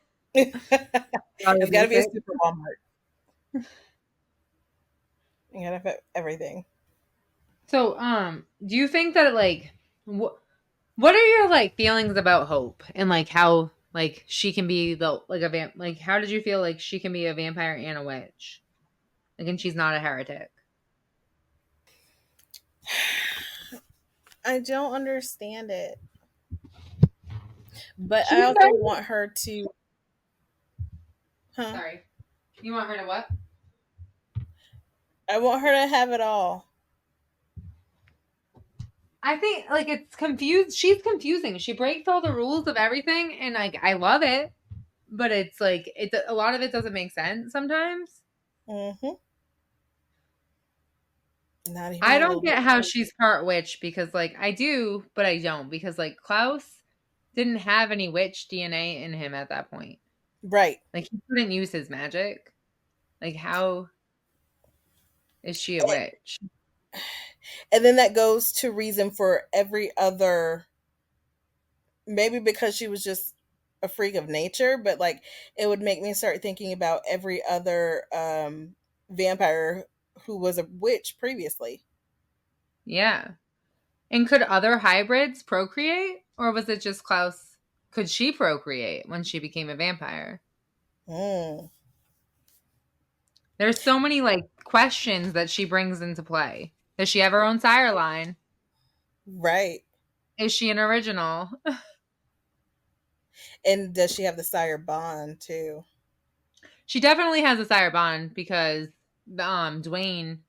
All the It's got to be a basics. super Walmart. You gotta have everything. So, do you think that what are your like feelings about Hope and like how like she can be the like a like how did you feel like she can be a vampire and a witch? Like, and she's not a heretic. I don't understand it, but I She's also very want her to. Huh? sorry. You want her to what? I want her to have it all. I think like it's confused. She's confusing. She breaks all the rules of everything, and like I love it, but it's like it. A lot of it doesn't make sense sometimes. Mm-hmm. Not even I a don't little get bit. how she's part witch because like I do, but I don't because like Klaus didn't have any witch DNA in him at that point. Right. Like he couldn't use his magic. Like how is she a witch? And then that goes to reason for every other, maybe because she was just a freak of nature, but like it would make me start thinking about every other vampire who was a witch previously. Yeah. And could other hybrids procreate? Or was it just Klaus? Could she procreate when she became a vampire? Mm. There's so many like questions that she brings into play. Does she have her own sire line? Right. Is she an original? And does she have the sire bond too? She definitely has a sire bond because Dwayne,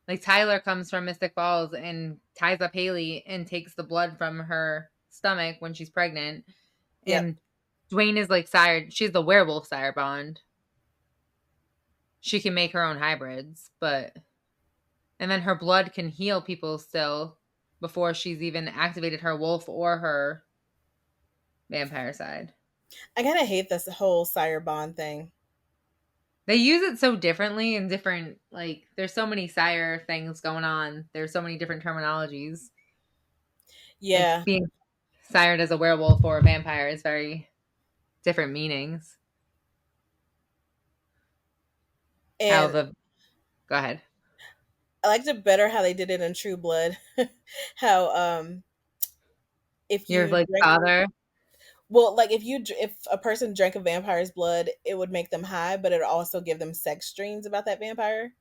like Tyler comes from Mystic Falls and ties up Haley and takes the blood from her stomach when she's pregnant. Yep. And Dwayne is like sire, she's the werewolf sire bond. She can make her own hybrids, but and then her blood can heal people still before she's even activated her wolf or her vampire side. I kind of hate this whole sire bond thing. They use it so differently in different, like, there's so many sire things going on. There's so many different terminologies. Like, Yeah. being sired as a werewolf or a vampire is very different meanings. How And the, go ahead. I liked it better how they did it in True Blood. How if Your, you like, drink, father. well, like if a person drank a vampire's blood, it would make them high, but it would also give them sex dreams about that vampire.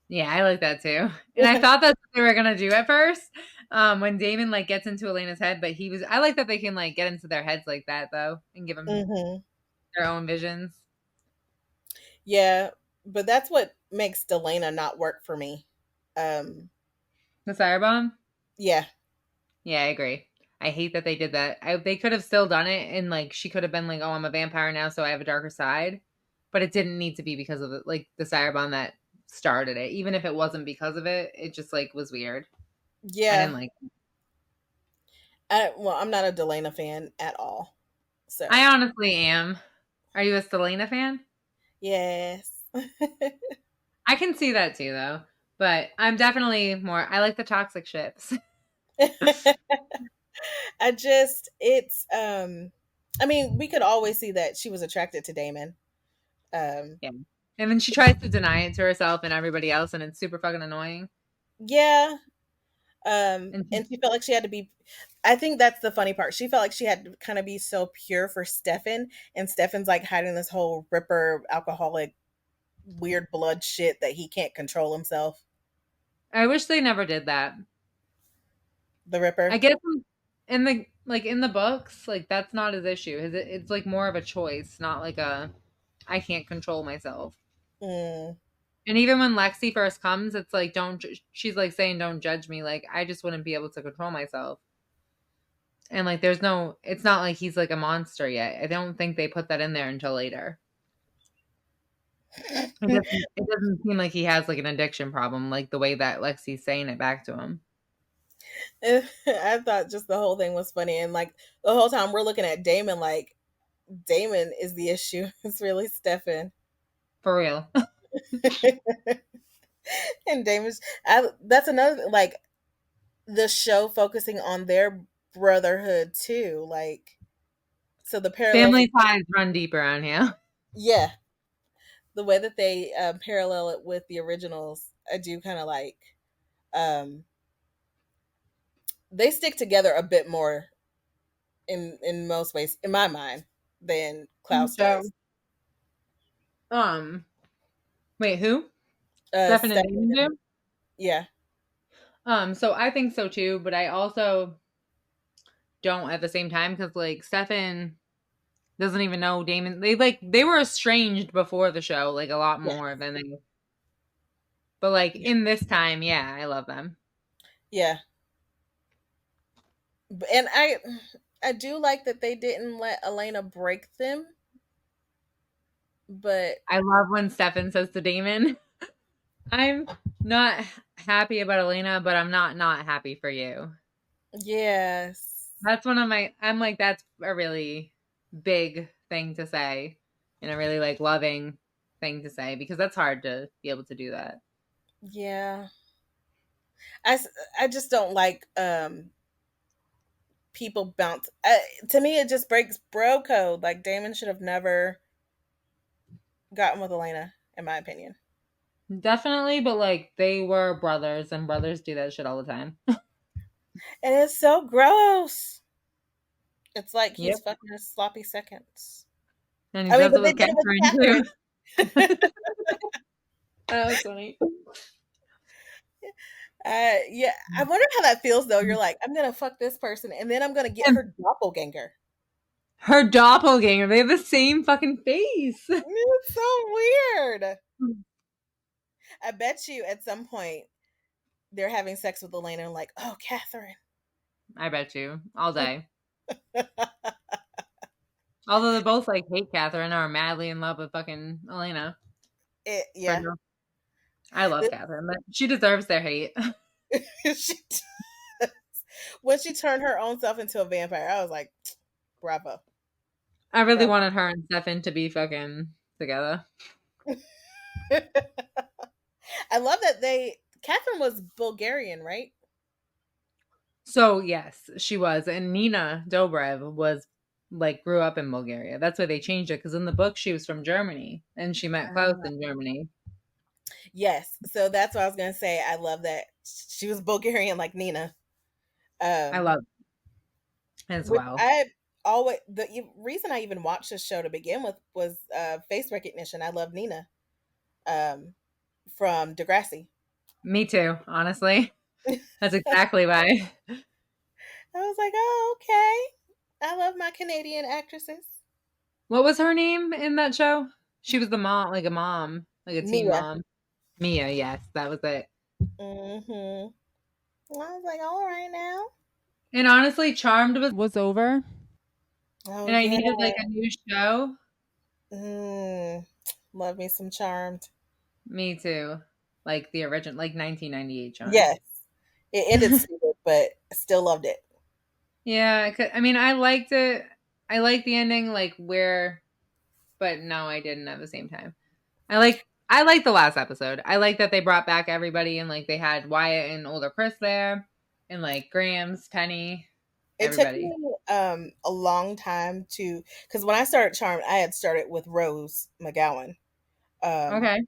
Yeah, I like that too. And I thought that's what they were gonna do at first, when Damon like gets into Elena's head. But he was. I like that they can like get into their heads like that though, and give them Hmm. their own visions. Yeah, but that's what makes Delana not work for me. Um, The Cirebomb. yeah, Yeah, I agree. I hate that they did that. They could have still done it, and like she could have been like, "Oh, I'm a vampire now, so I have a darker side," but it didn't need to be because of like the Cirebomb that started it. Even if it wasn't because of it, it just like was weird. I yeah. didn't like. Well, I'm not a Delana fan at all. So I honestly am. Are you a Selena fan? yes. I can see that too, though. But I'm definitely more. I like the toxic ships. I just it's I mean, we could always see that she was attracted to Damon. Um Yeah. And then she tries to deny it to herself and everybody else, and it's super fucking annoying. yeah. And And she felt like she had to be, I think that's the funny part. She felt like she had to kind of be so pure for Stefan, and Stefan's like hiding this whole ripper alcoholic weird blood shit that he can't control himself. I wish they never did that. The I ripper. guess in the like in the books, like that's not his issue. It's like more of a choice, not like a I can't control myself. Mm. And even when Lexi first comes, it's like she's like saying don't judge me. Like I just wouldn't be able to control myself. And like there's no it's not like he's like a monster yet. I don't think they put that in there until later. It doesn't seem like he has like an addiction problem, like the way that Lexi's saying it back to him. I thought just the whole thing was funny, and like the whole time we're looking at Damon like Damon is the issue. It's really Stefan. For real. And Damon's that's another like the show focusing on their brotherhood too, like so the parallels, Family ties run deep around here. yeah, the way that they parallel it with the originals, I do kind of like. um they stick together a bit more in most ways in my mind than Klaus So, does. um, wait, who? Stefan and Stefan, Damon do? yeah, So I think so too, but I also don't at the same time because like Stefan doesn't even know Damon. They were estranged before the show, like a lot yeah, more than they. But like in this time, yeah, I love them. yeah. And I do like that they didn't let Elena break them, but I love when Stefan says to Damon, "I'm not happy about Elena, but I'm not happy for you." yes, That's one of my. I'm like that's a really big thing to say, and a really like loving thing to say because that's hard to be able to do that. yeah. I I just don't like people bounce. To me, it just breaks bro code. Like Damon should have never gotten with Elena, in my opinion. Definitely, but like they were brothers, and brothers do that shit all the time. And it's so gross. It's like he's Yep. fucking his sloppy seconds. And he I mean, does but it they with did it with Catherine Catherine. too. That was funny. Yeah, I wonder how that feels though. You're like, I'm gonna fuck this person, and then I'm gonna get And her doppelganger. her doppelganger. They have the same fucking face. It's so weird. I bet you at some point they're having sex with Elena and like, oh, Catherine. I bet you all day. Although they both like hate Catherine or are madly in love with fucking Elena. Yeah. I love Catherine, but she deserves their hate. She does. When she turned her own self into a vampire, I was like, bravo. I really Bravo. wanted her and Stefan to be fucking together. I love that Catherine was Bulgarian, right? So yes, she was, and Nina Dobrev was like grew up in Bulgaria. That's why they changed it because in the book she was from Germany and she met Klaus Ah. in Germany. Yes. So that's what I was gonna say. I love that she was Bulgarian like Nina. I Um, love as which well. I always reason I even watched this show to begin with was face recognition. I love Nina um, from Degrassi. Me too, honestly. That's exactly why. I was like, oh, okay. I love my Canadian actresses. What was her name in that show? She was the mom, like a teen Mia. mom. Mia, yes, that was it. Mm-hmm. I was like, all right now. And honestly, Charmed was over, Oh and I yeah. needed like a new show. Mm, love me some Charmed. Me too. Like the original, like 1998 Charmed. Yes. It ended stupid, but I still loved it. Yeah, I mean, I liked it. I liked the ending, like where, but no, I didn't at the same time. I like the last episode. I like that they brought back everybody and like they had Wyatt and older Chris there, and like Grams, Penny, It took everybody. me a long time to because when I started Charmed, I had started with Rose McGowan. Um, Okay.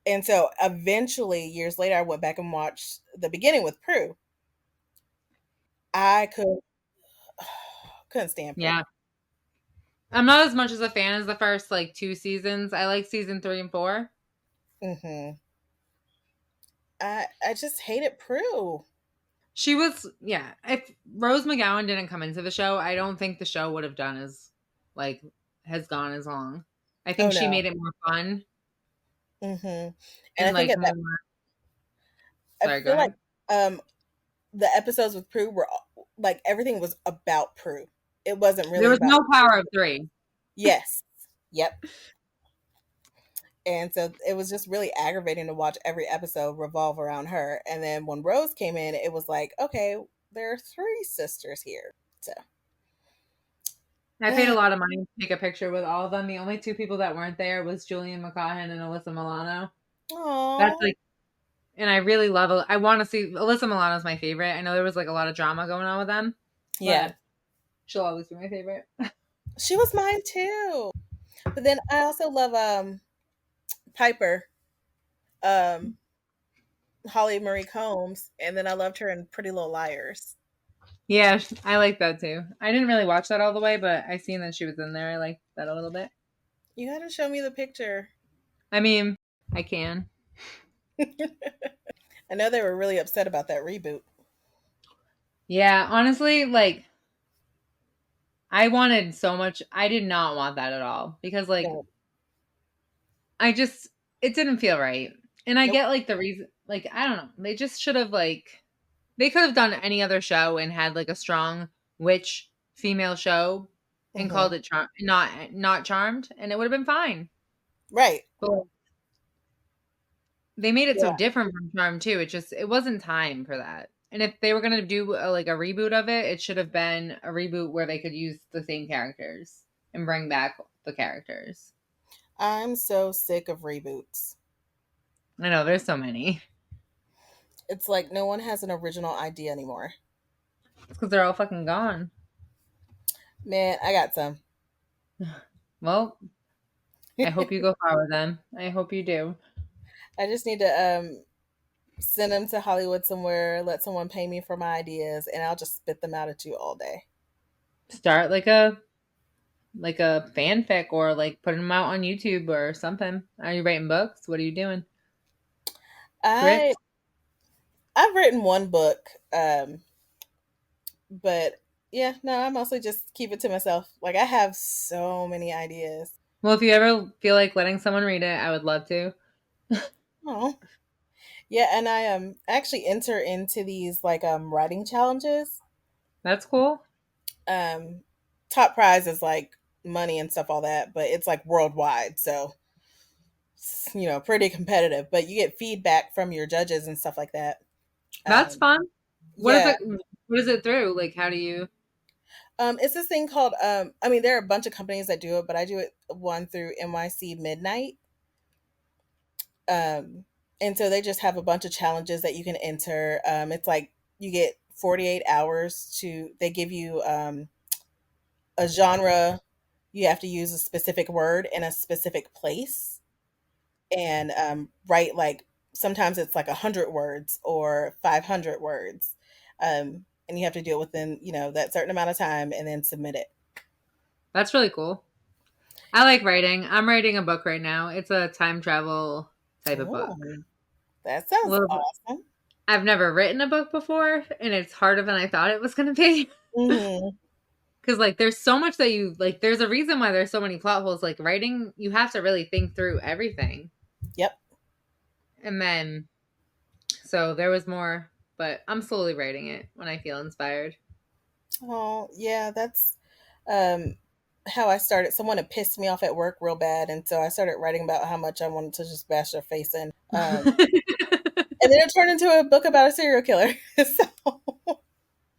and so eventually, years later, I went back and watched the beginning with Prue. I couldn't stand Prue. Yeah. I'm not as much as a fan as the first like two seasons. I like season 3 and 4. Hmm. I just hated Prue. She was, yeah. If Rose McGowan didn't come into the show, I don't think the show would have done as, like, has gone as long. I Oh think she no. made it more fun Hmm. And I and, think like, at that, more. I Sorry, go feel like ahead. um, the episodes with Prue were like everything was about Prue. It wasn't There really was about no Power of Three. yes. Yep. And so it was just really aggravating to watch every episode revolve around her. And then when Rose came in, it was like, okay, there are three sisters here. So, I paid a lot of money to take a picture with all of them. The only two people that weren't there was Julian McCahan and Alyssa Milano. That's oh, like, and I really love. I want to see Alyssa Milano's my favorite. I know there was like a lot of drama going on with them, yeah, but she'll always be my favorite. she was mine too. But then I also love Piper, um, Holly Marie Combs, and then I loved her in Pretty Little Liars. Yeah, I like that too. I didn't really watch that all the way, but I seen that she was in there. I liked that a little bit. You got to show me the picture. I mean, I can. I know they were really upset about that reboot. Yeah, honestly, like I wanted so much. I did not want that at all because like No, I just it didn't feel right. And I nope. get like the reason like I don't know. They just should have like they could have done any other show and had like a strong witch female show and Hmm. called it not Charmed and it would have been fine. Right. But they made it so Yeah. different from Charm too. It wasn't time for that. And if they were gonna do like a reboot of it, it should have been a reboot where they could use the same characters and bring back the characters. I'm so sick of reboots. I know there's so many. It's like no one has an original idea anymore. It's because they're all fucking gone. Man, I got some. Well, I hope you go far with them. I hope you do. I just need to send them to Hollywood somewhere, let someone pay me for my ideas, and I'll just spit them out at you all day. Start like a like a fanfic or like putting them out on YouTube or something? Are you writing books? What are you doing? I Scripts? I've written one book, but yeah, no, I mostly just keep it to myself. Like I have so many ideas. Well, if you ever feel like letting someone read it, I would love to. Oh, yeah, and I actually enter into these like writing challenges. That's cool. Um, top prize is like money and stuff, all that, but it's like worldwide, so pretty competitive. But you get feedback from your judges and stuff like that. That's Um, fun. What is yeah, it? What is it through? Like, how do you? it's this thing called. I mean, there are a bunch of companies that do it, but I do it one through NYC Midnight. Um, and so they just have a bunch of challenges that you can enter. It's like you get 48 hours to. They give you a genre. You have to use a specific word in a specific place, and write like sometimes it's like 100 words or 500 words, and you have to do it within that certain amount of time and then submit it. That's really cool. I like writing. I'm writing a book right now. It's a time travel type of Oh, book. that A sounds little bit. awesome. I've never written a book before, and it's harder than I thought it was going to be. Hmm. Because like, there's so much that you like. There's a reason why there's so many plot holes. Like writing, you have to really think through everything, Yep. and then so there was more. But I'm slowly writing it when I feel inspired. Oh, yeah, that's um how I started. Someone had pissed me off at work real bad, and so I started writing about how much I wanted to just bash their face in. And then it turned into a book about a serial killer. So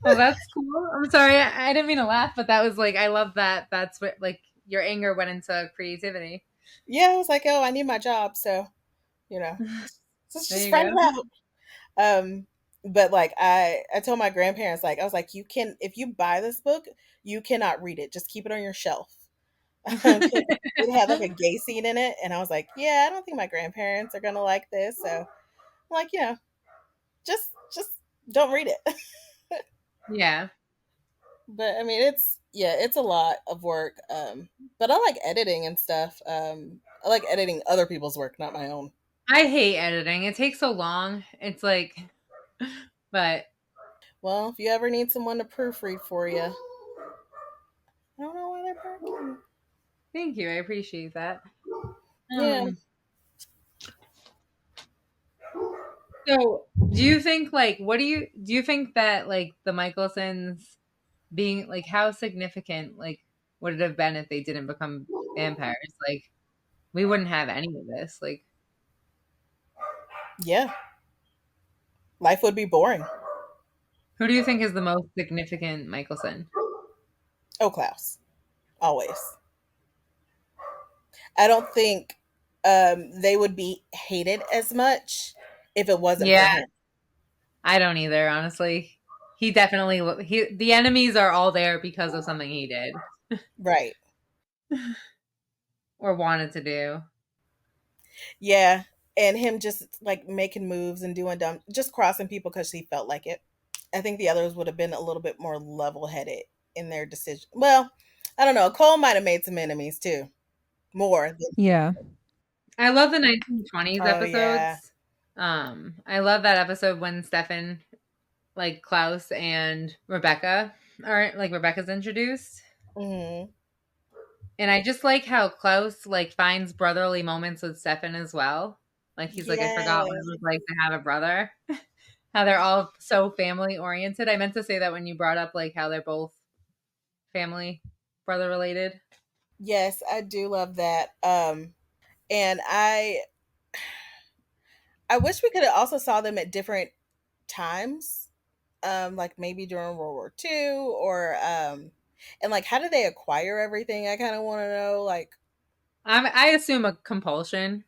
Oh, that's cool. I'm sorry. I didn't mean to laugh, but that was like, I love that. That's what, like, your anger went into creativity. yeah, I was like, oh, I need my job, so you know, let's There just you write it go. out. But like I told my grandparents, like I was like, you can if you buy this book, you cannot read it. Just keep it on your shelf. 'Cause it had like a gay scene in it, and I was like, yeah, I don't think my grandparents are gonna like this. So I'm like, just don't read it. Yeah. But I mean, it's a lot of work. But I like editing and stuff. I like editing other people's work, not my own. I hate editing. It takes so long. It's like, but Well, if you ever need someone to proofread for you, I don't know why they're barking. thank you. I appreciate that. Yeah. Um, so do you think like, do you think that like the Mikaelsons being like, how significant like would it have been if they didn't become vampires? Like, we wouldn't have any of this. Like, Yeah, life would be boring. who do you think is the most significant Mikaelson? Oh, Klaus, always. I don't think they would be hated as much if it wasn't for Yeah, him. I don't either, honestly. He definitely the enemies are all there because of something he did Right. or wanted to do. Yeah. And him just like making moves and doing dumb, just crossing people because he felt like it. I think the others would have been a little bit more level headed in their decision. Well, I don't know. Cole might have made some enemies too, more than. Yeah. I love the 1920s Oh, yeah. episodes. I love that episode when Stefan, like Klaus and Rebecca are like Rebecca's introduced. Hmm. And I just like how Klaus like finds brotherly moments with Stefan as well. Like he's like, I forgot what it Yes. was like to have a brother. How they're all so family oriented. I meant to say that when you brought up like how they're both family brother related. Yes, I do love that. And I wish we could have also saw them at different times, like maybe during World War II or and like how did they acquire everything? I kind of want to know. Like, I assume a compulsion.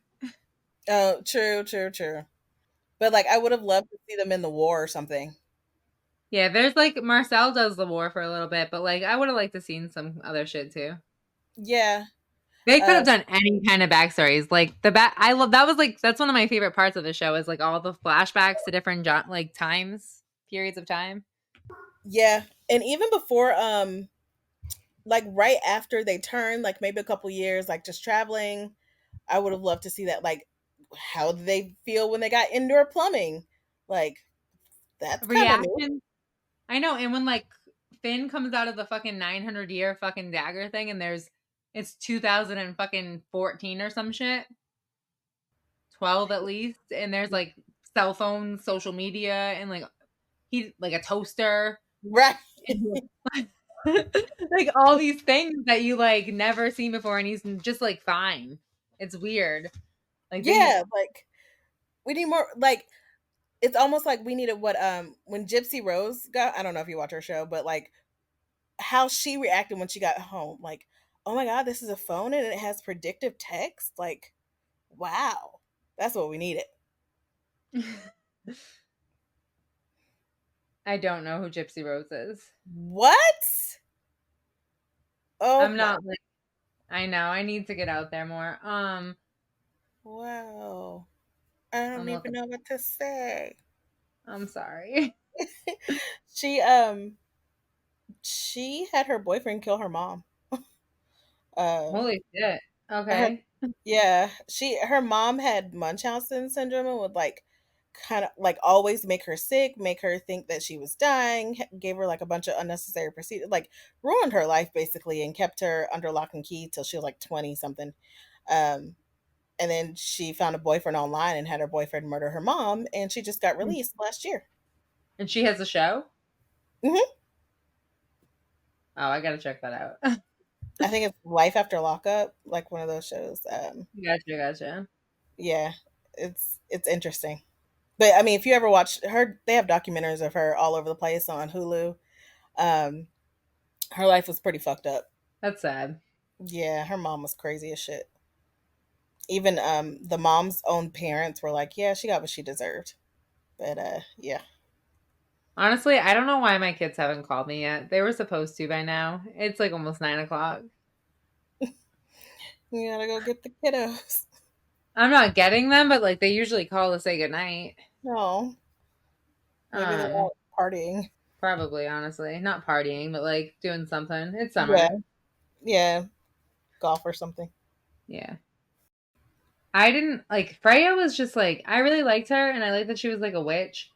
oh, true, true, true. But like, I would have loved to see them in the war or something. Yeah, there's like Marcel does the war for a little bit, but like I would have liked to seen some other shit too. Yeah. They could have Um, done any kind of backstories. Like the back, I love that was like that's one of my favorite parts of the show is like all the flashbacks to different like times, periods of time. yeah. And even before like right after they turn, like maybe a couple years, like just traveling. I would have loved to see that. Like, how did they feel when they got indoor plumbing? Like, that's kind of new. Reaction. I know. And when like Finn comes out of the fucking 900-year fucking dagger thing, and it's 2000 and fucking 14 or some shit, 12 at least, and there's like cell phones, social media, and like he like a toaster, Right. and like all these things that you like never seen before, and he's just like fine. It's weird. Like they Yeah, like we need more. Like, it's almost like we needed what when Gypsy Rose got. I don't know if you watch her show, but like how she reacted when she got home. Like, oh my god, this is a phone and it has predictive text. Like, wow, that's what we needed. I don't know who Gypsy Rose is. What? Oh I'm my, not like I know. I need to get out there more. wow. I don't I'm even looking. know what to say. I'm sorry. She she had her boyfriend kill her mom. Uh Holy shit. her Okay. Yeah, her mom had Munchausen syndrome and would like kind of like always make her sick, make her think that she was dying, gave her like a bunch of unnecessary procedures, like ruined her life basically, and kept her under lock and key till she was like 20 something. Um, and then she found a boyfriend online and had her boyfriend murder her mom, and she just got released last year. And she has a show? Hmm. Oh, I gotta check that out. I think it's Life After Lockup, like one of those shows. Gotcha, gotcha. Yeah, it's interesting. But I mean, if you ever watch her, they have documentaries of her all over the place on Hulu. Um, her life was pretty fucked up. That's sad. Yeah, her mom was crazy as shit. Even the mom's own parents were like, "Yeah, she got what she deserved." But yeah, Honestly, I don't know why my kids haven't called me yet. They were supposed to by now. It's like almost 9 o'clock. you gotta go get the kiddos. I'm not getting them, but like they usually call to say goodnight. No, maybe they're Um, out partying. Probably, honestly. Not partying, but like doing something. It's Yeah, summer. yeah, golf or something. Yeah. I didn't like Freya was just like I really liked her and I liked that she was like a witch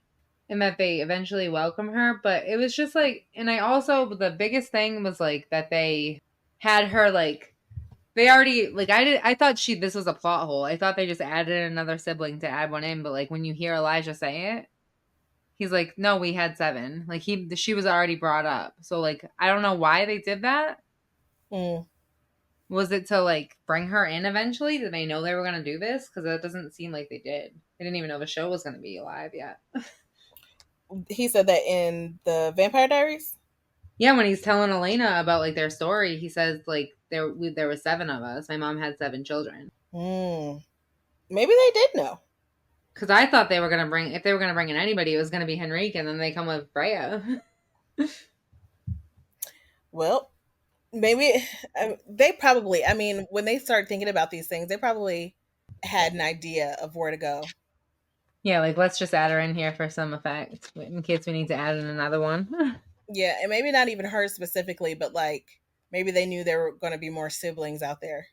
and that they eventually welcome her, but it was just like and I also the biggest thing was like that they had her like they already like I thought this was a plot hole. I thought they just added another sibling to add one in, but like when you hear Elijah say it, he's like, "No, we had seven." Like she was already brought up. So like I don't know why they did that. Mm. Was it to like bring her in eventually? Did they know they were gonna do this? Because that doesn't seem like they did. They didn't even know the show was gonna be alive yet. He said that in the Vampire Diaries. Yeah, when he's telling Elena about like their story, he says like there were seven of us. My mom had seven children. Mm. Maybe they did know. Because I thought they were gonna bring if they were gonna bring in anybody, it was gonna be Henrique, and then they come with Freya. Well, maybe they probably. I mean, when they started thinking about these things, they probably had an idea of where to go. Yeah, like let's just add her in here for some effect in case we need to add in another one. Yeah, and maybe not even her specifically, but like maybe they knew there were going to be more siblings out there.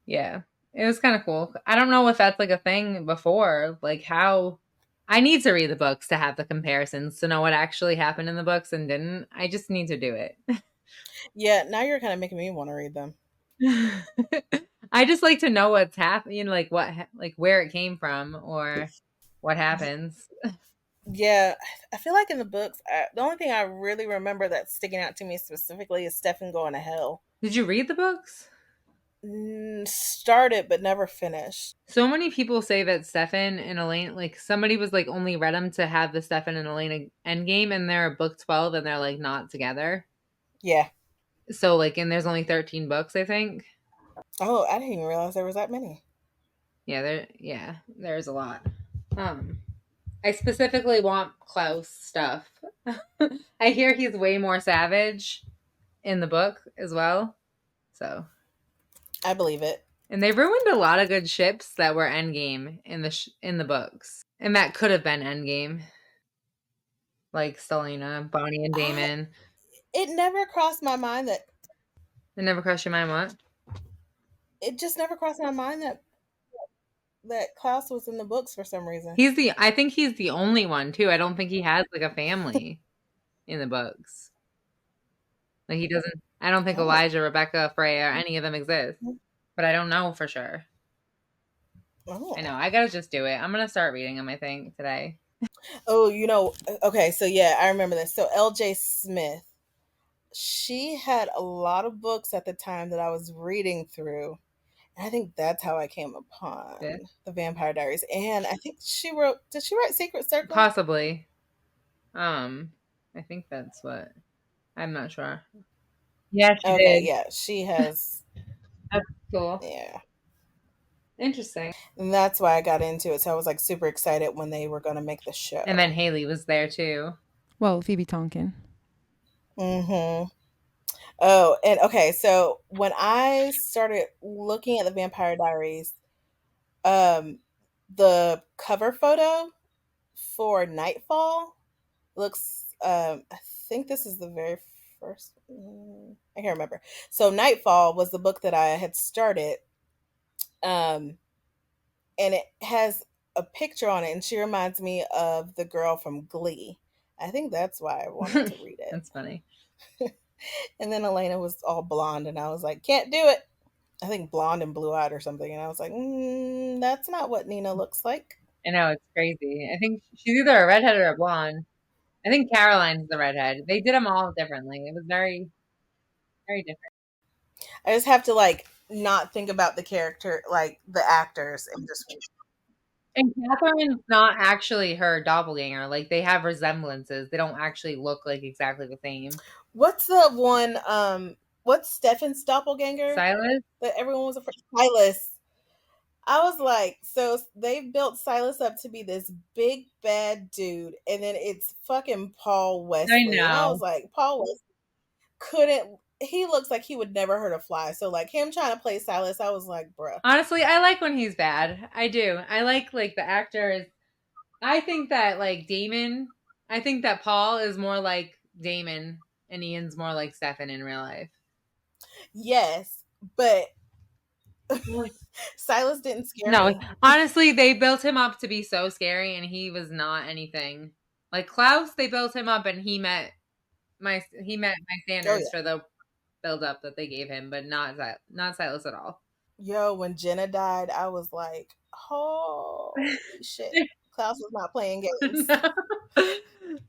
Yeah. It was kind of cool. I don't know if that's like a thing before, like how I need to read the books to have the comparisons to know what actually happened in the books and didn't. I just need to do it. Yeah, now you're kind of making me want to read them. I just like to know what's happening, like like where it came from or what happens. Yeah, I feel like in the books, the only thing I really remember that's sticking out to me specifically is Stefan going to hell. Did you read the books? Started but never finished. So many people say that Stefan and Elaine, like somebody was like only read them to have the Stefan and Elena endgame, and they're book 12 and they're like not together. Yeah. So like, and there's only 13 books, I think. Oh, I didn't even realize there was that many. Yeah, there's a lot. Um, I specifically want Klaus stuff. I hear he's way more savage in the book as well. So, I believe it. and they ruined a lot of good ships that were endgame in in the books, and that could have been endgame, like Selena, Bonnie, and I Damon. It never crossed my mind that. It never crossed your mind what? It just never crossed my mind that Klaus was in the books for some reason. I think he's the only one too. I don't think he has like a family in the books. Like he doesn't. I don't think Oh. Elijah, Rebecca, Freya, any of them exist. But I don't know for sure. Oh. I know. I gotta just do it. I'm gonna start reading them, I think, today. Oh, you know, okay, so yeah, I remember this. So L.J. Smith, she had a lot of books at the time that I was reading through. And I think that's how I came upon Yeah. the Vampire Diaries. And I think did she write Secret Circle? Possibly. I think that's what. I'm not sure. Yeah, she Okay, did. yeah, she has. That's cool. Yeah. Interesting. And that's why I got into it. So I was like super excited when they were going to make the show. And then Haley was there too. Well, Phoebe Tonkin. Mm-hmm. Oh, and okay, so when I started looking at the Vampire Diaries, the cover photo for Nightfall looks I think this is the very first I can't remember. So Nightfall was the book that I had started. And it has a picture on it, and she reminds me of the girl from Glee. I think that's why I wanted to read it. That's funny. And then Elena was all blonde, and I was like, can't do it. I think blonde and blue eyed or something. And I was like, that's not what Nina looks like. I know, it's crazy. I think she's either a redhead or a blonde. I think Caroline's the redhead. They did them all differently. It was very, very different. I just have to like not think about the character, like the actors, and just. And Catherine's not actually her doppelganger. Like they have resemblances. They don't actually look like exactly the same. What's the one? What's Stefan's doppelganger? Silas? That everyone was afraid. Silas. I was like, so they built Silas up to be this big bad dude, and then it's fucking Paul Wesley. I know. And I was like, Paul Wesley couldn't. He looks like he would never hurt a fly. So like him trying to play Silas, I was like, bruh. Honestly, I like when he's bad. I do. I like the actors. I think that like Damon. I think that Paul is more like Damon, and Ian's more like Stefan in real life. Yes, but Silas didn't scare me. No, honestly, they built him up to be so scary, and he was not anything. Like Klaus, they built him up, and he met my standards for the build up that they gave him, but not Silas at all. Yo, when Jenna died, I was like, holy shit. Klaus was not playing games. No.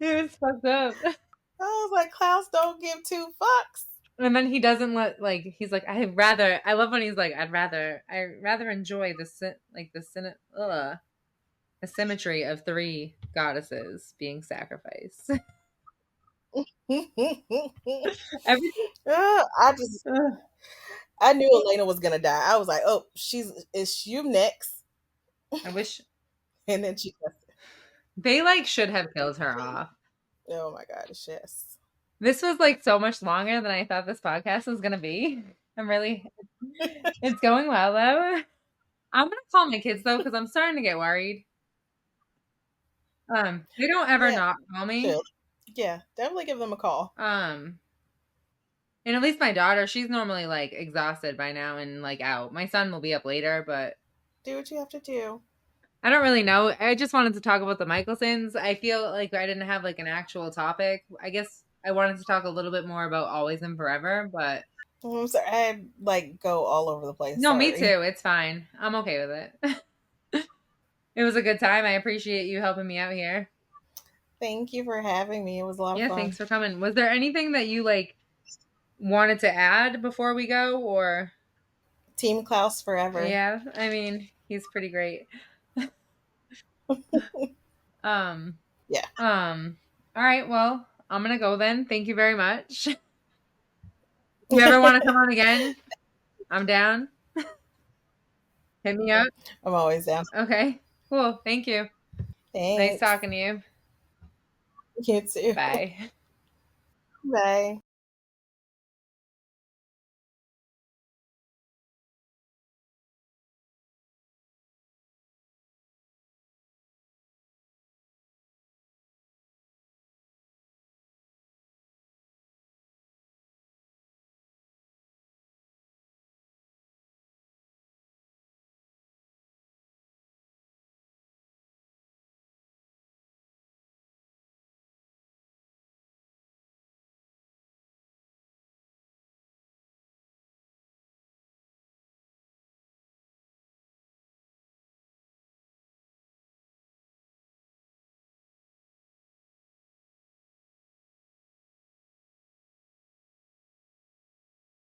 It was fucked up. I was like, Klaus don't give two fucks. And then he doesn't he's like, I love when he's like, I'd rather enjoy the symmetry of three goddesses being sacrificed. I knew Elena was gonna die. I was like, oh, it's you next. I wish. And then she. They should have killed her off. Oh my god, yes. This was so much longer than I thought this podcast was gonna be. It's going well though. I'm gonna call my kids though because I'm starting to get worried. They don't ever not call me. Chill. Yeah, definitely give them a call. And at least my daughter, she's normally exhausted by now and out. My son will be up later, but do what you have to do. I don't really know. I just wanted to talk about the Mikaelsons. I feel like I didn't have an actual topic. I guess I wanted to talk a little bit more about Always and Forever, but I'm sorry, I go all over the place. No, sorry. Me too. It's fine. I'm okay with it. It was a good time. I appreciate you helping me out here. Thank you for having me. It was a lot of fun. Yeah, thanks for coming. Was there anything that you wanted to add before we go, or Team Klaus forever? Yeah, I mean, he's pretty great. Yeah. All right, well, I'm gonna go then. Thank you very much. You ever want to come on again? I'm down. Hit me up. I'm always down. Okay, cool. Thank you. Thanks. Nice talking to you. You too. Bye. Bye.